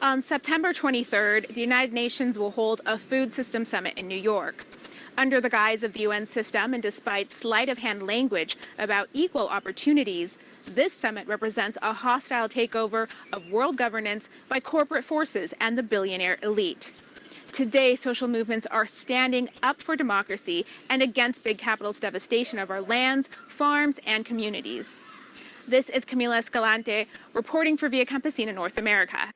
On September 23rd, the United Nations will hold a food system summit in New York. Under the guise of the UN system and despite sleight of hand language about equal opportunities, this summit represents a hostile takeover of world governance by corporate forces and the billionaire elite. Today, social movements are standing up for democracy and against big capital's devastation of our lands, farms, and communities. This is Camila Escalante reporting for Via Campesina North America.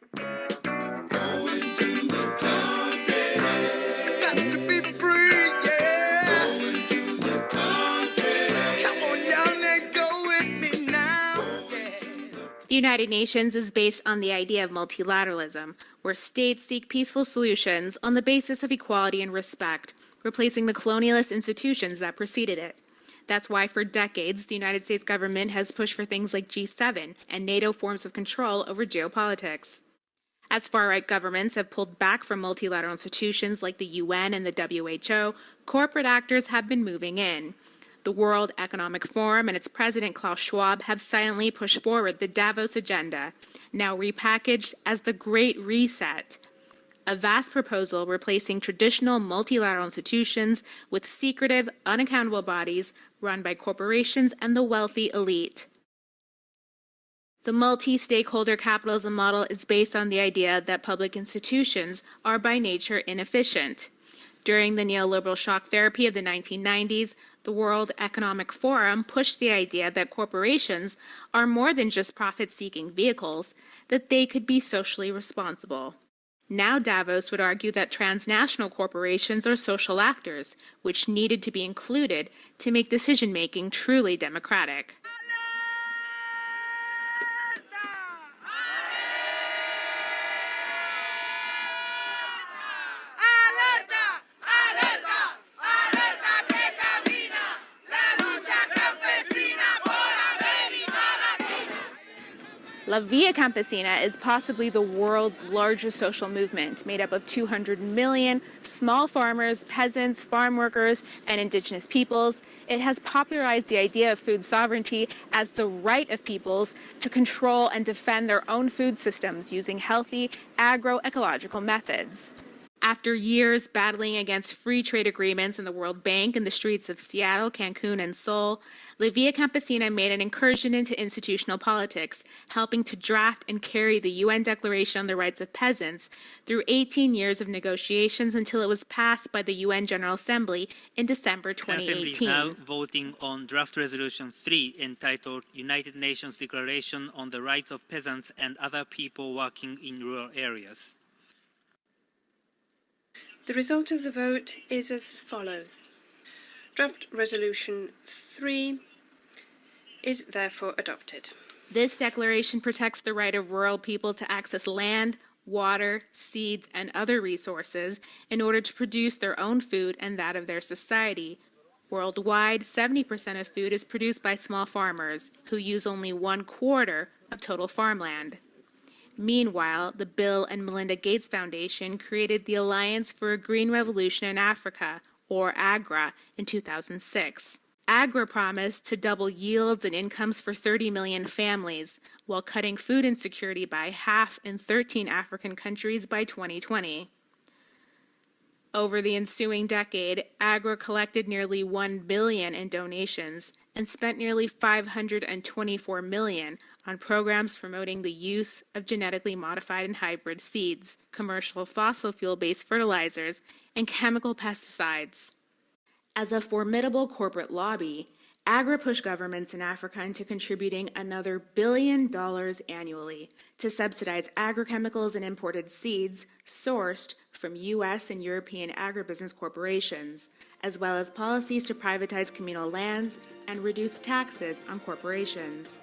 The United Nations is based on the idea of multilateralism, where states seek peaceful solutions on the basis of equality and respect, replacing the colonialist institutions that preceded it. That's why for decades, the United States government has pushed for things like G7 and NATO forms of control over geopolitics. As far-right governments have pulled back from multilateral institutions like the UN and the WHO, corporate actors have been moving in. The World Economic Forum and its president Klaus Schwab have silently pushed forward the Davos agenda, now repackaged as the Great Reset, a vast proposal replacing traditional multilateral institutions with secretive, unaccountable bodies run by corporations and the wealthy elite. The multi-stakeholder capitalism model is based on the idea that public institutions are by nature inefficient. During the neoliberal shock therapy of the 1990s, the World Economic Forum pushed the idea that corporations are more than just profit-seeking vehicles, that they could be socially responsible. Now Davos would argue that transnational corporations are social actors, which needed to be included to make decision-making truly democratic. La Via Campesina is possibly the world's largest social movement, made up of 200 million small farmers, peasants, farm workers, and indigenous peoples. It has popularized the idea of food sovereignty as the right of peoples to control and defend their own food systems using healthy agroecological methods. After years battling against free trade agreements in the World Bank in the streets of Seattle, Cancun, and Seoul, La Via Campesina made an incursion into institutional politics, helping to draft and carry the UN Declaration on the Rights of Peasants through 18 years of negotiations until it was passed by the UN General Assembly in December The Assembly 2018. is now voting on Draft Resolution 3 entitled United Nations Declaration on the Rights of Peasants and Other People Working in Rural Areas. The result of the vote is as follows. Draft Resolution 3 is therefore adopted. This declaration protects the right of rural people to access land, water, seeds, and other resources in order to produce their own food and that of their society. Worldwide, 70% of food is produced by small farmers, who use only 1/4 of total farmland. Meanwhile, the Bill and Melinda Gates Foundation created the Alliance for a Green Revolution in Africa, or AGRA, in 2006. AGRA promised to double yields and incomes for 30 million families, while cutting food insecurity by half in 13 African countries by 2020. Over the ensuing decade, AGRA collected nearly $1 billion in donations and spent nearly $524 million on programs promoting the use of genetically modified and hybrid seeds, commercial fossil fuel-based fertilizers, and chemical pesticides. As a formidable corporate lobby, AGRA pushed governments in Africa into contributing another $1 billion annually to subsidize agrochemicals and imported seeds sourced from U.S. and European agribusiness corporations, as well as policies to privatize communal lands and reduce taxes on corporations.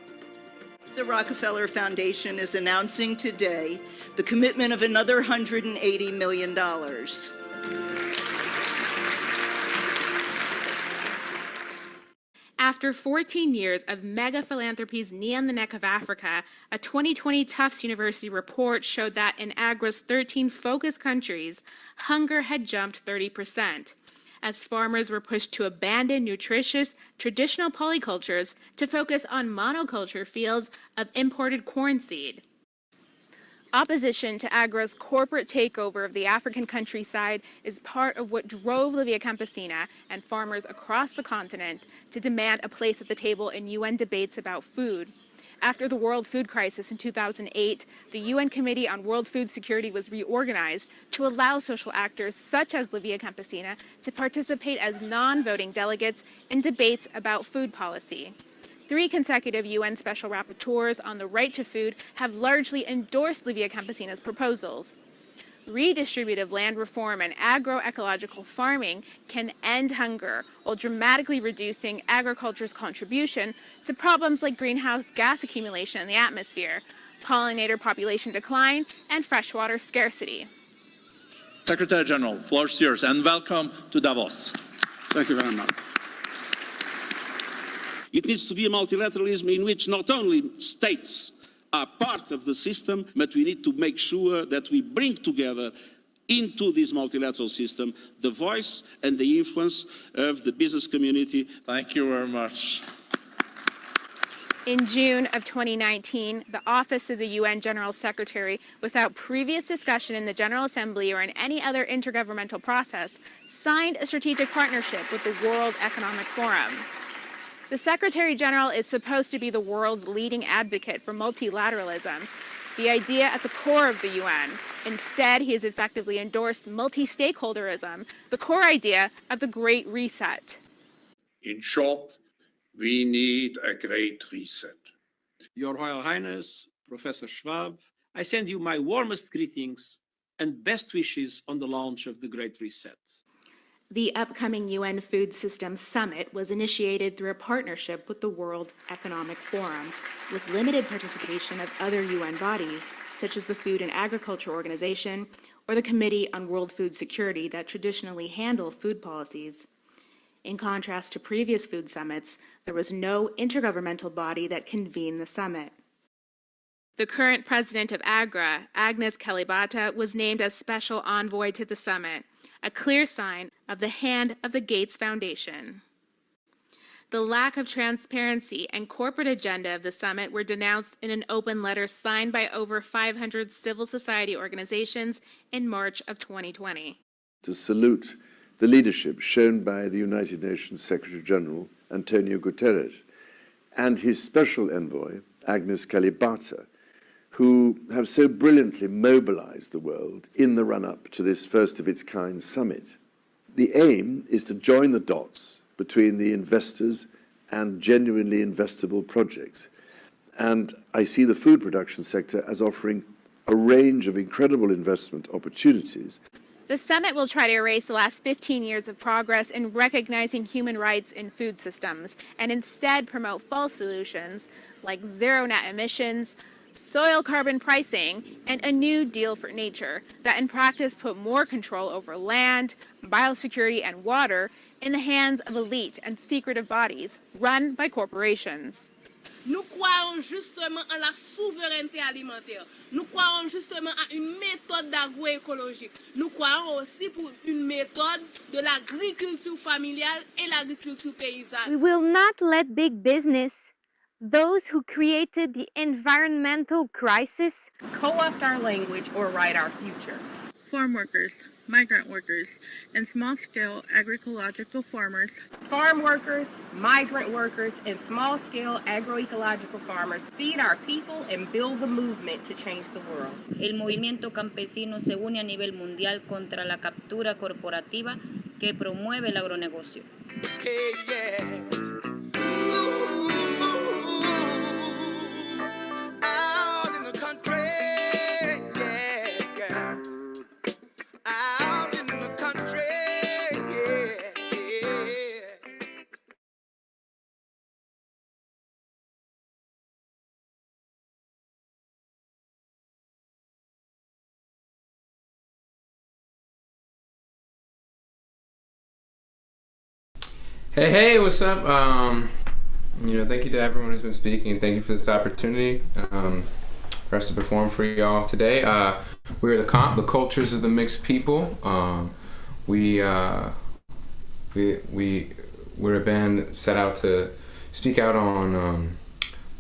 The Rockefeller Foundation is announcing today the commitment of another $180 million. After 14 years of mega philanthropy's knee on the neck of Africa, a 2020 Tufts University report showed that in AGRA's 13 focus countries, hunger had jumped 30%, as farmers were pushed to abandon nutritious, traditional polycultures to focus on monoculture fields of imported corn seed. Opposition to AGRA's corporate takeover of the African countryside is part of what drove La Via Campesina and farmers across the continent to demand a place at the table in UN debates about food. After the World Food Crisis in 2008, the UN Committee on World Food Security was reorganized to allow social actors such as La Via Campesina to participate as non-voting delegates in debates about food policy. 3 consecutive UN Special Rapporteurs on the right to food have largely endorsed La Via Campesina's proposals. Redistributive land reform and agroecological farming can end hunger while dramatically reducing agriculture's contribution to problems like greenhouse gas accumulation in the atmosphere, pollinator population decline, and freshwater scarcity. Secretary General, floor is yours, and welcome to Davos. Thank you very much. It needs to be a multilateralism in which not only states are part of the system, but we need to make sure that we bring together into this multilateral system the voice and the influence of the business community. Thank you very much. In June of 2019, the Office of the UN General Secretary, without previous discussion in the General Assembly or in any other intergovernmental process, signed a strategic partnership with the World Economic Forum. The Secretary General is supposed to be the world's leading advocate for multilateralism, the idea at the core of the UN. Instead, he has effectively endorsed multi-stakeholderism, the core idea of the Great Reset. In short, we need a great reset. Your Royal Highness, Professor Schwab, I send you my warmest greetings and best wishes on the launch of the Great Reset. The upcoming UN Food Systems Summit was initiated through a partnership with the World Economic Forum, with limited participation of other UN bodies, such as the Food and Agriculture Organization or the Committee on World Food Security that traditionally handle food policies. In contrast to previous food summits, there was no intergovernmental body that convened the summit. The current president of AGRA, Agnes Kalibata, was named as special envoy to the summit, a clear sign of the hand of the Gates Foundation. The lack of transparency and corporate agenda of the summit were denounced in an open letter signed by over 500 civil society organizations in March of 2020. To salute the leadership shown by the United Nations Secretary General, Antonio Guterres, and his special envoy, Agnes Kalibata, who have so brilliantly mobilized the world in the run-up to this first-of-its-kind summit. The aim is to join the dots between the investors and genuinely investable projects. And I see the food production sector as offering a range of incredible investment opportunities. The summit will try to erase the last 15 years of progress in recognizing human rights in food systems and instead promote false solutions like zero net emissions, soil carbon pricing, and a new deal for nature that in practice put more control over land, biosecurity, and water in the hands of elite and secretive bodies run by corporations. Nous croyons justement en la souveraineté alimentaire. Nous croyons justement à une méthode d'agroécologie. Nous croyons aussi pour une méthode de l'agriculture familiale et l'agriculture paysanne. We will not let big business, those who created the environmental crisis, co-opt our language or write our future. Farm workers, migrant workers, and small-scale agroecological farmers. Farm workers, migrant workers, and small-scale agroecological farmers feed our people and build the movement to change the world. El movimiento campesino se une a nivel mundial contra la captura corporativa que promueve el agronegocio. Hey, yeah. Out in the country. Hey, what's up? Thank you to everyone who's been speaking. Thank you for this opportunity for us to perform for y'all today. We're the cultures of the mixed people. We're a band set out to speak out on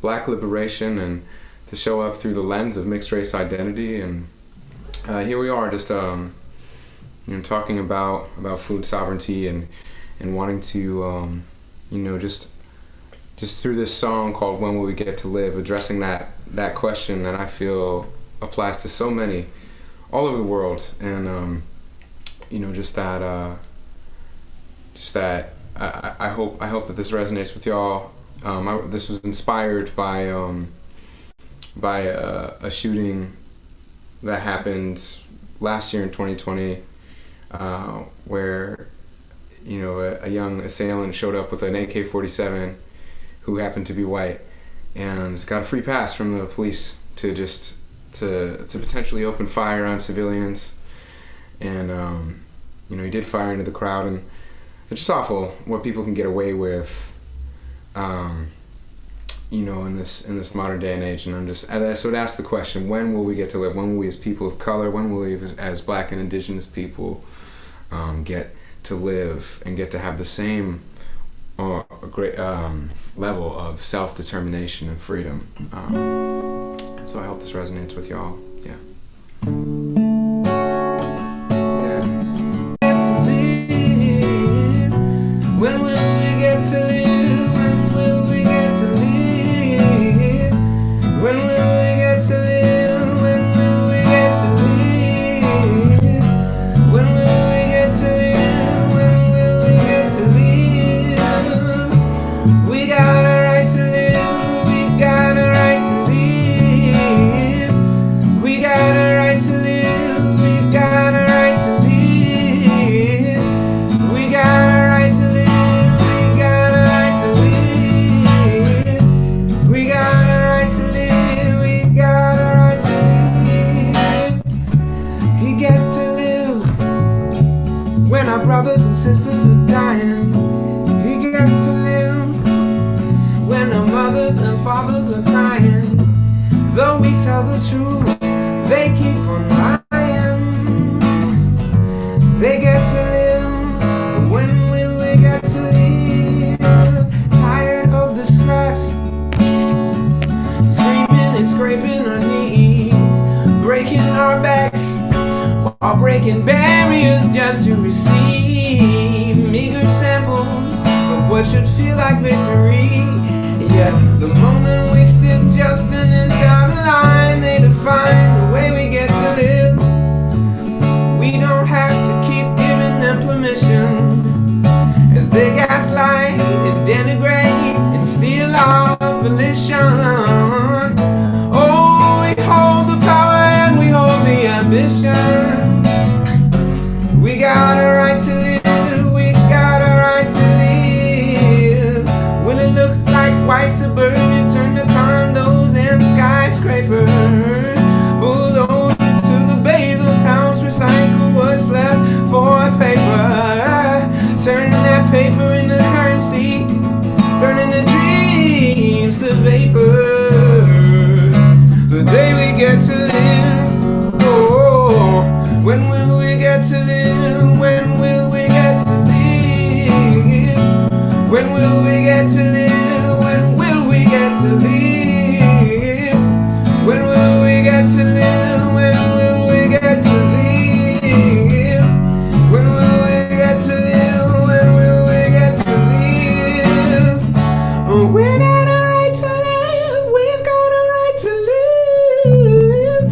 Black liberation and to show up through the lens of mixed race identity. And here we are, just talking about food sovereignty and wanting to, just through this song called "When Will We Get to Live," addressing that question that I feel applies to so many all over the world, and I hope that this resonates with y'all. This was inspired by a shooting that happened last year in 2020, where a young assailant showed up with an AK-47 who happened to be white and got a free pass from the police to potentially open fire on civilians. And he did fire into the crowd, and it's just awful what people can get away with in this modern day and age. And so I'd ask the question, when will we get to live? When will we as people of color, when will we as Black and Indigenous people get to live and get to have the same great level of self-determination and freedom? So I hope this resonates with y'all. Yeah. When will we get to live? When will we get to live? When will we get to live? When will we get to live? When will we get to live? When will we get to live? We got a right to live. We got a right to live. We got a right to live. We got a right to live. We got a right to live. When our brothers and sisters are dying, he gets to live. When our mothers and fathers are crying, though we tell true. They keep on lying. They get to live. When will we get to live? Tired of the scraps, screaming and scraping our knees, breaking our backs, while breaking barriers just to receive meager samples of what should feel like victory. Yet the moment we step just an inch out of line, they define the way we get to live. We don't have to keep giving them permission, as they gaslight and denigrate and steal our volition. Oh, we hold the power and we hold the ambition. We got a right to live, we got a right to live. Will it look like white suburbia turned to condos and skyscrapers? Bulldozers to the Bezos house, recycle what's left for paper. Turning that paper into currency, turning the dreams to vapor. The day we get to live, oh, when will we get to live? When will we get to live? When will we get to live? When will we get to live? When will we get to live? When will we get to live? When will we get to live? When will we get to live? Oh, we got a right to live. We've got a right to live.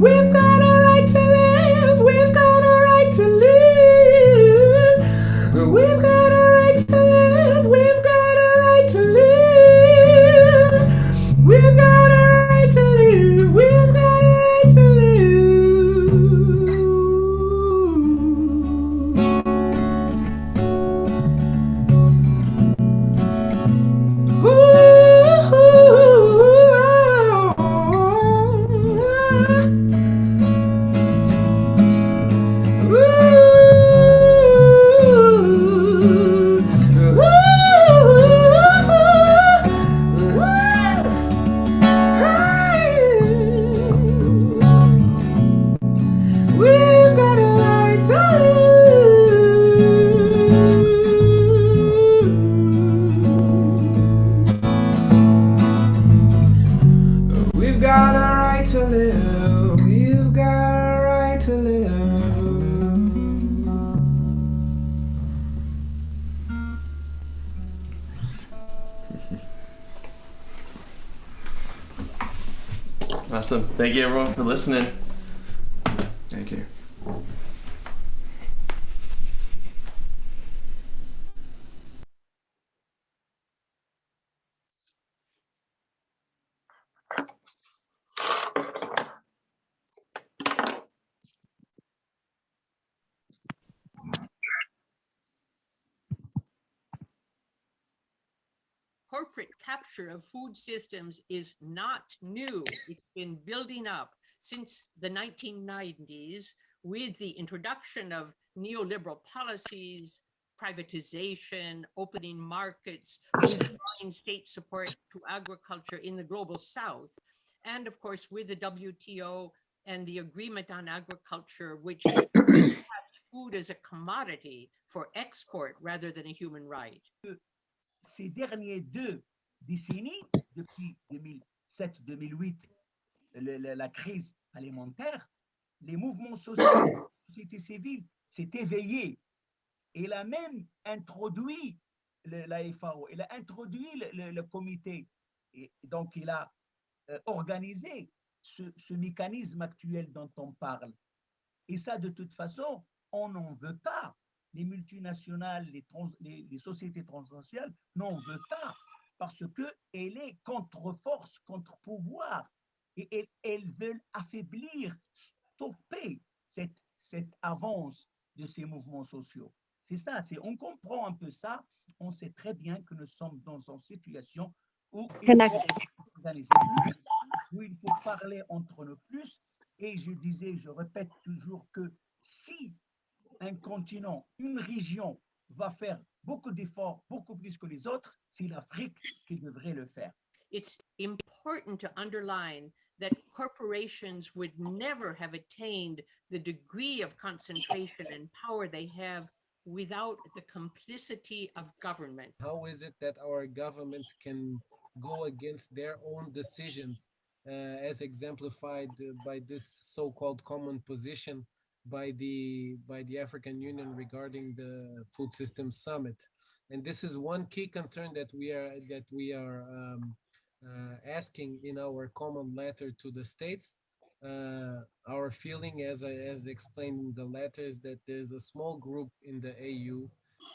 We've got a right to live. We've got a right to live. We've got a right to live. We've got a right to live. We've got a right to live. We've got a right to We've got a right to live. We've got a right to live. We've got a right to live. Awesome. Thank you everyone for listening. Thank you. Corporate capture of food systems is not new. It's been building up since the 1990s with the introduction of neoliberal policies, privatization, opening markets, withdrawing state support to agriculture in the global south, and of course with the WTO and the agreement on agriculture, which has food as a commodity for export rather than a human right. Ces derniers 2 décennies, depuis 2007-2008, la crise alimentaire, les mouvements sociaux, la société civile s'est éveillée. Il a même introduit la FAO, il a introduit le comité. Et donc, il a organisé ce mécanisme actuel dont on parle. Et ça, de toute façon, on n'en veut pas. Les multinationales, les sociétés transnationales n'en veulent pas parce qu'elle est contre-force, contre-pouvoir. Et elles veulent affaiblir, stopper cette avance de ces mouvements sociaux. C'est ça, on comprend un peu ça. On sait très bien que nous sommes dans une situation où il faut organiser plus, où il faut parler entre nous plus. Et je répète toujours que si un continent, une région va faire beaucoup d'efforts, beaucoup plus que les autres, c'est l'Afrique qui devrait le faire. It's important to underline that corporations would never have attained the degree of concentration and power they have without the complicity of government. How is it that our governments can go against their own decisions, as exemplified by this so-called common position by the African Union regarding the Food Systems Summit? And this is one key concern that we are asking in our common letter to the states. Our feeling, as explained in the letter, is that there's a small group in the AU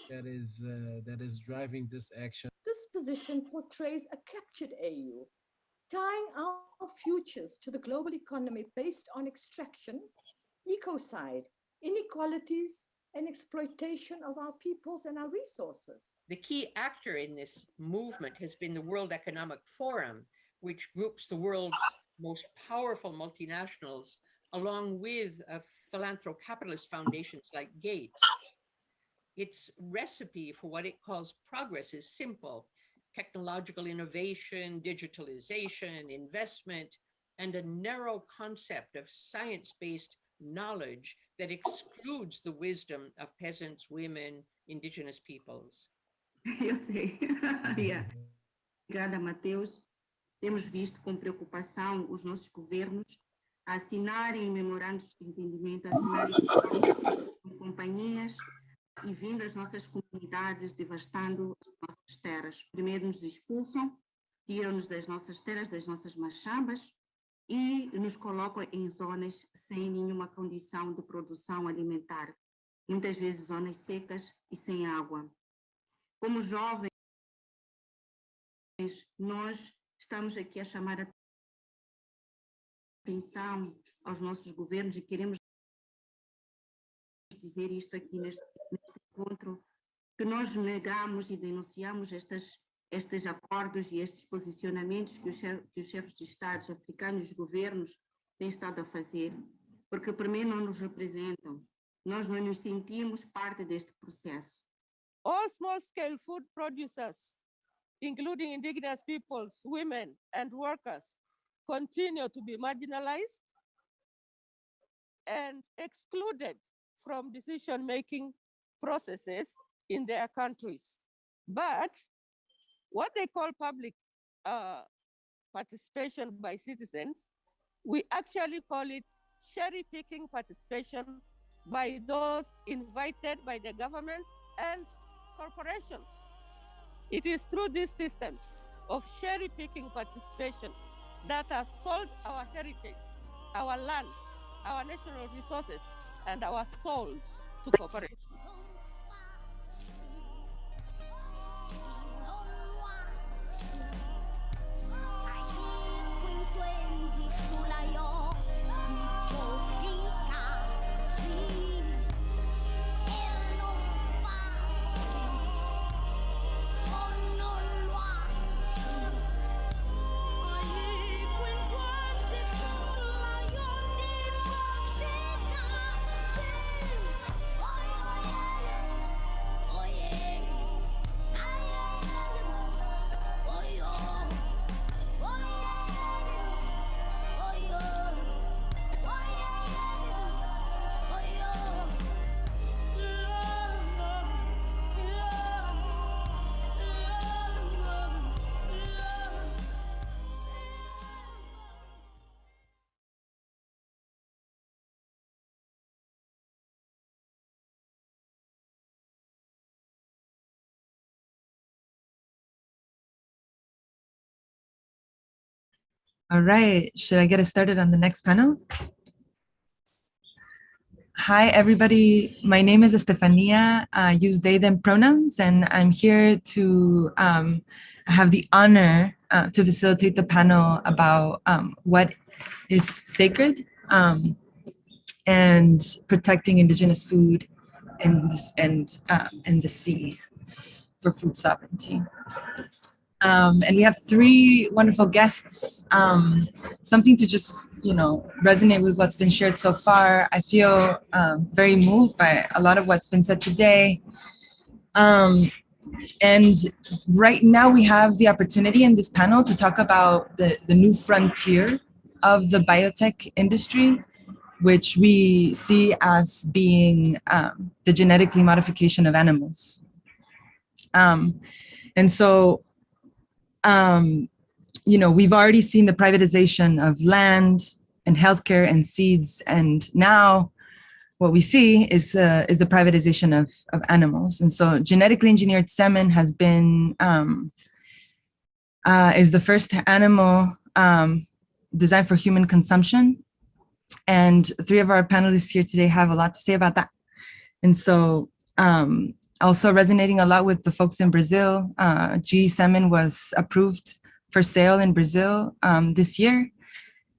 that is driving this action. This position portrays a captured AU, tying our futures to the global economy based on extraction, ecocide, inequalities, and exploitation of our peoples and our resources. The key actor in this movement has been the World Economic Forum, which groups the world's most powerful multinationals along with philanthrocapitalist foundations like Gates. Its recipe for what it calls progress is simple: technological innovation, digitalization, investment, and a narrow concept of science-based knowledge that excludes the wisdom of peasants, women, indigenous peoples. Eu sei. Yeah. Obrigada, Mateus. Temos visto com preocupação os nossos governos assinarem memorandos de entendimento, assinarem com companhias e vindo às nossas comunidades, devastando as nossas terras. Primeiro nos expulsam, tiram-nos das nossas terras, das nossas machambas, e nos colocam em zonas sem nenhuma condição de produção alimentar, muitas vezes zonas secas e sem água. Como jovens, nós estamos aqui a chamar a atenção aos nossos governos e queremos dizer isto aqui neste encontro, que nós negamos e denunciamos estes acordos e estes posicionamentos que os chefes de Estados africanos e os governos têm estado a fazer, porque primeiro não nos representam, nós não nos sentimos parte deste processo. All small-scale food producers, including indigenous peoples, women, and workers, continue to be marginalized and excluded from decision-making processes in their countries. But what they call public participation by citizens, we actually call it cherry-picking participation by those invited by the government and corporations. It is through this system of cherry-picking participation that has sold our heritage, our land, our national resources, and our souls to corporations. All right, should I get us started on the next panel? Hi, everybody. My name is Estefania. I use they, them pronouns, and I'm here to have the honor to facilitate the panel about what is sacred and protecting indigenous food and the sea for food sovereignty. And we have three wonderful guests, something to just, resonate with what's been shared so far. I feel very moved by a lot of what's been said today. And right now we have the opportunity in this panel to talk about the new frontier of the biotech industry, which we see as being the genetically modification of animals. And so, you know, we've already seen the privatization of land and healthcare and seeds, and now what we see is the privatization of animals. And so genetically engineered salmon has been, is the first animal designed for human consumption. And 3 of our panelists here today have a lot to say about that. And so also resonating a lot with the folks in Brazil, GE salmon was approved for sale in Brazil this year.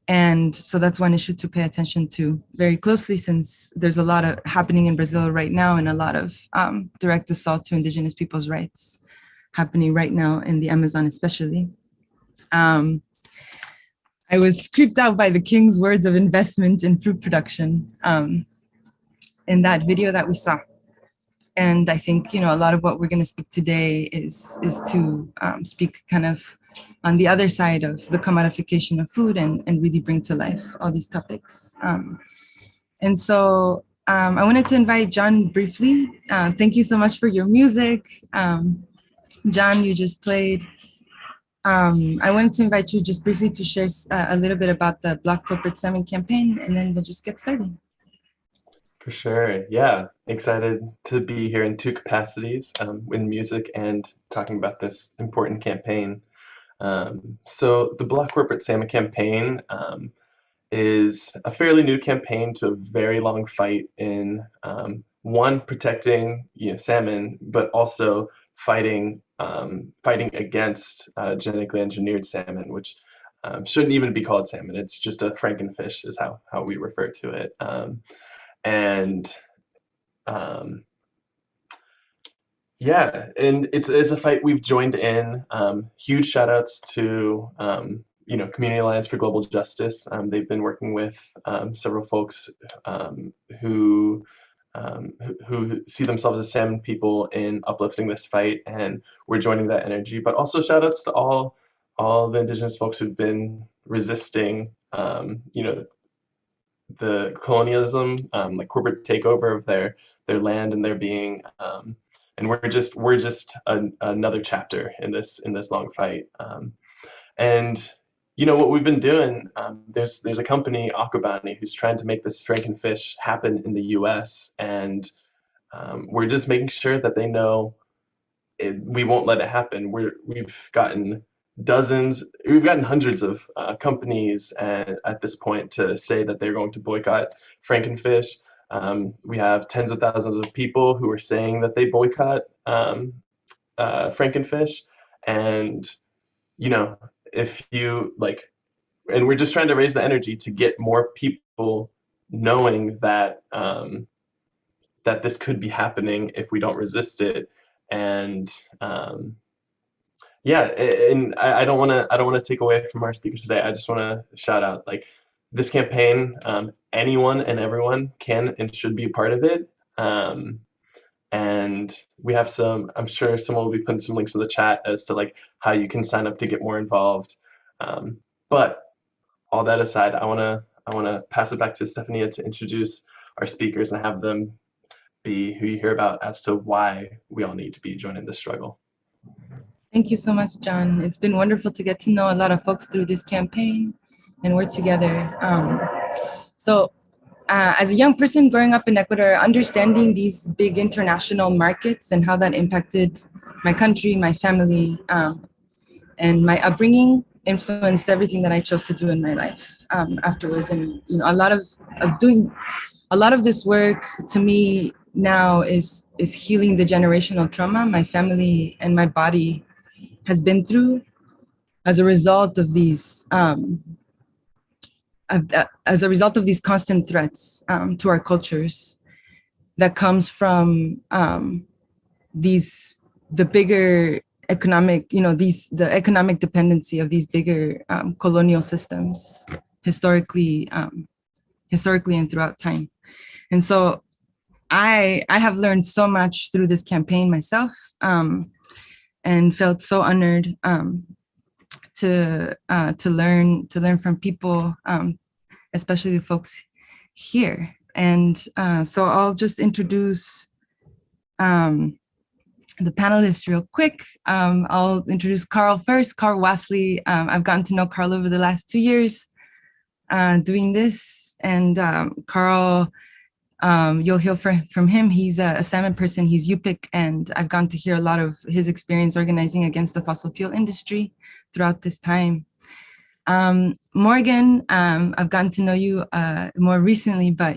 And so that's one issue to pay attention to very closely, since there's a lot of happening in Brazil right now, and a lot of direct assault to indigenous people's rights happening right now in the Amazon especially. I was creeped out by the king's words of investment in fruit production in that video that we saw. And I think, you know, a lot of what we're going to speak today is to speak kind of on the other side of the commodification of food, and really bring to life all these topics. And so I wanted to invite John briefly. Thank you so much for your music. John, you just played. I wanted to invite you just briefly to share a little bit about the BlockCorporateSalmon campaign, and then we'll just get started. For sure. Yeah. Excited to be here in 2 capacities, in music and talking about this important campaign. So the BlockCorporateSalmon campaign is a fairly new campaign to a very long fight in, one, protecting salmon, but also fighting against genetically engineered salmon, which shouldn't even be called salmon. It's just a frankenfish is how we refer to it. Yeah, and it's a fight we've joined in. Huge shout outs to Community Alliance for Global Justice. They've been working with several folks who see themselves as salmon people in uplifting this fight, and we're joining that energy. But also shout outs to all the indigenous folks who've been resisting the colonialism, like corporate takeover of their land and their being. And we're just another chapter in this long fight. And what we've been doing, there's a company, Akubani, who's trying to make this frankenfish happen in the US, and we're just making sure that they know we won't let it happen. We've gotten hundreds of companies at this point to say that they're going to boycott frankenfish. We have tens of thousands of people who are saying that they boycott frankenfish, and if you and we're just trying to raise the energy to get more people knowing that that this could be happening if we don't resist it. And yeah, and I don't want to take away from our speakers today. I just want to shout out this campaign. Anyone and everyone can and should be a part of it. And we have I'm sure someone will be putting some links in the chat as to how you can sign up to get more involved. But all that aside, I want to pass it back to Stefania to introduce our speakers and have them be who you hear about as to why we all need to be joining this struggle. Thank you so much, John. It's been wonderful to get to know a lot of folks through this campaign and work together. As a young person growing up in Ecuador, understanding these big international markets and how that impacted my country, my family, and my upbringing influenced everything that I chose to do in my life afterwards. And a lot of this work to me now is healing the generational trauma my family and my body has been through as a result of these constant threats to our cultures that comes from the bigger economic, the economic dependency of these bigger colonial systems historically and throughout time. And so I have learned so much through this campaign myself, and felt so honored to learn from people, especially the folks here. And so I'll just introduce the panelists real quick. I'll introduce Carl first. Carl Wasley. I've gotten to know Carl over the last 2 years doing this. And Carl, you'll hear from him. He's a salmon person. He's Yupik, and I've gotten to hear a lot of his experience organizing against the fossil fuel industry throughout this time. Morgan, I've gotten to know you more recently, but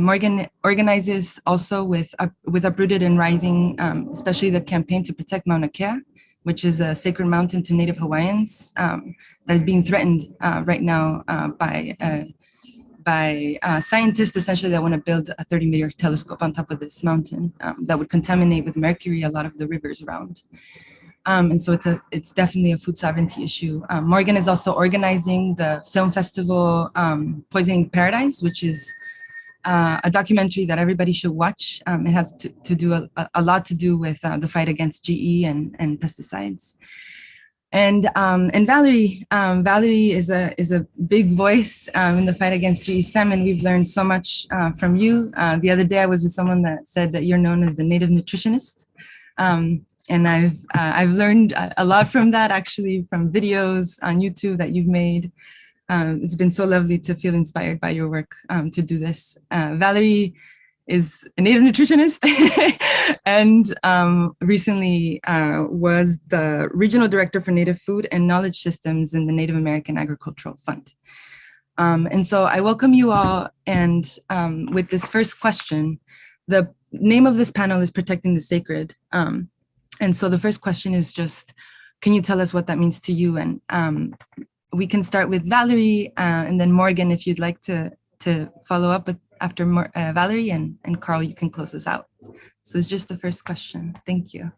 Morgan organizes also with Uprooted and Rising, especially the campaign to protect Mauna Kea, which is a sacred mountain to Native Hawaiians that is being threatened right now by scientists essentially that want to build a 30-meter telescope on top of this mountain that would contaminate with mercury a lot of the rivers around. And so it's definitely a food sovereignty issue. Morgan is also organizing the film festival Poisoning Paradise, which is a documentary that everybody should watch. It has to do a lot to do with the fight against GE and pesticides. And Valerie, Valerie is a big voice in the fight against GE salmon. We've learned so much from you. The other day I was with someone that said that you're known as the native nutritionist. And I've learned a lot from that, actually, from videos on YouTube that you've made. It's been so lovely to feel inspired by your work to do this. Valerie is a native nutritionist and recently was the regional director for Native Food and Knowledge Systems in the Native American Agricultural Fund. And so I welcome you all. And with this first question, the name of this panel is Protecting the Sacred. And so the first question is just, can you tell us what that means to you? And we can start with Valerie and then Morgan, if you'd like to follow up with after Valerie, and Carl, you can close this out. So it's just the first question. Thank you.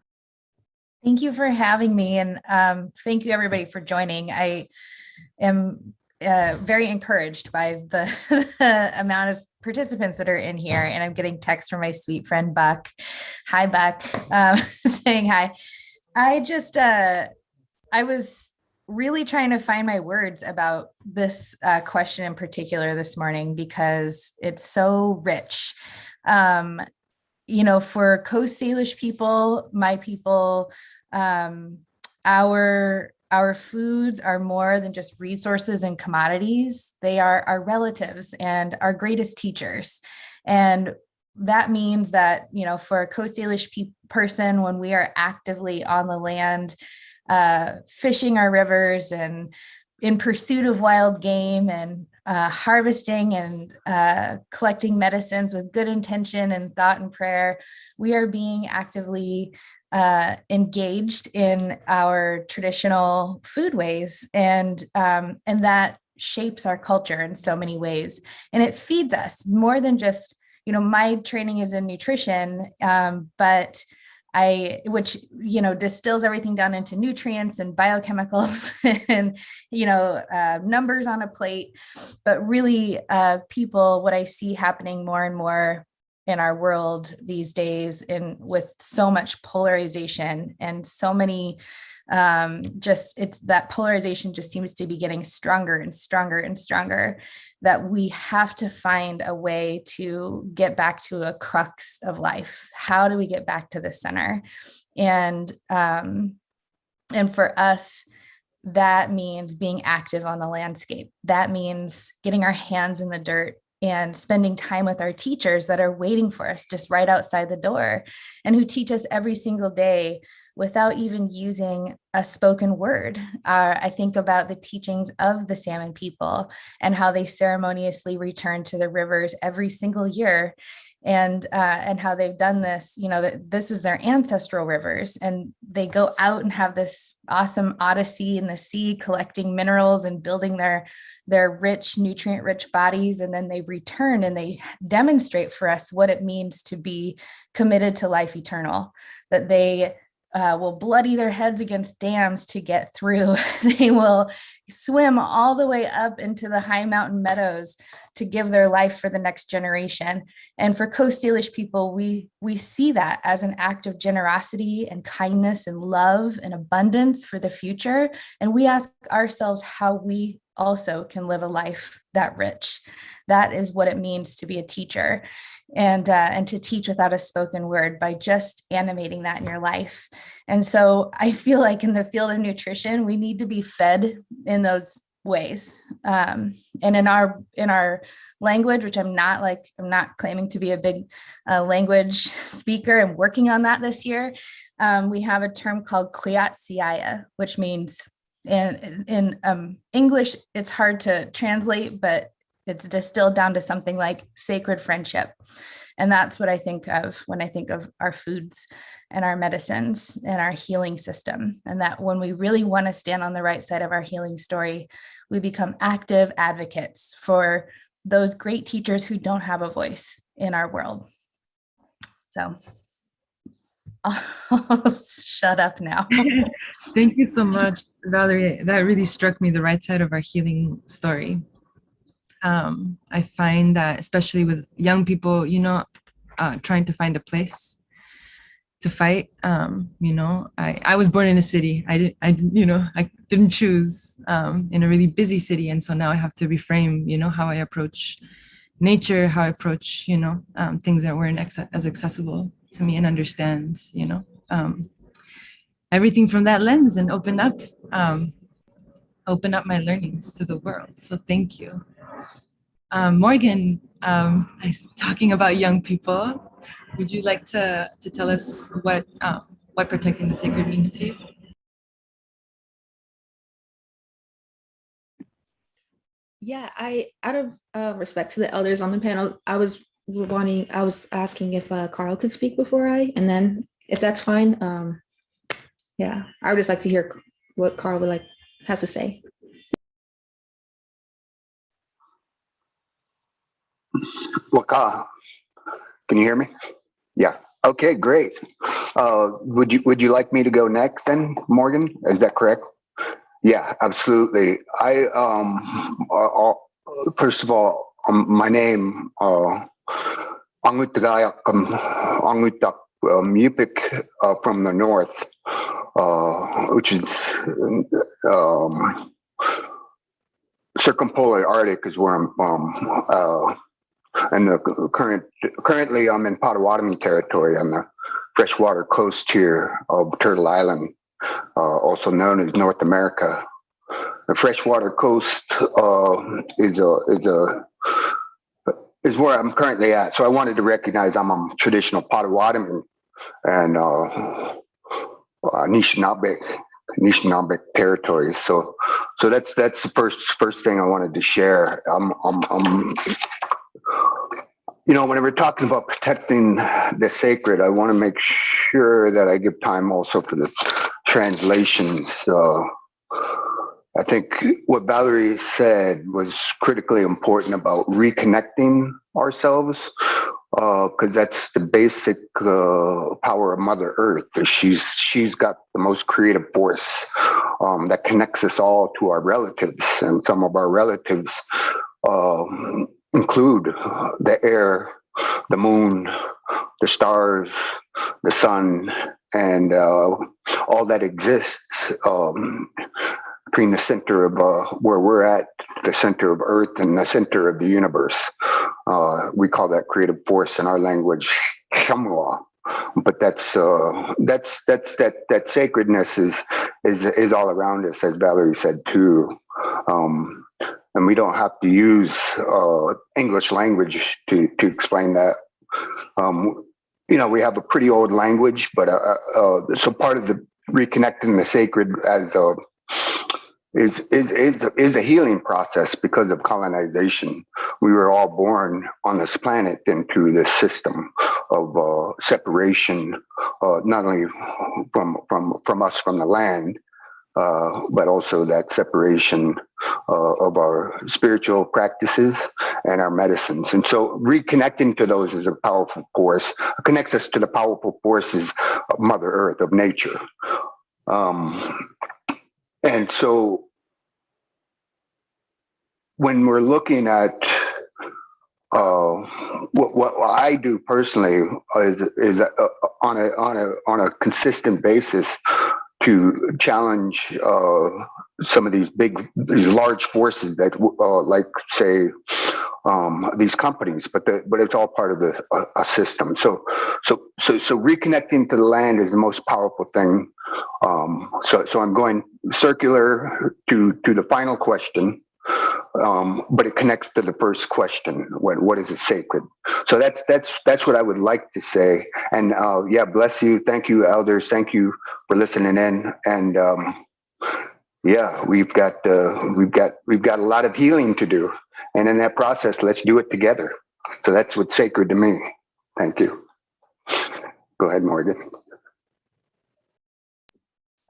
Thank you for having me, and thank you everybody for joining. I am very encouraged by the amount of participants that are in here, and I'm getting texts from my sweet friend Buck. Hi Buck, saying hi. I was really trying to find my words about this question in particular this morning because it's so rich. You know, for Coast Salish people, my people, our foods are more than just resources and commodities. They are our relatives and our greatest teachers. And that means that, you know, for a Coast Salish person, when we are actively on the land, fishing our rivers and in pursuit of wild game and harvesting and collecting medicines with good intention and thought and prayer, we are being actively engaged in our traditional foodways, and that shapes our culture in so many ways. And it feeds us more than just, you know, my training is in nutrition, but which, you know, distills everything down into nutrients and biochemicals and, you know, numbers on a plate. But really, people, what I see happening more and more in our world these days, with so much polarization and so many, that polarization just seems to be getting stronger and stronger and stronger, that we have to find a way to get back to a crux of life. How do we get back to the center? And for us, that means being active on the landscape. That means getting our hands in the dirt and spending time with our teachers that are waiting for us just right outside the door, and who teach us every single day without even using a spoken word. I think about the teachings of the salmon people and how they ceremoniously return to the rivers every single year, and how they've done this, you know, that this is their ancestral rivers, and they go out and have this awesome odyssey in the sea, collecting minerals and building their rich, nutrient-rich bodies, and then they return and they demonstrate for us what it means to be committed to life eternal, that they will bloody their heads against dams to get through. They will swim all the way up into the high mountain meadows to give their life for the next generation. And for Coast Salish people, we see that as an act of generosity and kindness and love and abundance for the future. And we ask ourselves how we also can live a life that rich. That is what it means to be a teacher, and to teach without a spoken word by just animating that in your life. And so I feel like in the field of nutrition, we need to be fed in those ways. And in our language, which I'm not claiming to be a big language speaker. I'm working on that this year. We have a term called Kwiat Siaya, which means in English, it's hard to translate, but it's distilled down to something like sacred friendship. And that's what I think of when I think of our foods and our medicines and our healing system. And that when we really want to stand on the right side of our healing story, we become active advocates for those great teachers who don't have a voice in our world. So I'll shut up now. Thank you so much, Valerie. That really struck me, the right side of our healing story. I find that especially with young people, trying to find a place to fight, I was born in a city. I didn't choose in a really busy city. And so now I have to reframe, how I approach nature, how I approach, things that weren't as accessible to me, and understand, everything from that lens, and open up my learnings to the world. So thank you. Morgan, talking about young people, would you like to tell us what protecting the sacred means to you? Yeah, out of respect to the elders on the panel, I was asking if Carl could speak before and then if that's fine. Yeah, I would just like to hear what Carl has to say. Well, can you hear me? Yeah. Okay, great. Would you like me to go next then, Morgan? Is that correct? Yeah, absolutely. First of all, my name, Angutagayak Angutak Mupik from the north, which is circumpolar Arctic is where I'm from. And currently I'm in Potawatomi territory on the freshwater coast here of Turtle Island, also known as North America. The freshwater coast is where I'm currently at. So I wanted to recognize I'm a traditional Potawatomi and Anishinaabe territories. So that's the first thing I wanted to share. When we're talking about protecting the sacred, I want to make sure that I give time also for the translations. I think what Valerie said was critically important about reconnecting ourselves, because that's the basic power of Mother Earth. She's got the most creative force that connects us all to our relatives, and some of our relatives include the air, the moon, the stars, the sun, and all that exists between the center of where we're at, the center of Earth, and the center of the universe. We call that creative force in our language Shamwa. But that sacredness is all around us, as Valerie said too. And we don't have to use English language to explain that. We have a pretty old language, but so part of the reconnecting the sacred as is a healing process because of colonization. We were all born on this planet into this system of separation, not only from us from the land, but also that separation of our spiritual practices and our medicines. And so reconnecting to those is a powerful force, connects us to the powerful forces of Mother Earth, of nature. And so when we're looking at what I do personally is on a consistent basis to challenge some of these large forces that like say these companies, but it's all part of a system. So reconnecting to the land is the most powerful thing. So I'm going circular to the final question. But it connects to the first question: what is it sacred? So that's what I would like to say. And yeah, bless you. Thank you, elders. Thank you for listening in. And yeah, we've got a lot of healing to do. And in that process, let's do it together. So that's what's sacred to me. Thank you. Go ahead, Morgan.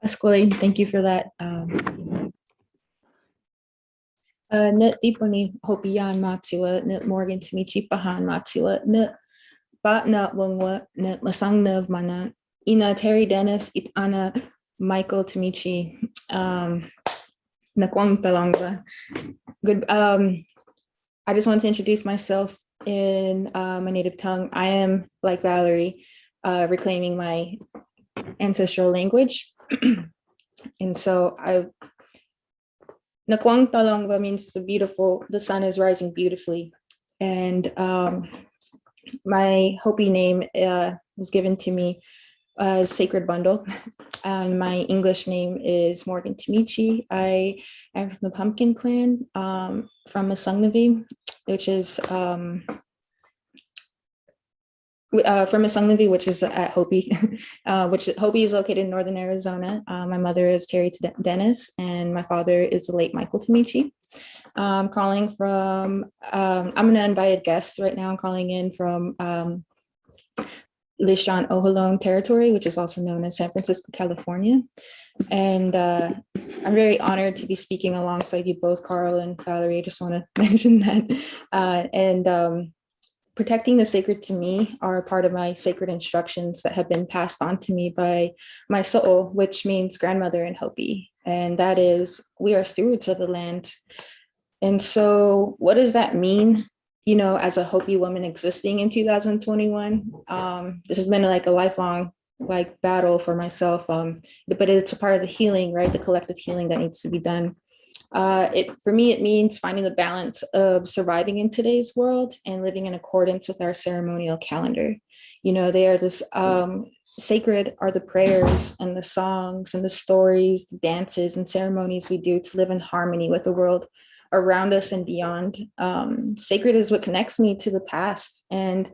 Escalade, thank you for that. Net Diponi Hopian Matua, Net Morgan Timichi Pahan Matua, Net Bat Nat Wungwa, Net Masang Nev Mana, Ina Terry Dennis, It Ana Michael Timichi, Nakwang Talangba. Good. I just want to introduce myself in my native tongue. I am, like Valerie, reclaiming my ancestral language. And so Nakwang Talangba means beautiful, the sun is rising beautifully. And my Hopi name was given to me as Sacred Bundle. And my English name is Morgan Timichi. I am from the Pumpkin Clan, from Masungnavi, which is from Masungnavi, which is at Hopi, which Hopi is located in northern Arizona. My mother is Terry Dennis, and my father is the late Michael Timichi. I'm calling from, I'm an uninvited guest right now. I'm calling in from Lishan Ohlone territory, which is also known as San Francisco, California. And I'm very honored to be speaking alongside you both, Carl and Valerie. I just want to mention that. Protecting the sacred to me are a part of my sacred instructions that have been passed on to me by my soul, which means grandmother in Hopi. And that is, we are stewards of the land. And so what does that mean? You know, as a Hopi woman existing in 2021, this has been like a lifelong battle for myself, but it's a part of the healing, right? The collective healing that needs to be done. For me, it means finding the balance of surviving in today's world and living in accordance with our ceremonial calendar. You know, they are this sacred are the prayers and the songs and the stories, the dances and ceremonies we do to live in harmony with the world around us and beyond. Sacred is what connects me to the past and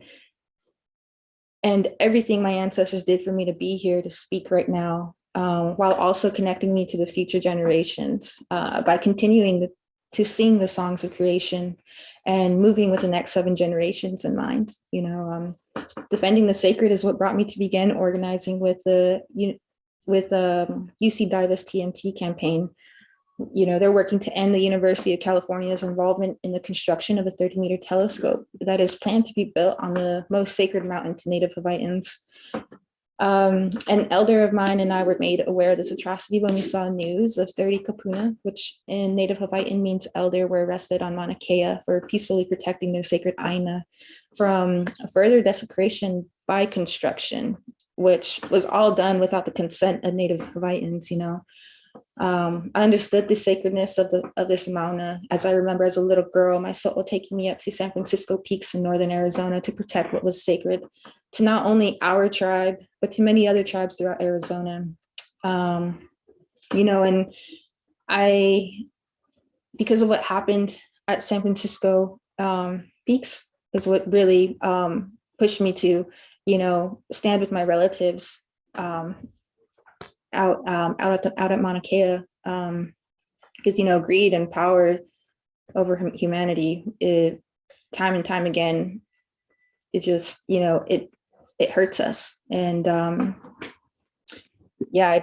everything my ancestors did for me to be here to speak right now, while also connecting me to the future generations by continuing to sing the songs of creation and moving with the next 7 generations in mind. You know, defending the sacred is what brought me to begin organizing with the UC Divest TMT campaign. You know, they're working to end the University of California's involvement in the construction of a 30-meter telescope that is planned to be built on the most sacred mountain to Native Hawaiians. An elder of mine and I were made aware of this atrocity when we saw news of 30 kapuna, which in Native Hawaiian means elder, were arrested on Mauna Kea for peacefully protecting their sacred aina from further desecration by construction, which was all done without the consent of Native Hawaiians, you know. I understood the sacredness of this mauna as I remember as a little girl, my soul taking me up to San Francisco peaks in northern Arizona to protect what was sacred to not only our tribe, but to many other tribes throughout Arizona. You know, and because of what happened at San Francisco peaks is what really pushed me to, you know, stand with my relatives out at Mauna Kea, because, you know, greed and power over humanity, time and time again, it just, you know, it hurts us. And yeah,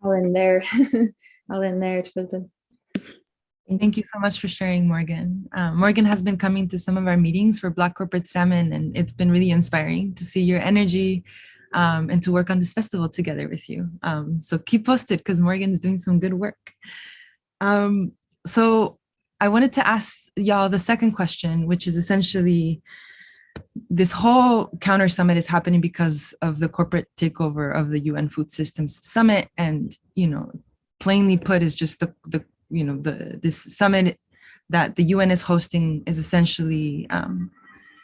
I'll end there. I'll end there. Thank you so much for sharing, Morgan. Morgan has been coming to some of our meetings for BlockCorporateSalmon, and it's been really inspiring to see your energy and to work on this festival together with you. So keep posted because Morgan is doing some good work. so I wanted to ask y'all the second question, which is essentially, this whole counter summit is happening because of the corporate takeover of the UN Food Systems Summit, and plainly put, is just this summit that the UN is hosting is essentially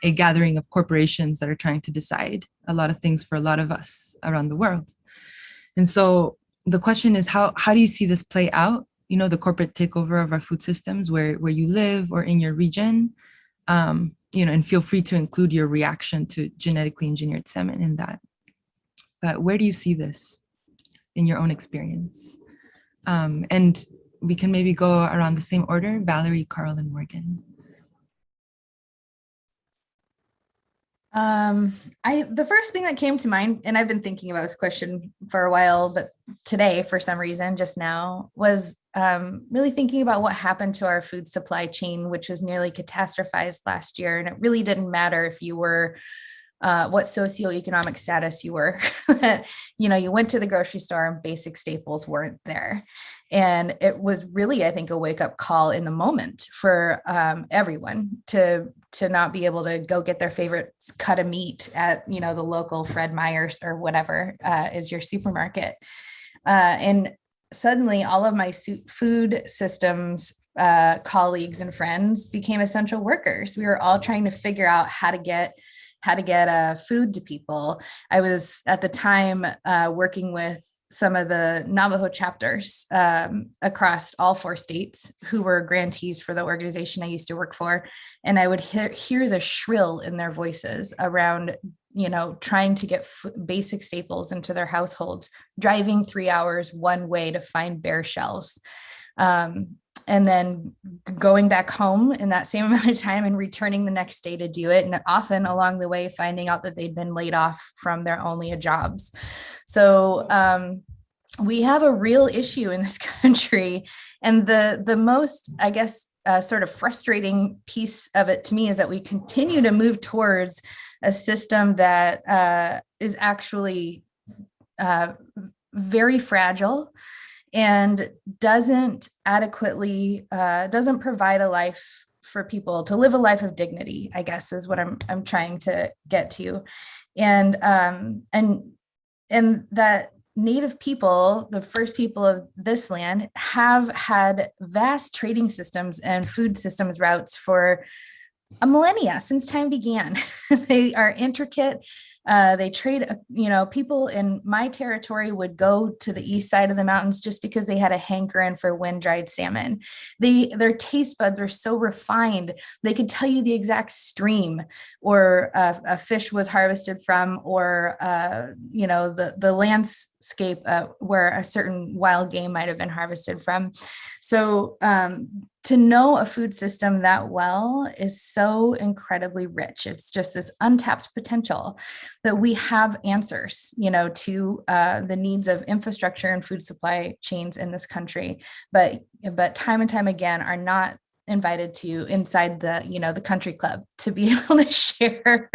a gathering of corporations that are trying to decide a lot of things for a lot of us around the world. And so the question is, how do you see this play out? The corporate takeover of our food systems where you live or in your region, and feel free to include your reaction to genetically engineered salmon in that. But where do you see this in your own experience? And we can maybe go around the same order: Valerie, Carl, and Morgan. The first thing that came to mind, and I've been thinking about this question for a while, but today, for some reason, just now, was really thinking about what happened to our food supply chain, which was nearly catastrophized last year. And it really didn't matter if you were what socioeconomic status you were. You went to the grocery store and basic staples weren't there. And it was really, I think, a wake-up call in the moment for everyone to not be able to go get their favorite cut of meat at the local Fred Meyer's or whatever is your supermarket. And suddenly all of my food systems colleagues and friends became essential workers. We were all trying to figure out how to get food to people. I was at the time working with some of the Navajo chapters across all 4 states who were grantees for the organization I used to work for. And I would hear the shrill in their voices around, trying to get basic staples into their households, driving 3 hours one way to find bare shelves. And then going back home in that same amount of time and returning the next day to do it. And often along the way, finding out that they'd been laid off from their only jobs. So we have a real issue in this country. And the most, I guess, sort of frustrating piece of it to me is that we continue to move towards a system that is actually very fragile and doesn't provide a life for people to live a life of dignity, I guess, is what I'm trying to get to. And that Native people, the first people of this land, have had vast trading systems and food systems routes for a millennia, since time began. They are intricate. They trade, people in my territory would go to the east side of the mountains just because they had a hankering for wind-dried salmon. Their taste buds are so refined, they could tell you the exact stream or a fish was harvested from, or, the landscape where a certain wild game might have been harvested from. So to know a food system that well is so incredibly rich. It's just this untapped potential that we have answers, to the needs of infrastructure and food supply chains in this country, but time and time again are not invited to inside the country club to be able to share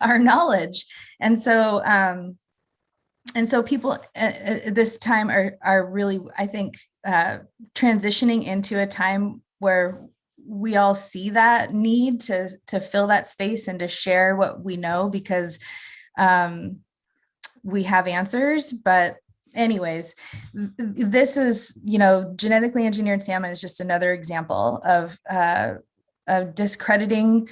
our knowledge. And so people this time are really, I think, transitioning into a time where we all see that need to fill that space and to share what we know, because we have answers. But anyways, this is, genetically engineered salmon is just another example of discrediting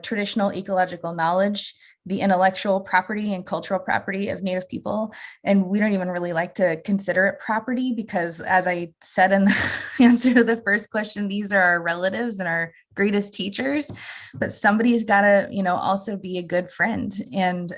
traditional ecological knowledge, the intellectual property and cultural property of Native people. And we don't even really like to consider it property because, as I said in the answer to the first question, these are our relatives and our greatest teachers, but somebody's got to, also be a good friend. And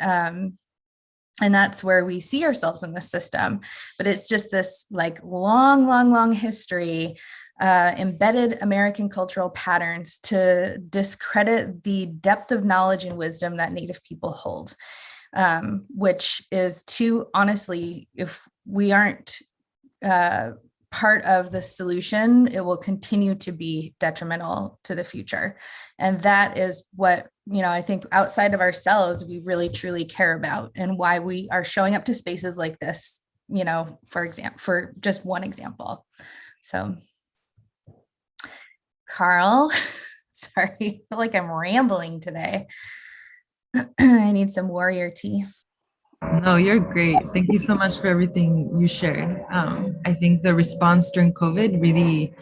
that's where we see ourselves in the system. But it's just this long history, embedded American cultural patterns to discredit the depth of knowledge and wisdom that Native people hold, which is honestly, if we aren't part of the solution, it will continue to be detrimental to the future. And that is what, I think outside of ourselves, we really truly care about, and why we are showing up to spaces like this, for just one example. So. Carl. Sorry, I feel like I'm rambling today. I need some warrior tea. No, you're great. Thank you so much for everything you shared. I think the response during COVID really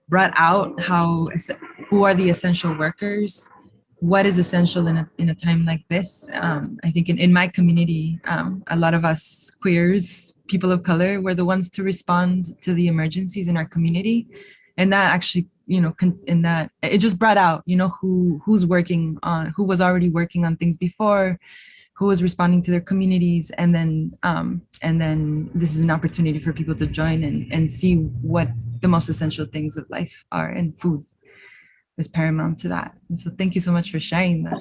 brought out who are the essential workers, what is essential in a time like this. I think in my community, a lot of us queers, people of color, were the ones to respond to the emergencies in our community. And that actually, it just brought out, who was already working on things before, who was responding to their communities, and then this is an opportunity for people to join and see what the most essential things of life are, and food is paramount to that. And so thank you so much for sharing that.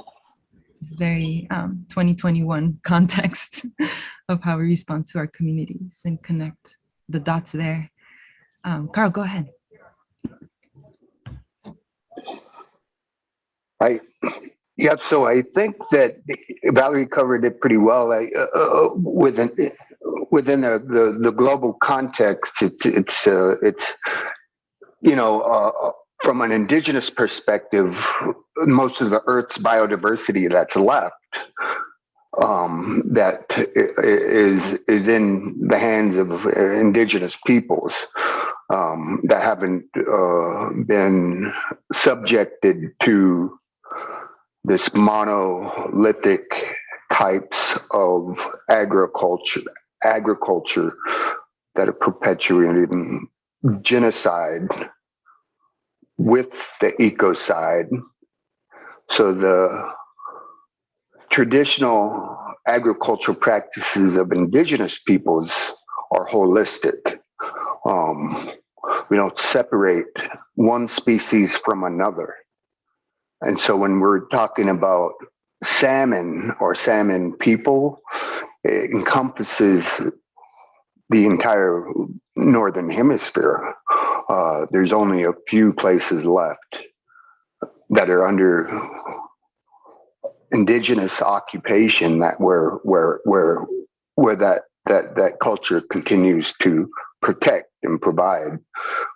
It's very 2021 context of how we respond to our communities and connect the dots there. Carl, go ahead. So I think that Valerie covered it pretty well. Within the global context, it's from an indigenous perspective, most of the Earth's biodiversity that's left, that is in the hands of indigenous peoples that haven't been subjected to this monolithic types of agriculture that are perpetuating genocide with the ecocide. So the traditional agricultural practices of indigenous peoples are holistic. We don't separate one species from another. And so when we're talking about salmon or salmon people, it encompasses the entire northern hemisphere. There's only a few places left that are under indigenous occupation where that culture continues to protect and provide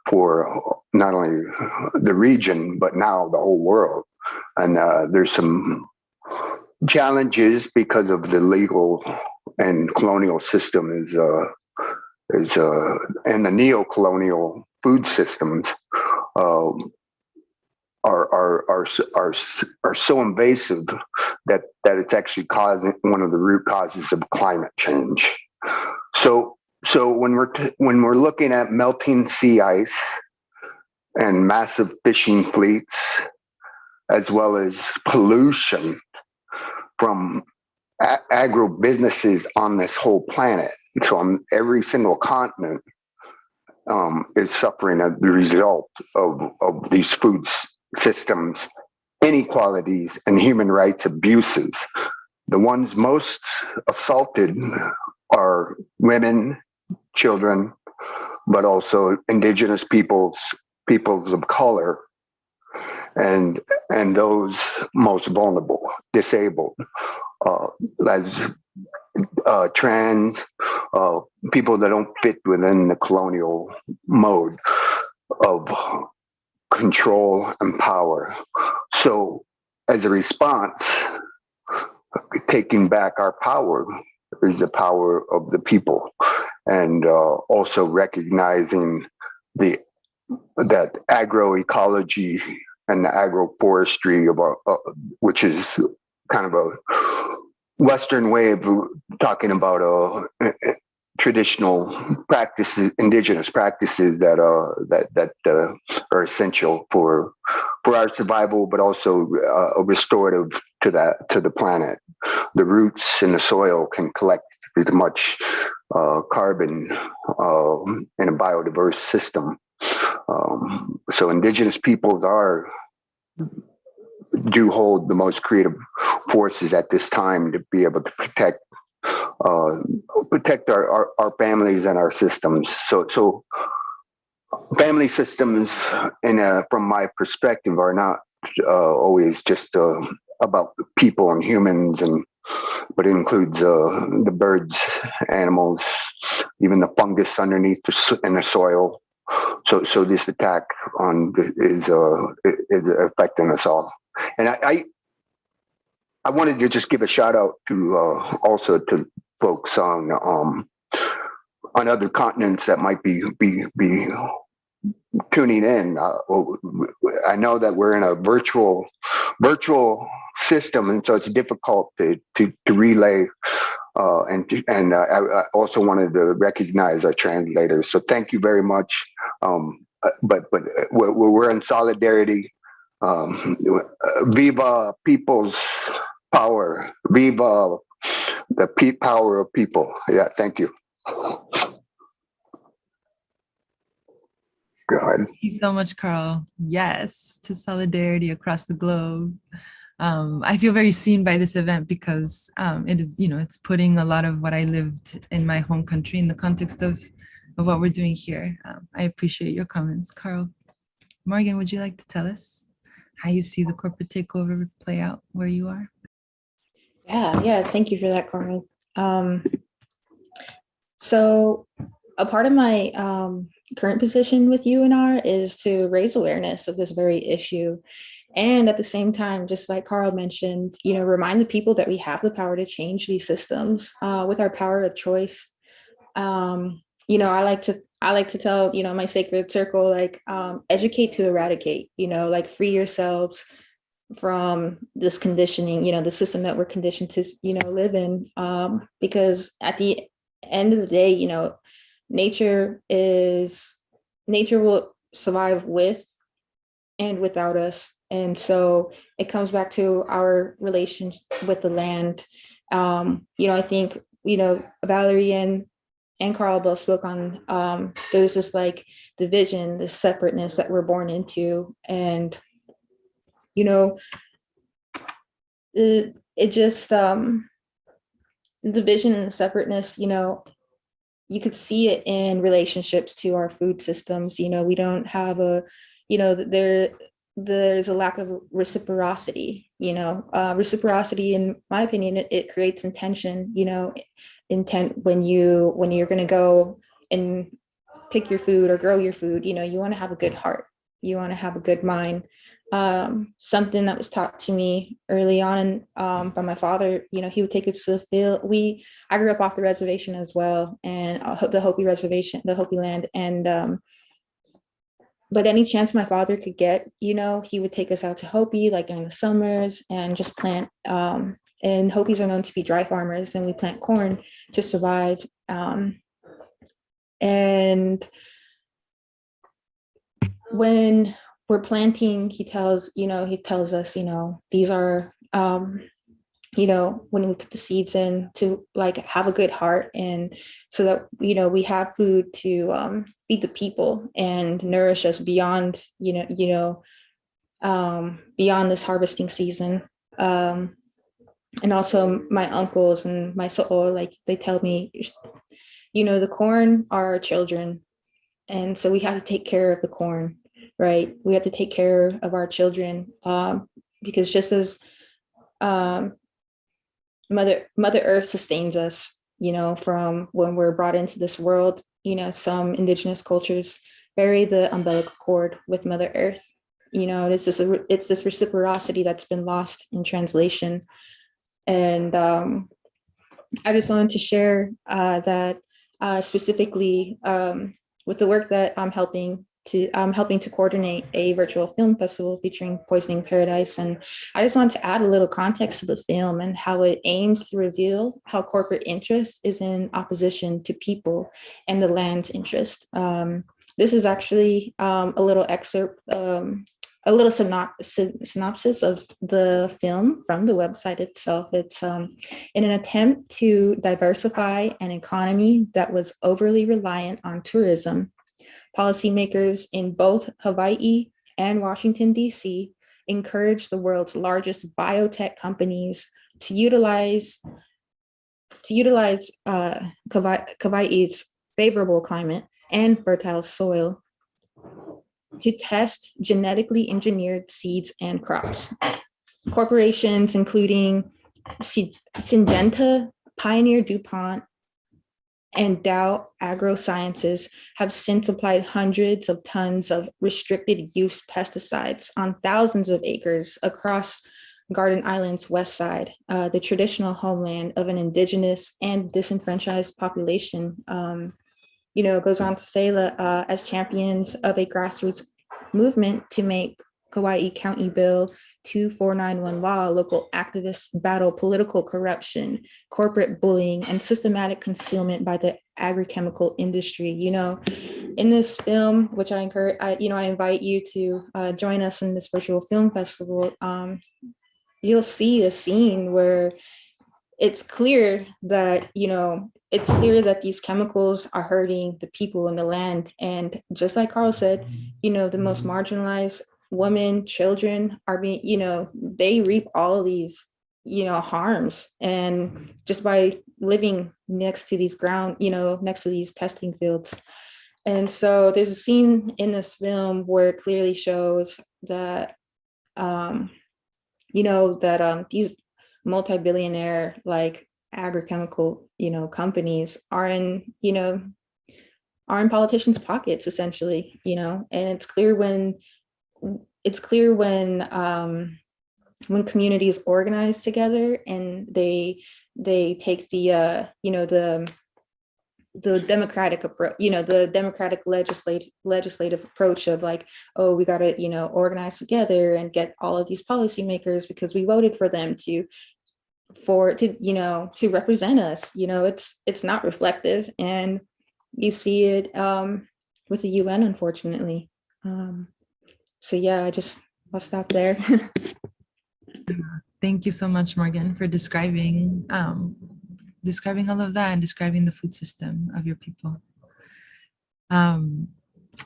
for not only the region but now the whole world. And there's some challenges because of the legal and colonial system and the neo-colonial food systems are so invasive that it's actually causing one of the root causes of climate change. So when we're looking at melting sea ice and massive fishing fleets, as well as pollution from agro businesses on this whole planet, so on every single continent is suffering as the result of these food systems inequalities and human rights abuses. The ones most assaulted are women, children, but also indigenous peoples of color, and those most vulnerable, disabled, as trans, people that don't fit within the colonial mode of control and power. So as a response, taking back our power is the power of the people, and also recognizing that agroecology and the agroforestry which is kind of a Western way of talking about traditional practices, indigenous practices that are essential for our survival, but also restorative to the planet. The roots in the soil can collect as much carbon in a biodiverse system. So indigenous peoples do hold the most creative forces at this time to be able to protect our families and our systems. So family systems, from my perspective, are not always just about people and humans, but it includes the birds, animals, even the fungus underneath in the soil. So this attack is affecting us all. And I wanted to just give a shout out to also to folks on other continents that might be tuning in. I know that we're in a virtual system, and so it's difficult to relay. And I also wanted to recognize our translators. So thank you very much. But we're in solidarity. Viva people's power. Viva the power of people. Yeah, thank you. Go ahead. Thank you so much, Carl. Yes, to solidarity across the globe. I feel very seen by this event because it is, it's putting a lot of what I lived in my home country in the context of what we're doing here. I appreciate your comments, Carl. Morgan, would you like to tell us how you see the corporate takeover play out where you are? Yeah, thank you for that, Carl. So a part of my current position with UNR is to raise awareness of this very issue. And at the same time, just like Carl mentioned, remind the people that we have the power to change these systems with our power of choice. I like to tell, my sacred circle, like educate to eradicate, like free yourselves from this conditioning, the system that we're conditioned to, live in. Because at the end of the day, nature will survive with and without us. And so it comes back to our relation with the land. I think, Valerie and Carl both spoke on, there's this like division, this separateness that we're born into. And, it just, the division and the separateness, you could see it in relationships to our food systems. We don't have there's a lack of reciprocity, reciprocity, in my opinion, it creates intention, intent when you're going to go and pick your food or grow your food, you want to have a good heart, you want to have a good mind. Something that was taught to me early on by my father, he would take us to the field. I grew up off the reservation as well, and the Hopi reservation, the Hopi land. And but any chance my father could get, he would take us out to Hopi, like during the summers, and just plant. And Hopis are known to be dry farmers, and we plant corn to survive. And when we're planting, he tells us, these are, when we put the seeds in, to like have a good heart, and so that, we have food to feed the people and nourish us beyond, beyond this harvesting season. And also my uncles and my soul, like they tell me, the corn are our children. And so we have to take care of the corn, right? We have to take care of our children, because just as Mother Earth sustains us, from when we're brought into this world, some indigenous cultures bury the umbilical cord with Mother Earth. It's this reciprocity that's been lost in translation. And I just wanted to share that specifically with the work that I'm helping to coordinate a virtual film festival featuring Poisoning Paradise. And I just wanted to add a little context to the film and how it aims to reveal how corporate interest is in opposition to people and the land's interest. This is actually a little excerpt, a little synopsis of the film from the website itself. It's in an attempt to diversify an economy that was overly reliant on tourism. Policymakers in both Hawaii and Washington, D.C. encouraged the world's largest biotech companies to utilize Hawaii's favorable climate and fertile soil to test genetically engineered seeds and crops. Corporations including Syngenta, Pioneer DuPont, and Dow AgroSciences have since applied hundreds of tons of restricted use pesticides on thousands of acres across Garden Island's west side, the traditional homeland of an indigenous and disenfranchised population. Goes on to say that as champions of a grassroots movement to make Kauai County Bill 2491 law, local activists battle political corruption, corporate bullying, and systematic concealment by the agrochemical industry. In this film, which I encourage, I invite you to join us in this virtual film festival. You'll see a scene where it's clear that these chemicals are hurting the people in the land. And just like Carl said, the most marginalized women, children are being, they reap all these, harms. And just by living next to these next to these testing fields. And so there's a scene in this film where it clearly shows that, these multi-billionaire like agrochemical companies are in politicians' pockets essentially, and it's clear when communities organize together and they take the democratic approach, the democratic legislative approach of like, oh, we got to, organize together and get all of these policymakers because we voted for them to represent us. It's not reflective, and you see it with the UN, unfortunately. So yeah, I'll stop there. Thank you so much, Morgan, for describing all of that and describing the food system of your people.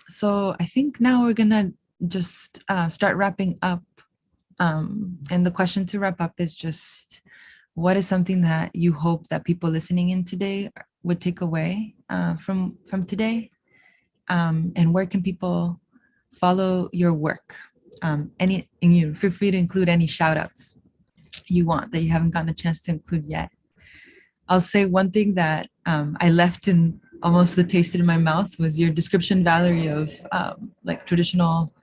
So I think now we're gonna just start wrapping up. And the question to wrap up is just, what is something that you hope that people listening in today would take away from today? And where can people follow your work? Feel free to include any shout outs you want that you haven't gotten a chance to include yet. I'll say one thing that I left in almost the taste in my mouth was your description, Valerie, of like traditional,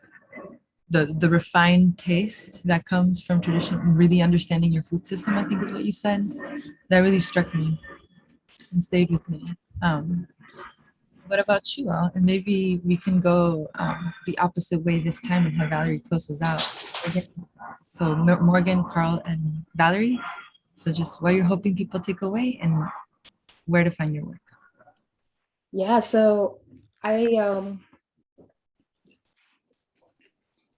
the refined taste that comes from tradition, really understanding your food system, I think is what you said. That really struck me and stayed with me. What about you all? And maybe we can go the opposite way this time and have Valerie close us out. So Morgan, Carl, and Valerie. So just what you're hoping people take away and where to find your work. Yeah, so I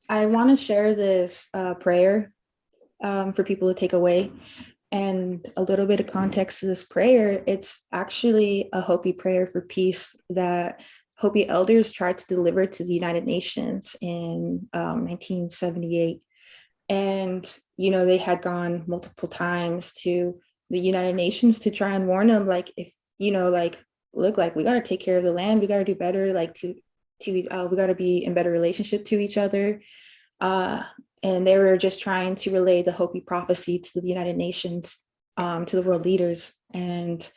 want to share this prayer for people to take away. And a little bit of context to this prayer, it's actually a Hopi prayer for peace that Hopi elders tried to deliver to the United Nations in 1978. And, they had gone multiple times to the United Nations to try and warn them, like, if, look, like, we got to take care of the land, we got to do better, like, we got to be in better relationship to each other. And they were just trying to relay the Hopi prophecy to the United Nations, to the world leaders. And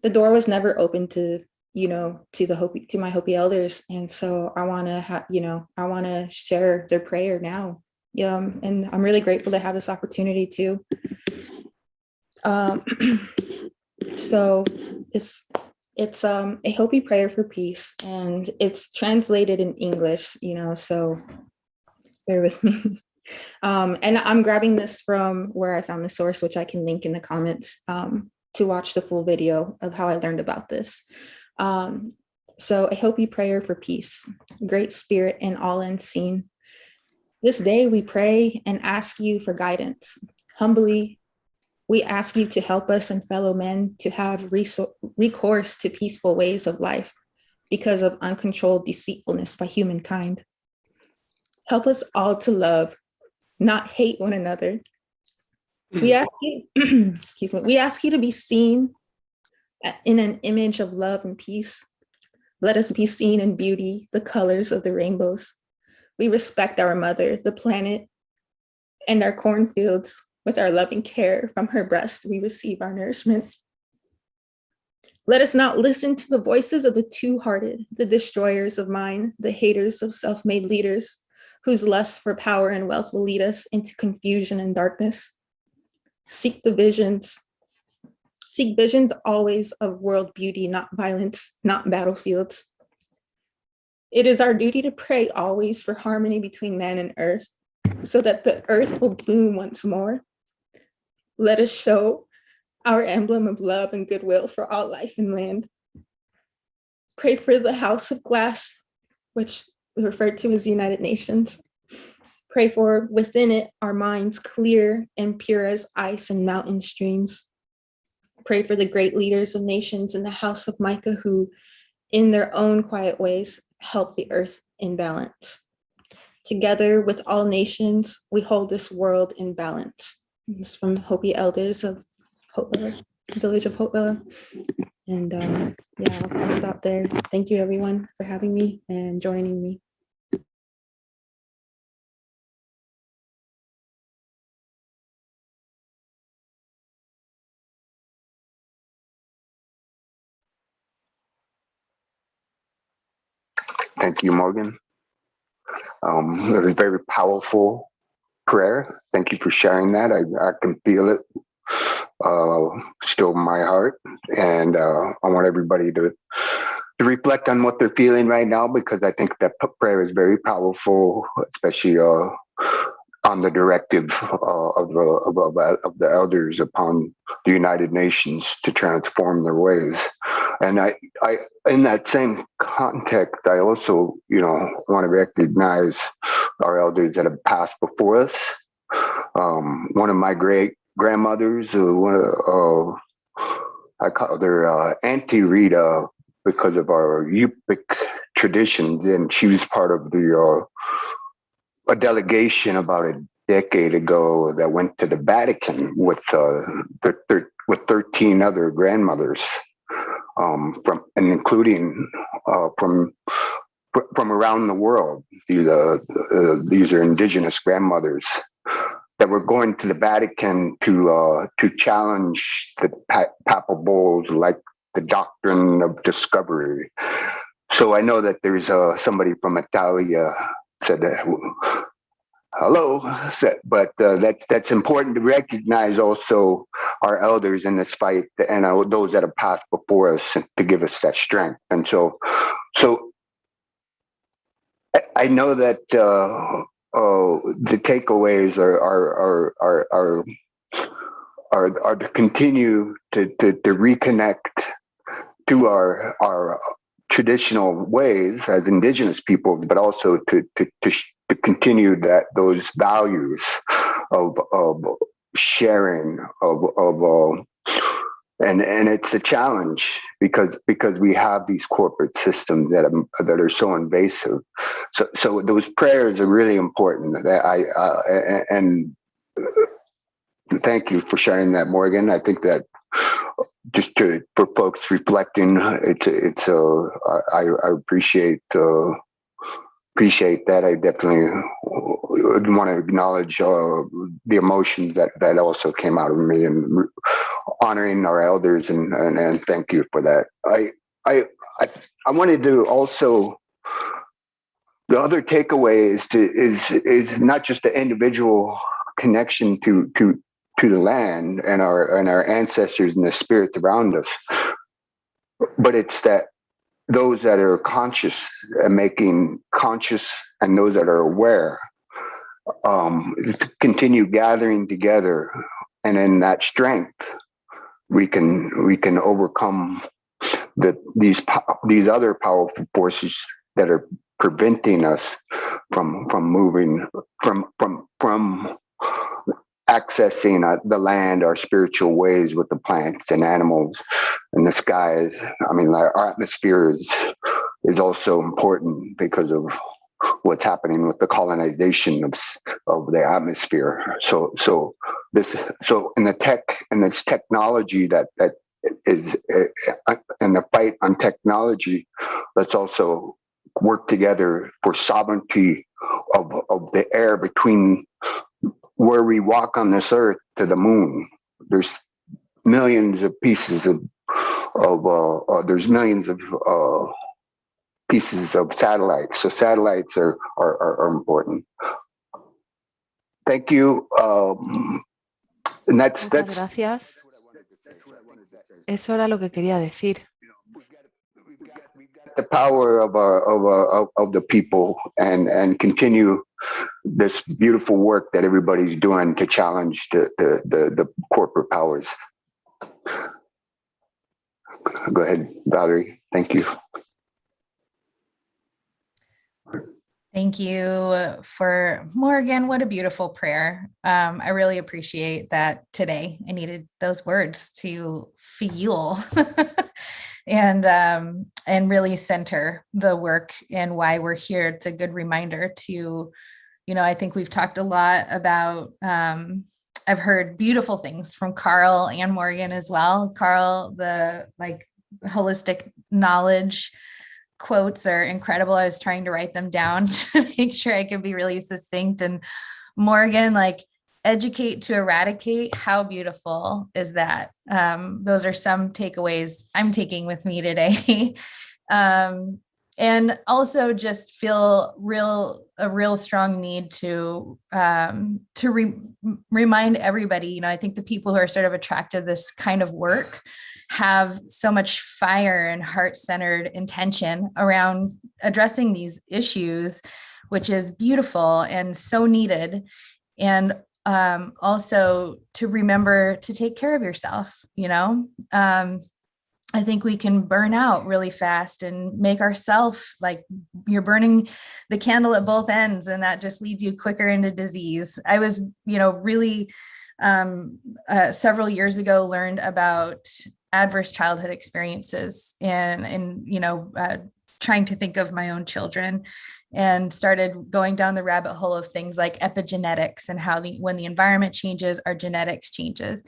the door was never open to my Hopi elders. And so I want to share their prayer now. And I'm really grateful to have this opportunity too. So it's a Hopi prayer for peace, and it's translated in English, so bear with me. And I'm grabbing this from where I found the source, which I can link in the comments to watch the full video of how I learned about this. So a Hopi prayer for peace. Great Spirit and all unseen, this day we pray and ask you for guidance. Humbly, we ask you to help us and fellow men to have recourse to peaceful ways of life because of uncontrolled deceitfulness by humankind. Help us all to love, not hate one another. We ask you, we ask you to be seen in an image of love and peace. Let us be seen in beauty, the colors of the rainbows. We respect our mother, the planet, and our cornfields. With our loving care, from her breast, we receive our nourishment. Let us not listen to the voices of the two-hearted, the destroyers of mind, the haters of self-made leaders, whose lust for power and wealth will lead us into confusion and darkness. Seek visions always of world beauty, not violence, not battlefields. It is our duty to pray always for harmony between man and earth, so that the earth will bloom once more. Let us show our emblem of love and goodwill for all life and land. Pray for the house of glass, which we refer to as the United Nations. Pray for within it our minds clear and pure as ice and mountain streams. Pray for the great leaders of nations in the house of Micah who, in their own quiet ways, help the earth in balance. Together with all nations, we hold this world in balance. This is from Hopi Elders of Hopevilla, Village of Hopevilla. And yeah, I'll stop there. Thank you everyone for having me and joining me. Thank you, Morgan. It was a very powerful prayer. Thank you for sharing that. I can feel it still in my heart. And I want everybody to reflect on what they're feeling right now, because I think that prayer is very powerful, especially on the directive of the elders upon the United Nations to transform their ways. And I in that same context, I also, want to recognize our elders that have passed before us. One of my great grandmothers, I call her Auntie Rita because of our Yupik traditions, and she was part of a delegation about a decade ago that went to the Vatican with 13 other grandmothers, including from around the world. These are indigenous grandmothers that were going to the Vatican to challenge the papal bulls, like the doctrine of discovery. So I know that there's somebody from Italia said that. Hello, but that's important to recognize also our elders in this fight and those that have passed before us to give us that strength. And so I know that the takeaways are to continue to reconnect to our traditional ways as indigenous peoples, but also to continue those values of sharing and it's a challenge because we have these corporate systems that are so invasive. So those prayers are really important. And thank you for sharing that, Morgan. I think that just for folks reflecting, I appreciate that. I definitely want to acknowledge the emotions that also came out of me, and honoring our elders, and thank you for that. I wanted to also, the other takeaway is not just the individual connection to the land and our ancestors and the spirits around us, but it's that those that are conscious and making conscious, and those that are aware, to continue gathering together, and in that strength, we can overcome these other powerful forces that are preventing us from moving from accessing the land, our spiritual ways with the plants and animals and the skies. I mean, our atmosphere is also important because of what's happening with the colonization of the atmosphere. So in this technology that is in the fight on technology, let's also work together for sovereignty of the air between where we walk on this earth to the moon. There's millions of pieces of there's millions of pieces of satellites. So satellites are important. Thank you. And Muchas gracias. Eso era lo que quería decir. the power of the people and continue this beautiful work that everybody's doing to challenge the corporate powers. Go ahead, Valerie. Thank you. Thank you for Morgan. What a beautiful prayer. I really appreciate that today. I needed those words to fuel and really center the work and why we're here. It's a good reminder to, I think we've talked a lot about, I've heard beautiful things from Carl and Morgan as well. Carl, the holistic knowledge quotes are incredible. I was trying to write them down to make sure I could be really succinct. And Morgan, educate to eradicate. How beautiful is that? Those are some takeaways I'm taking with me today. And also just feel a real strong need to remind everybody, I think the people who are sort of attracted to this kind of work have so much fire and heart-centered intention around addressing these issues, which is beautiful and so needed. And also to remember to take care of yourself, I think we can burn out really fast and make ourselves you're burning the candle at both ends, and that just leads you quicker into disease. I was, really several years ago learned about adverse childhood experiences and trying to think of my own children, and started going down the rabbit hole of things like epigenetics and how when the environment changes, our genetics changes.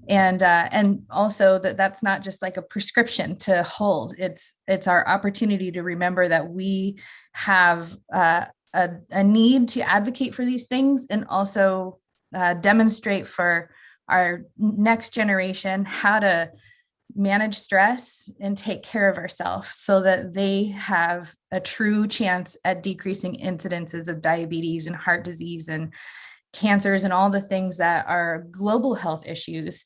And also that's not just like a prescription to hold. It's our opportunity to remember that we have a need to advocate for these things, and also demonstrate for our next generation how to manage stress and take care of ourselves so that they have a true chance at decreasing incidences of diabetes and heart disease and cancers and all the things that are global health issues.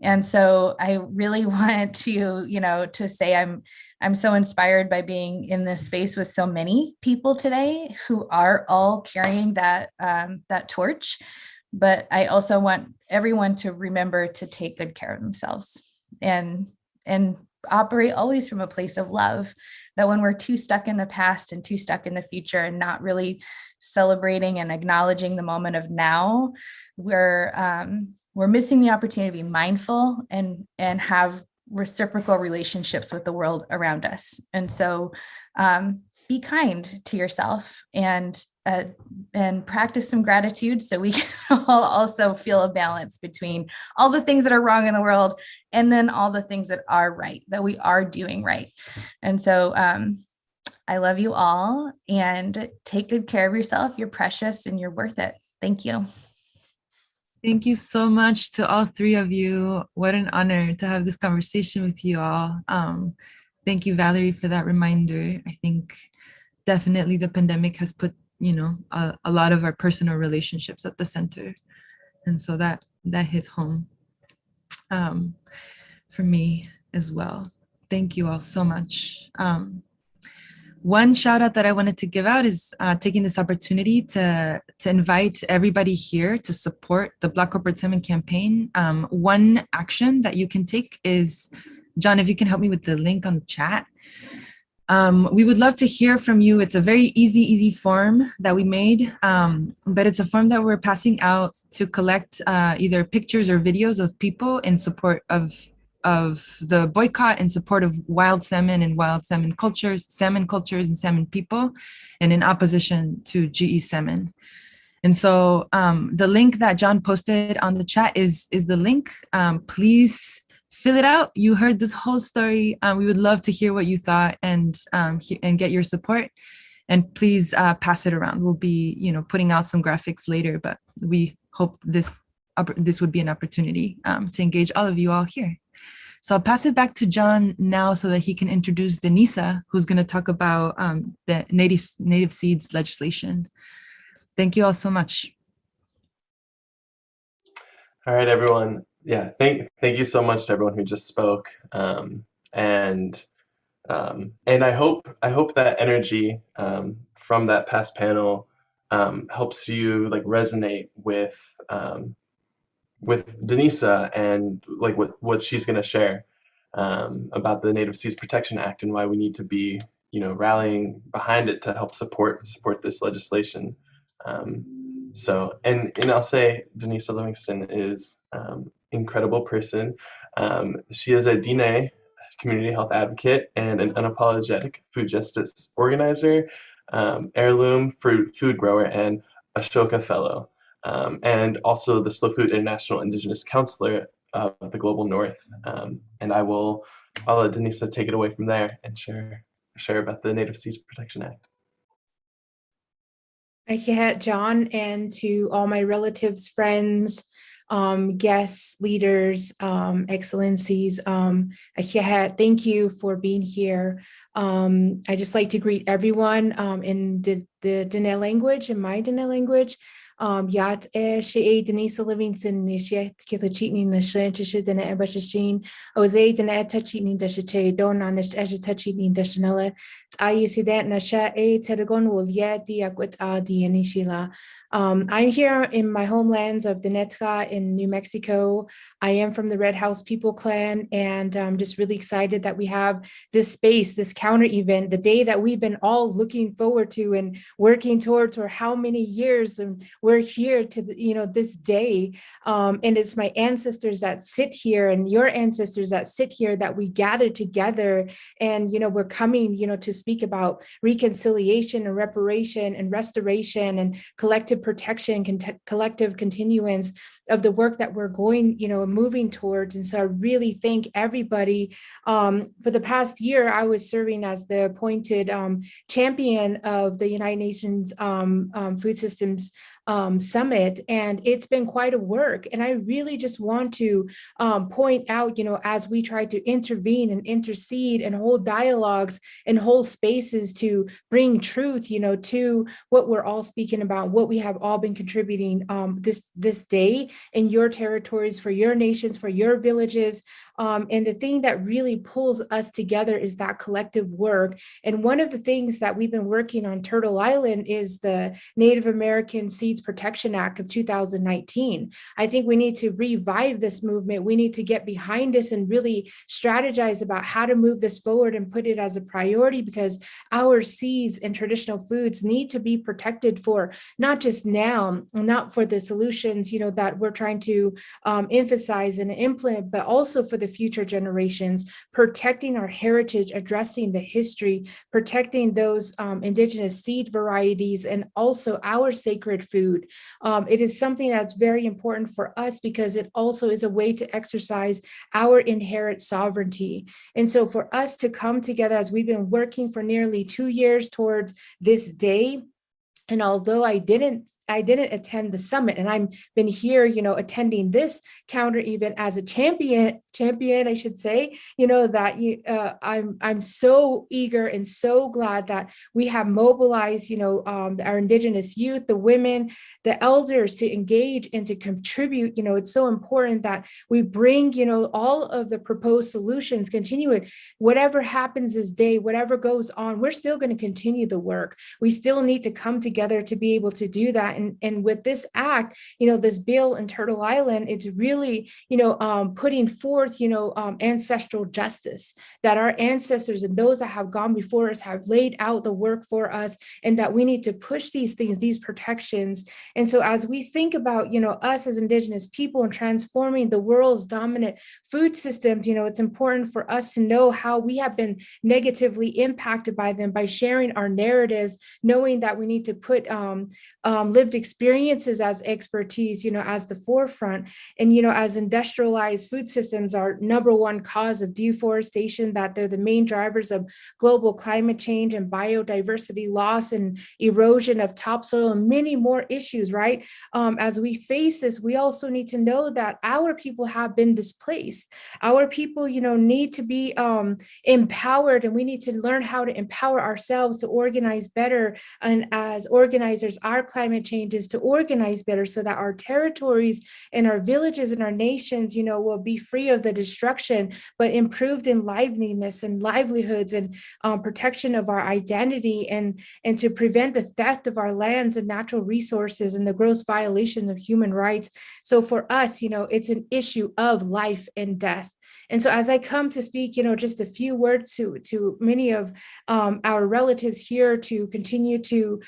And so I really wanted to say I'm so inspired by being in this space with so many people today who are all carrying that torch. But I also want everyone to remember to take good care of themselves and operate always from a place of love, that when we're too stuck in the past and too stuck in the future and not really celebrating and acknowledging the moment of now, we're missing the opportunity to be mindful and have reciprocal relationships with the world around us. And so be kind to yourself and practice some gratitude so we can all also feel a balance between all the things that are wrong in the world and then all the things that are right, that we are doing right. And so I love you all, and take good care of yourself. You're precious and you're worth it. Thank you. Thank you so much to all three of you. What an honor to have this conversation with you all. Thank you, Valerie, for that reminder. I think definitely the pandemic has put a lot of our personal relationships at the center, and so that hits home for me as well. Thank you all so much. One shout out that I wanted to give out is taking this opportunity to invite everybody here to support the Black Corporate Salmon campaign. One action that you can take is, John, if you can help me with the link on the chat. We would love to hear from you. It's a very easy form that we made, but it's a form that we're passing out to collect either pictures or videos of people in support of the boycott, in support of wild salmon and wild salmon cultures and salmon people, and in opposition to GE salmon. And so the link that John posted on the chat is the link. Please fill it out. You heard this whole story. We would love to hear what you thought and get your support. And please pass it around. We'll be, putting out some graphics later, but we hope this would be an opportunity to engage all of you all here. So I'll pass it back to John now so that he can introduce Denisa, who's going to talk about the native seeds legislation. Thank you all so much. All right, everyone. Yeah, thank you so much to everyone who just spoke. And I hope that energy from that past panel helps you like resonate with Denisa and like what she's going to share about the Native Seeds Protection Act and why we need to be, you know, rallying behind it to help support this legislation. So, and I'll say Denisa Livingston is incredible person. She is a Diné community health advocate and an unapologetic food justice organizer, heirloom food grower, and Ashoka Fellow, and also the Slow Food International Indigenous Counselor of the Global North. And I'll let Denisa take it away from there and share about the Native Seeds Protection Act. John, and to all my relatives, friends, guests, leaders, excellencies, thank you for being here. I just like to greet everyone in the Diné language, in my Diné language. Yat she Denisa Livingston she kilachini na shantisha dana ebashashin oze dana etachini dashache donanish ejatachini dashanella ayisidat nasha tedagon will yet diaquit di anishila. I'm here in my homelands of Dinetka in New Mexico. I am from the Red House People Clan, and I'm just really excited that we have this space, this counter event, the day that we've been all looking forward to and working towards for how many years, and we're here to this day. And it's my ancestors that sit here and your ancestors that sit here that we gather together, and we're coming to speak about reconciliation and reparation and restoration and collective protection, collective continuance of the work that we're going, moving towards. And so I really thank everybody. For the past year, I was serving as the appointed champion of the United Nations Food Systems Summit, and it's been quite a work. And I really just want to point out, as we try to intervene and intercede and hold dialogues and hold spaces to bring truth, to what we're all speaking about, what we have all been contributing this day in your territories, for your nations, for your villages. And the thing that really pulls us together is that collective work. And one of the things that we've been working on Turtle Island is the Native American Seeds Protection Act of 2019. I think we need to revive this movement. We need to get behind this and really strategize about how to move this forward and put it as a priority, because our seeds and traditional foods need to be protected for not just now, not for the solutions, that we're trying to emphasize and implement, but also for the future generations, protecting our heritage, addressing the history, protecting those indigenous seed varieties, and also our sacred food. It is something that's very important for us because it also is a way to exercise our inherent sovereignty. And so for us to come together, as we've been working for nearly 2 years towards this day, and although I didn't attend the summit, and I've been here, attending this counter event as a champion, I should say, that I'm so eager and so glad that we have mobilized, our indigenous youth, the women, the elders to engage and to contribute. It's so important that we bring, all of the proposed solutions, continue it. Whatever happens this day, whatever goes on, we're still going to continue the work. We still need to come together to be able to do that. And with this act, this bill in Turtle Island, it's really, putting forth, ancestral justice, that our ancestors and those that have gone before us have laid out the work for us, and that we need to push these things, these protections. And so as we think about, us as Indigenous people and transforming the world's dominant food systems, it's important for us to know how we have been negatively impacted by them, by sharing our narratives, knowing that we need to put lived experiences as expertise, as the forefront. And, as industrialized food systems are #1 cause of deforestation, that they're the main drivers of global climate change and biodiversity loss and erosion of topsoil and many more issues, right? As we face this, we also need to know that our people have been displaced. Our people, need to be empowered, and we need to learn how to empower ourselves to organize better. And as organizers, our climate change is to organize better so that our territories and our villages and our nations, will be free of the destruction, but improved in liveliness and livelihoods and protection of our identity, and to prevent the theft of our lands and natural resources and the gross violation of human rights. So for us, it's an issue of life and death. And so as I come to speak, just a few words to many of our relatives here, to continue to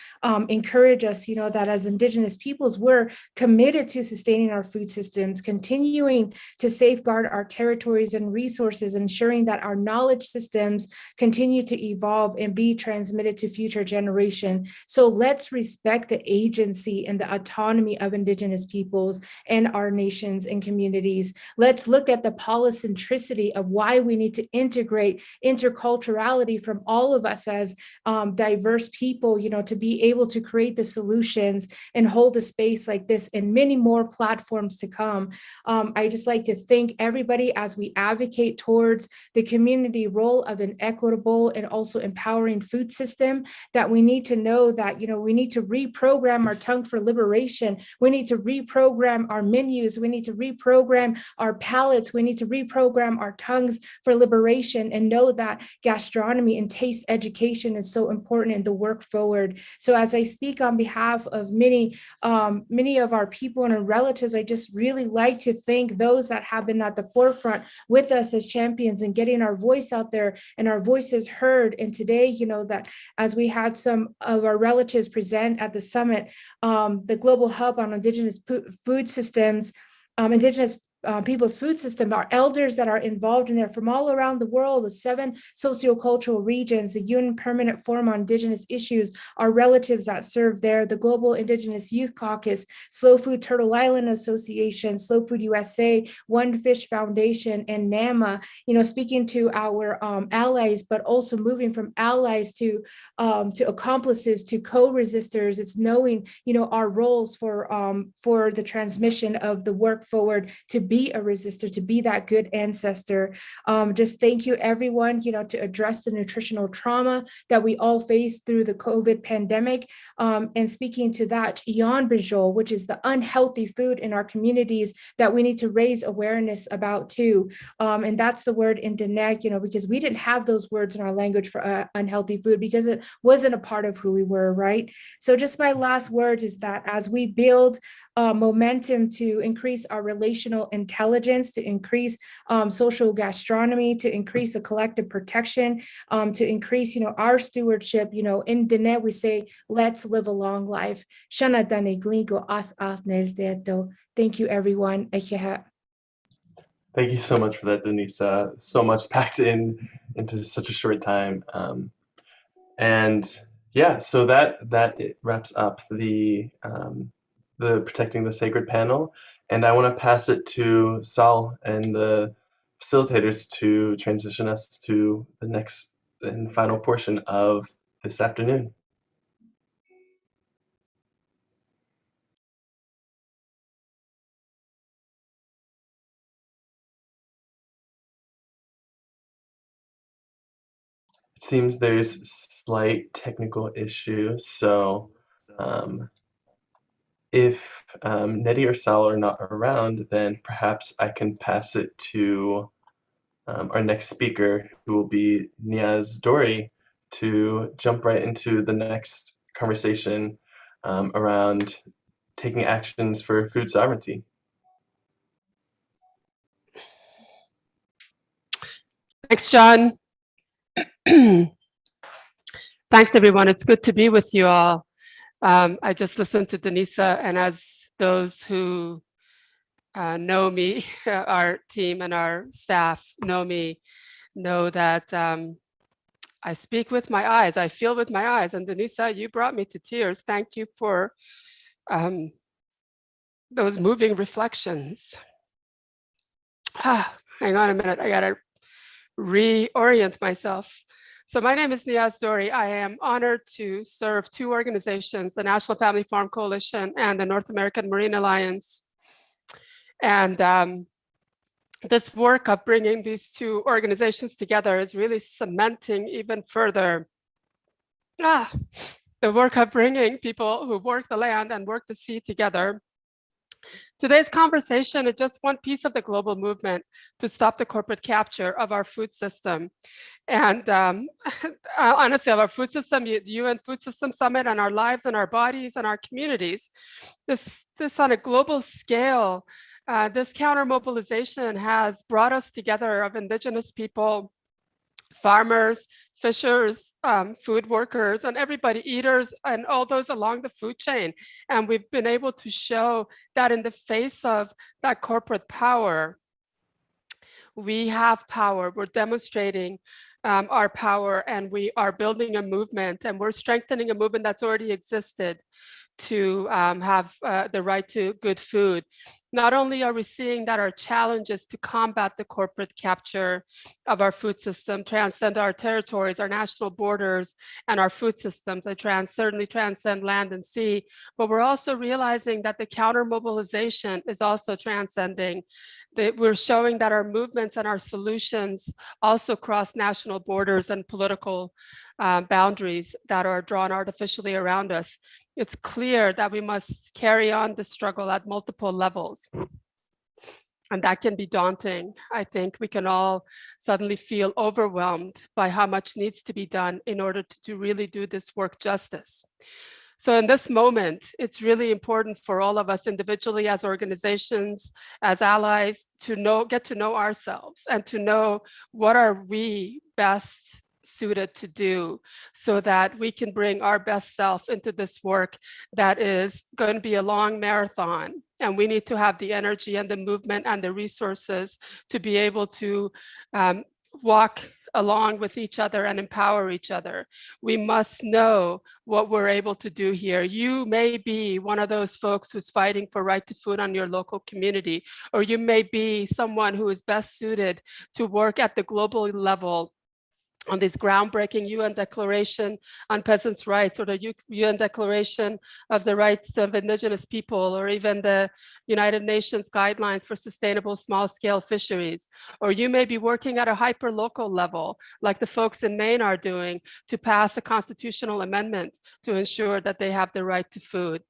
encourage us, that as Indigenous peoples, we're committed to sustaining our food systems, continuing to safeguard our territories and resources, ensuring that our knowledge systems continue to evolve and be transmitted to future generations. So let's respect the agency and the autonomy of Indigenous peoples and our nations and communities. Let's look at the polycentricity of why we need to integrate interculturality from all of us as diverse people, to be able to create the solutions and hold a space like this and many more platforms to come. I just like to thank everybody as we advocate towards the community role of an equitable and also empowering food system, that we need to know that, we need to reprogram our tongue for liberation. We need to reprogram our menus. We need to reprogram our palates. We need to reprogram our tongues for liberation, and know that gastronomy and taste education is so important in the work forward. So as I speak on behalf of many of our people and our relatives, I just really like to thank those that have been at the forefront with us as champions and getting our voice out there and our voices heard. And today, that as we had some of our relatives present at the summit, the Global Hub on Indigenous Food Systems, Indigenous people's food system, our elders that are involved in there from all around the world, the 7 sociocultural regions, the UN Permanent Forum on Indigenous Issues, our relatives that serve there, the Global Indigenous Youth Caucus, Slow Food Turtle Island Association, Slow Food USA, One Fish Foundation, and NAMA, speaking to our allies, but also moving from allies to accomplices, to co-resistors. It's knowing, our roles for the transmission of the work forward, to be a resistor, to be that good ancestor. Just thank you, everyone, to address the nutritional trauma that we all face through the COVID pandemic. And speaking to that, Ian Bijol, which is the unhealthy food in our communities that we need to raise awareness about too. And that's the word in Dinek, because we didn't have those words in our language for unhealthy food because it wasn't a part of who we were, right? So just my last word is that as we build momentum to increase our relational intelligence, to increase social gastronomy, to increase the collective protection, to increase, our stewardship. In Diné, we say, let's live a long life. Thank you, everyone. Thank you so much for that, Denisa. So much packed into such a short time. And yeah, so that it wraps up the Protecting the Sacred panel. And I want to pass it to Sal and the facilitators to transition us to the next and final portion of this afternoon. It seems there's slight technical issues, so if Nettie or Sal are not around, then perhaps I can pass it to our next speaker, who will be Niaz Dori, to jump right into the next conversation around taking actions for food sovereignty. Thanks, John. Thanks, everyone. It's good to be with you all. I just listened to Denisa, and as those who know me, our team and our staff know me, know that I speak with my eyes, I feel with my eyes. And Denisa, you brought me to tears. Thank you for those moving reflections. Hang on a minute, I gotta reorient myself. So my name is Niaz Dori. I am honored to serve two organizations, the National Family Farm Coalition and the North American Marine Alliance. And this work of bringing these two organizations together is really cementing even further the work of bringing people who work the land and work the sea together. Today's conversation is just one piece of the global movement to stop the corporate capture of our food system. And honestly, of our food system, the UN Food System Summit, and our lives and our bodies and our communities. This on a global scale, this counter-mobilization has brought us together of indigenous people, farmers, fishers, food workers, and everybody, eaters, and all those along the food chain. And we've been able to show that in the face of that corporate power, we have power. We're demonstrating our power, and we are building a movement, and we're strengthening a movement that's already existed to have the right to good food. Not only are we seeing that our challenges to combat the corporate capture of our food system transcend our territories, our national borders, and our food systems, they certainly transcend land and sea, but we're also realizing that the counter-mobilization is also transcending. We're showing that our movements and our solutions also cross national borders and political boundaries that are drawn artificially around us. It's clear that we must carry on the struggle at multiple levels. And that can be daunting. I think we can all suddenly feel overwhelmed by how much needs to be done in order to really do this work justice. So in this moment, it's really important for all of us individually, as organizations, as allies, to get to know ourselves and to know what are we best suited to do, so that we can bring our best self into this work that is going to be a long marathon. And we need to have the energy and the movement and the resources to be able to walk along with each other and empower each other. We must know what we're able to do here. You may be one of those folks who's fighting for right to food on your local community, or you may be someone who is best suited to work at the global level on this groundbreaking UN Declaration on Peasants' Rights, or the UN Declaration of the Rights of Indigenous People, or even the United Nations Guidelines for Sustainable Small-Scale Fisheries. Or you may be working at a hyper-local level, like the folks in Maine are doing, to pass a constitutional amendment to ensure that they have the right to food.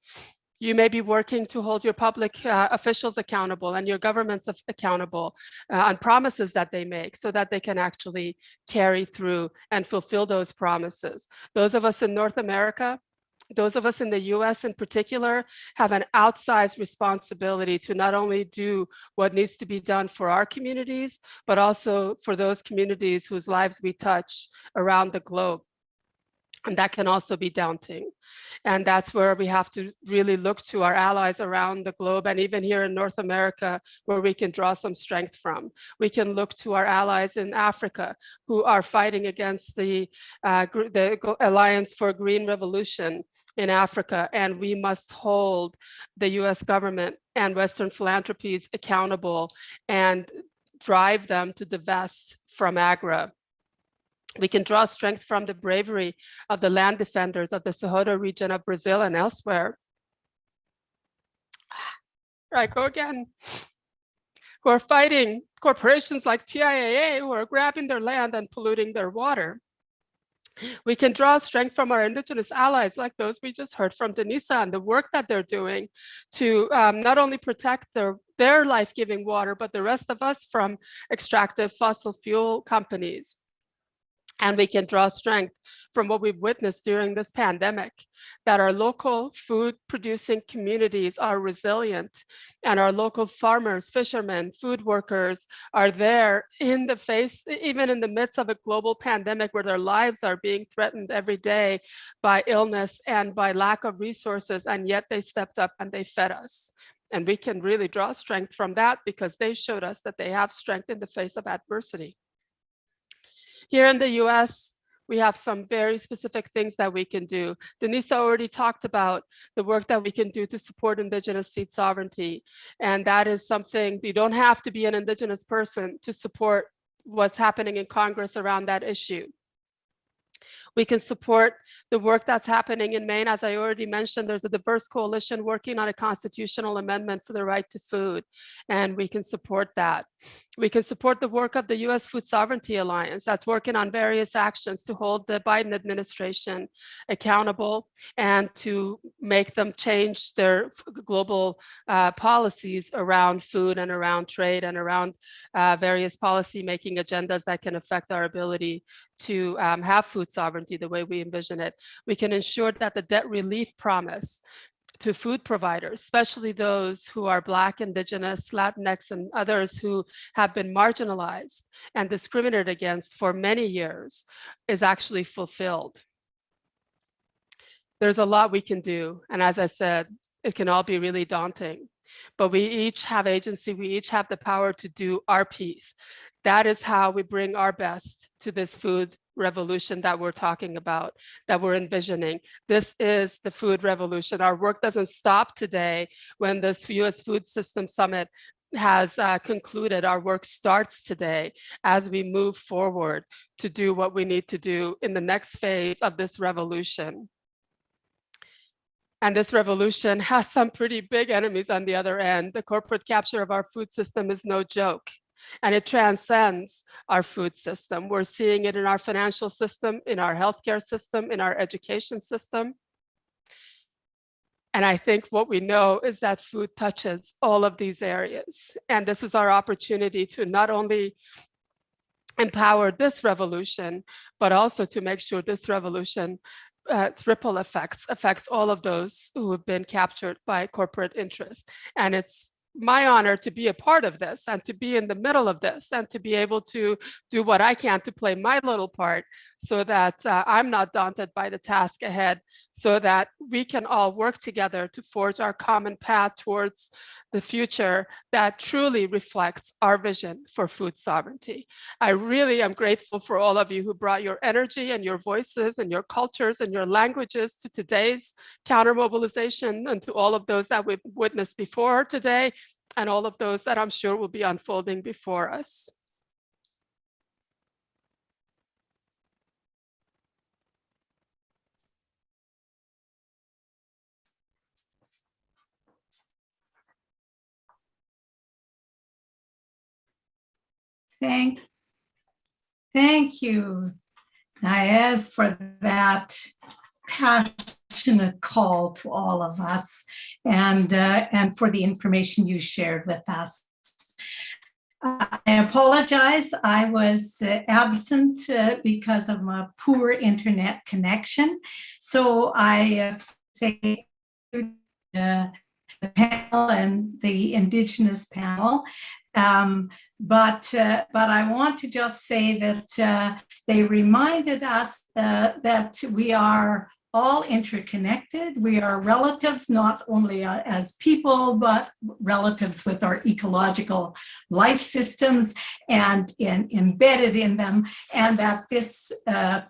You may be working to hold your public officials accountable and your governments accountable on promises that they make, so that they can actually carry through and fulfill those promises. Those of us in North America, those of us in the US in particular, have an outsized responsibility to not only do what needs to be done for our communities, but also for those communities whose lives we touch around the globe. And that can also be daunting. And that's where we have to really look to our allies around the globe, and even here in North America, where we can draw some strength from. We can look to our allies in Africa, who are fighting against the Alliance for Green Revolution in Africa. And we must hold the US government and Western philanthropies accountable and drive them to divest from agra. We can draw strength from the bravery of the land defenders of the Cerrado region of Brazil and elsewhere. Here I go again. Who are fighting corporations like TIAA, who are grabbing their land and polluting their water. We can draw strength from our indigenous allies, like those we just heard from Denisa, and the work that they're doing to not only protect their life-giving water, but the rest of us from extractive fossil fuel companies. And we can draw strength from what we've witnessed during this pandemic, that our local food producing communities are resilient, and our local farmers, fishermen, food workers are there in the face, even in the midst of a global pandemic where their lives are being threatened every day by illness and by lack of resources, and yet they stepped up and they fed us. And we can really draw strength from that, because they showed us that they have strength in the face of adversity. Here in the US, we have some very specific things that we can do. Denise already talked about the work that we can do to support Indigenous seed sovereignty. And that is something, you don't have to be an Indigenous person to support what's happening in Congress around that issue. We can support the work that's happening in Maine. As I already mentioned, there's a diverse coalition working on a constitutional amendment for the right to food, and we can support that. We can support the work of the U.S. Food Sovereignty Alliance that's working on various actions to hold the Biden administration accountable and to make them change their global policies around food and around trade and around various policy-making agendas that can affect our ability to have food sovereignty the way we envision it. We can ensure that the debt relief promise to food providers, especially those who are Black, Indigenous, Latinx, and others who have been marginalized and discriminated against for many years, is actually fulfilled. There's a lot we can do. And as I said, it can all be really daunting, but we each have agency. We each have the power to do our piece. That is how we bring our best to this food revolution that we're talking about, that we're envisioning. This is the food revolution. Our work doesn't stop today when this US Food System Summit has concluded. Our work starts today as we move forward to do what we need to do in the next phase of this revolution. And this revolution has some pretty big enemies on the other end. The corporate capture of our food system is no joke. And it transcends our food system. We're seeing it in our financial system, in our healthcare system, in our education system. And I think what we know is that food touches all of these areas. And this is our opportunity to not only empower this revolution, but also to make sure this revolution ripple affects all of those who have been captured by corporate interests. And it's my honor to be a part of this and to be in the middle of this and to be able to do what I can to play my little part so that I'm not daunted by the task ahead, so that we can all work together to forge our common path towards the future that truly reflects our vision for food sovereignty. I really am grateful for all of you who brought your energy and your voices and your cultures and your languages to today's counter-mobilization, and to all of those that we've witnessed before today, and all of those that I'm sure will be unfolding before us. Thank you, Nayez, for that passionate call to all of us, and for the information you shared with us. I apologize, I was absent because of my poor internet connection. So I say the panel and the Indigenous panel. But I want to just say that they reminded us that we are all interconnected. We are relatives, not only as people, but relatives with our ecological life systems and embedded in them. And that this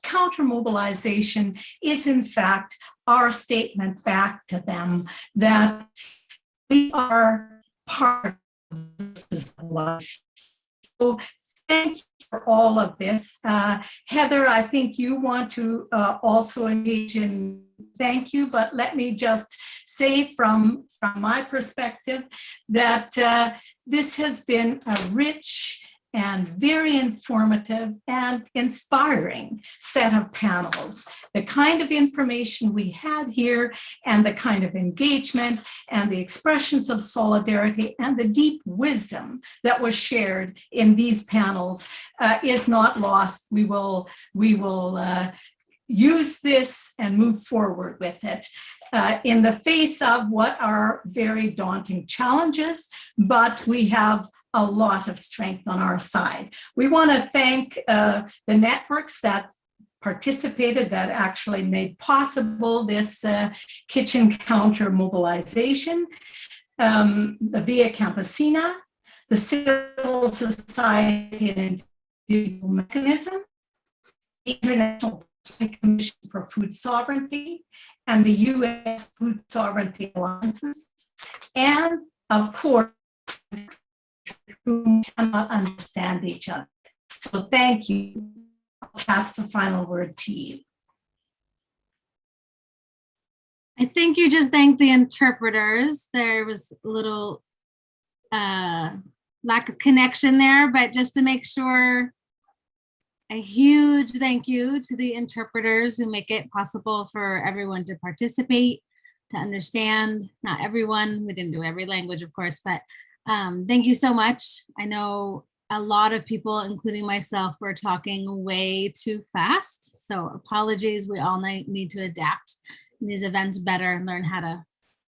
counter-mobilization is in fact our statement back to them that we are part of this life. So thank you for all of this. Heather, I think you want to also engage in thank you, but let me just say from my perspective that this has been a rich and very informative and inspiring set of panels. The kind of information we had here and the kind of engagement and the expressions of solidarity and the deep wisdom that was shared in these panels is not lost. We will use this and move forward with it in the face of what are very daunting challenges, but we have a lot of strength on our side. We want to thank the networks that participated, that actually made possible this kitchen counter mobilization, the Via Campesina, the Civil Society and Individual Mechanism, the International Commission for Food Sovereignty and the U.S. Food Sovereignty Alliances, and of course, who cannot understand each other. So thank you. I'll pass the final word to you. I think you just thanked the interpreters. There was a little lack of connection there, but just to make sure, a huge thank you to the interpreters who make it possible for everyone to participate, to understand. Not everyone, we didn't do every language, of course, but thank you so much. I know a lot of people, including myself, were talking way too fast. So apologies, we all need to adapt these events better and learn how to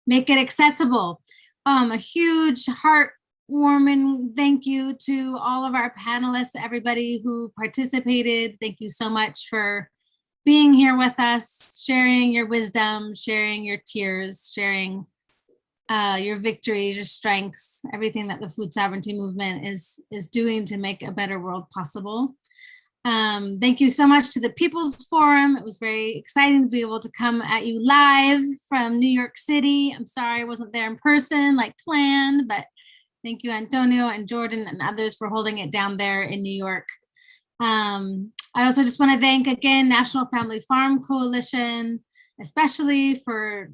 make it accessible. A huge heartwarming thank you to all of our panelists, everybody who participated. Thank you so much for being here with us, sharing your wisdom, sharing your tears, sharing your victories, your strengths, everything that the food sovereignty movement is doing to make a better world possible. Thank you so much to the People's Forum. It was very exciting to be able to come at you live from New York City. I'm sorry I wasn't there in person like planned, but thank you, Antonio and Jordan and others for holding it down there in New York. I also just want to thank again National Family Farm Coalition, especially for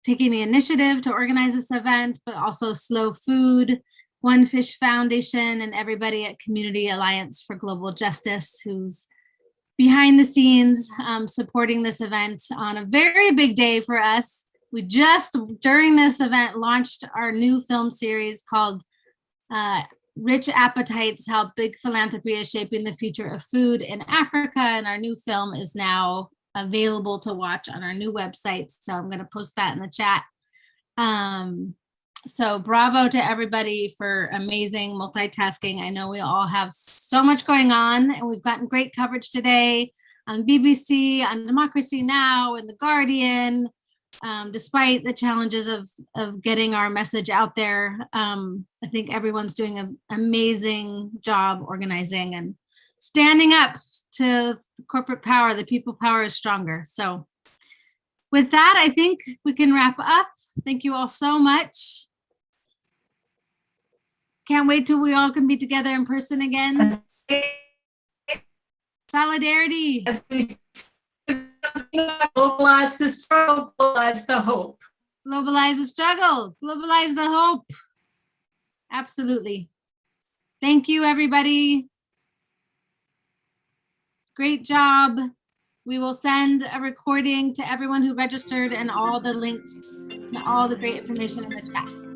taking the initiative to organize this event, but also Slow Food, One Fish Foundation, and everybody at Community Alliance for Global Justice, who's behind the scenes supporting this event on a very big day for us. We just, during this event, launched our new film series called Rich Appetites, How Big Philanthropy is Shaping the Future of Food in Africa. And our new film is now available to watch on our new website. So I'm going to post that in the chat. So bravo to everybody for amazing multitasking. I know we all have so much going on, and we've gotten great coverage today on BBC, on Democracy Now!, and The Guardian. Despite the challenges of getting our message out there, I think everyone's doing an amazing job organizing and standing up to corporate power. The people power is stronger. So with that, I think we can wrap up. Thank you all so much. Can't wait till we all can be together in person again. Solidarity. Globalize the struggle, globalize the hope. Globalize the struggle, globalize the hope. Absolutely. Thank you, everybody. Great job. We will send a recording to everyone who registered and all the links and all the great information in the chat.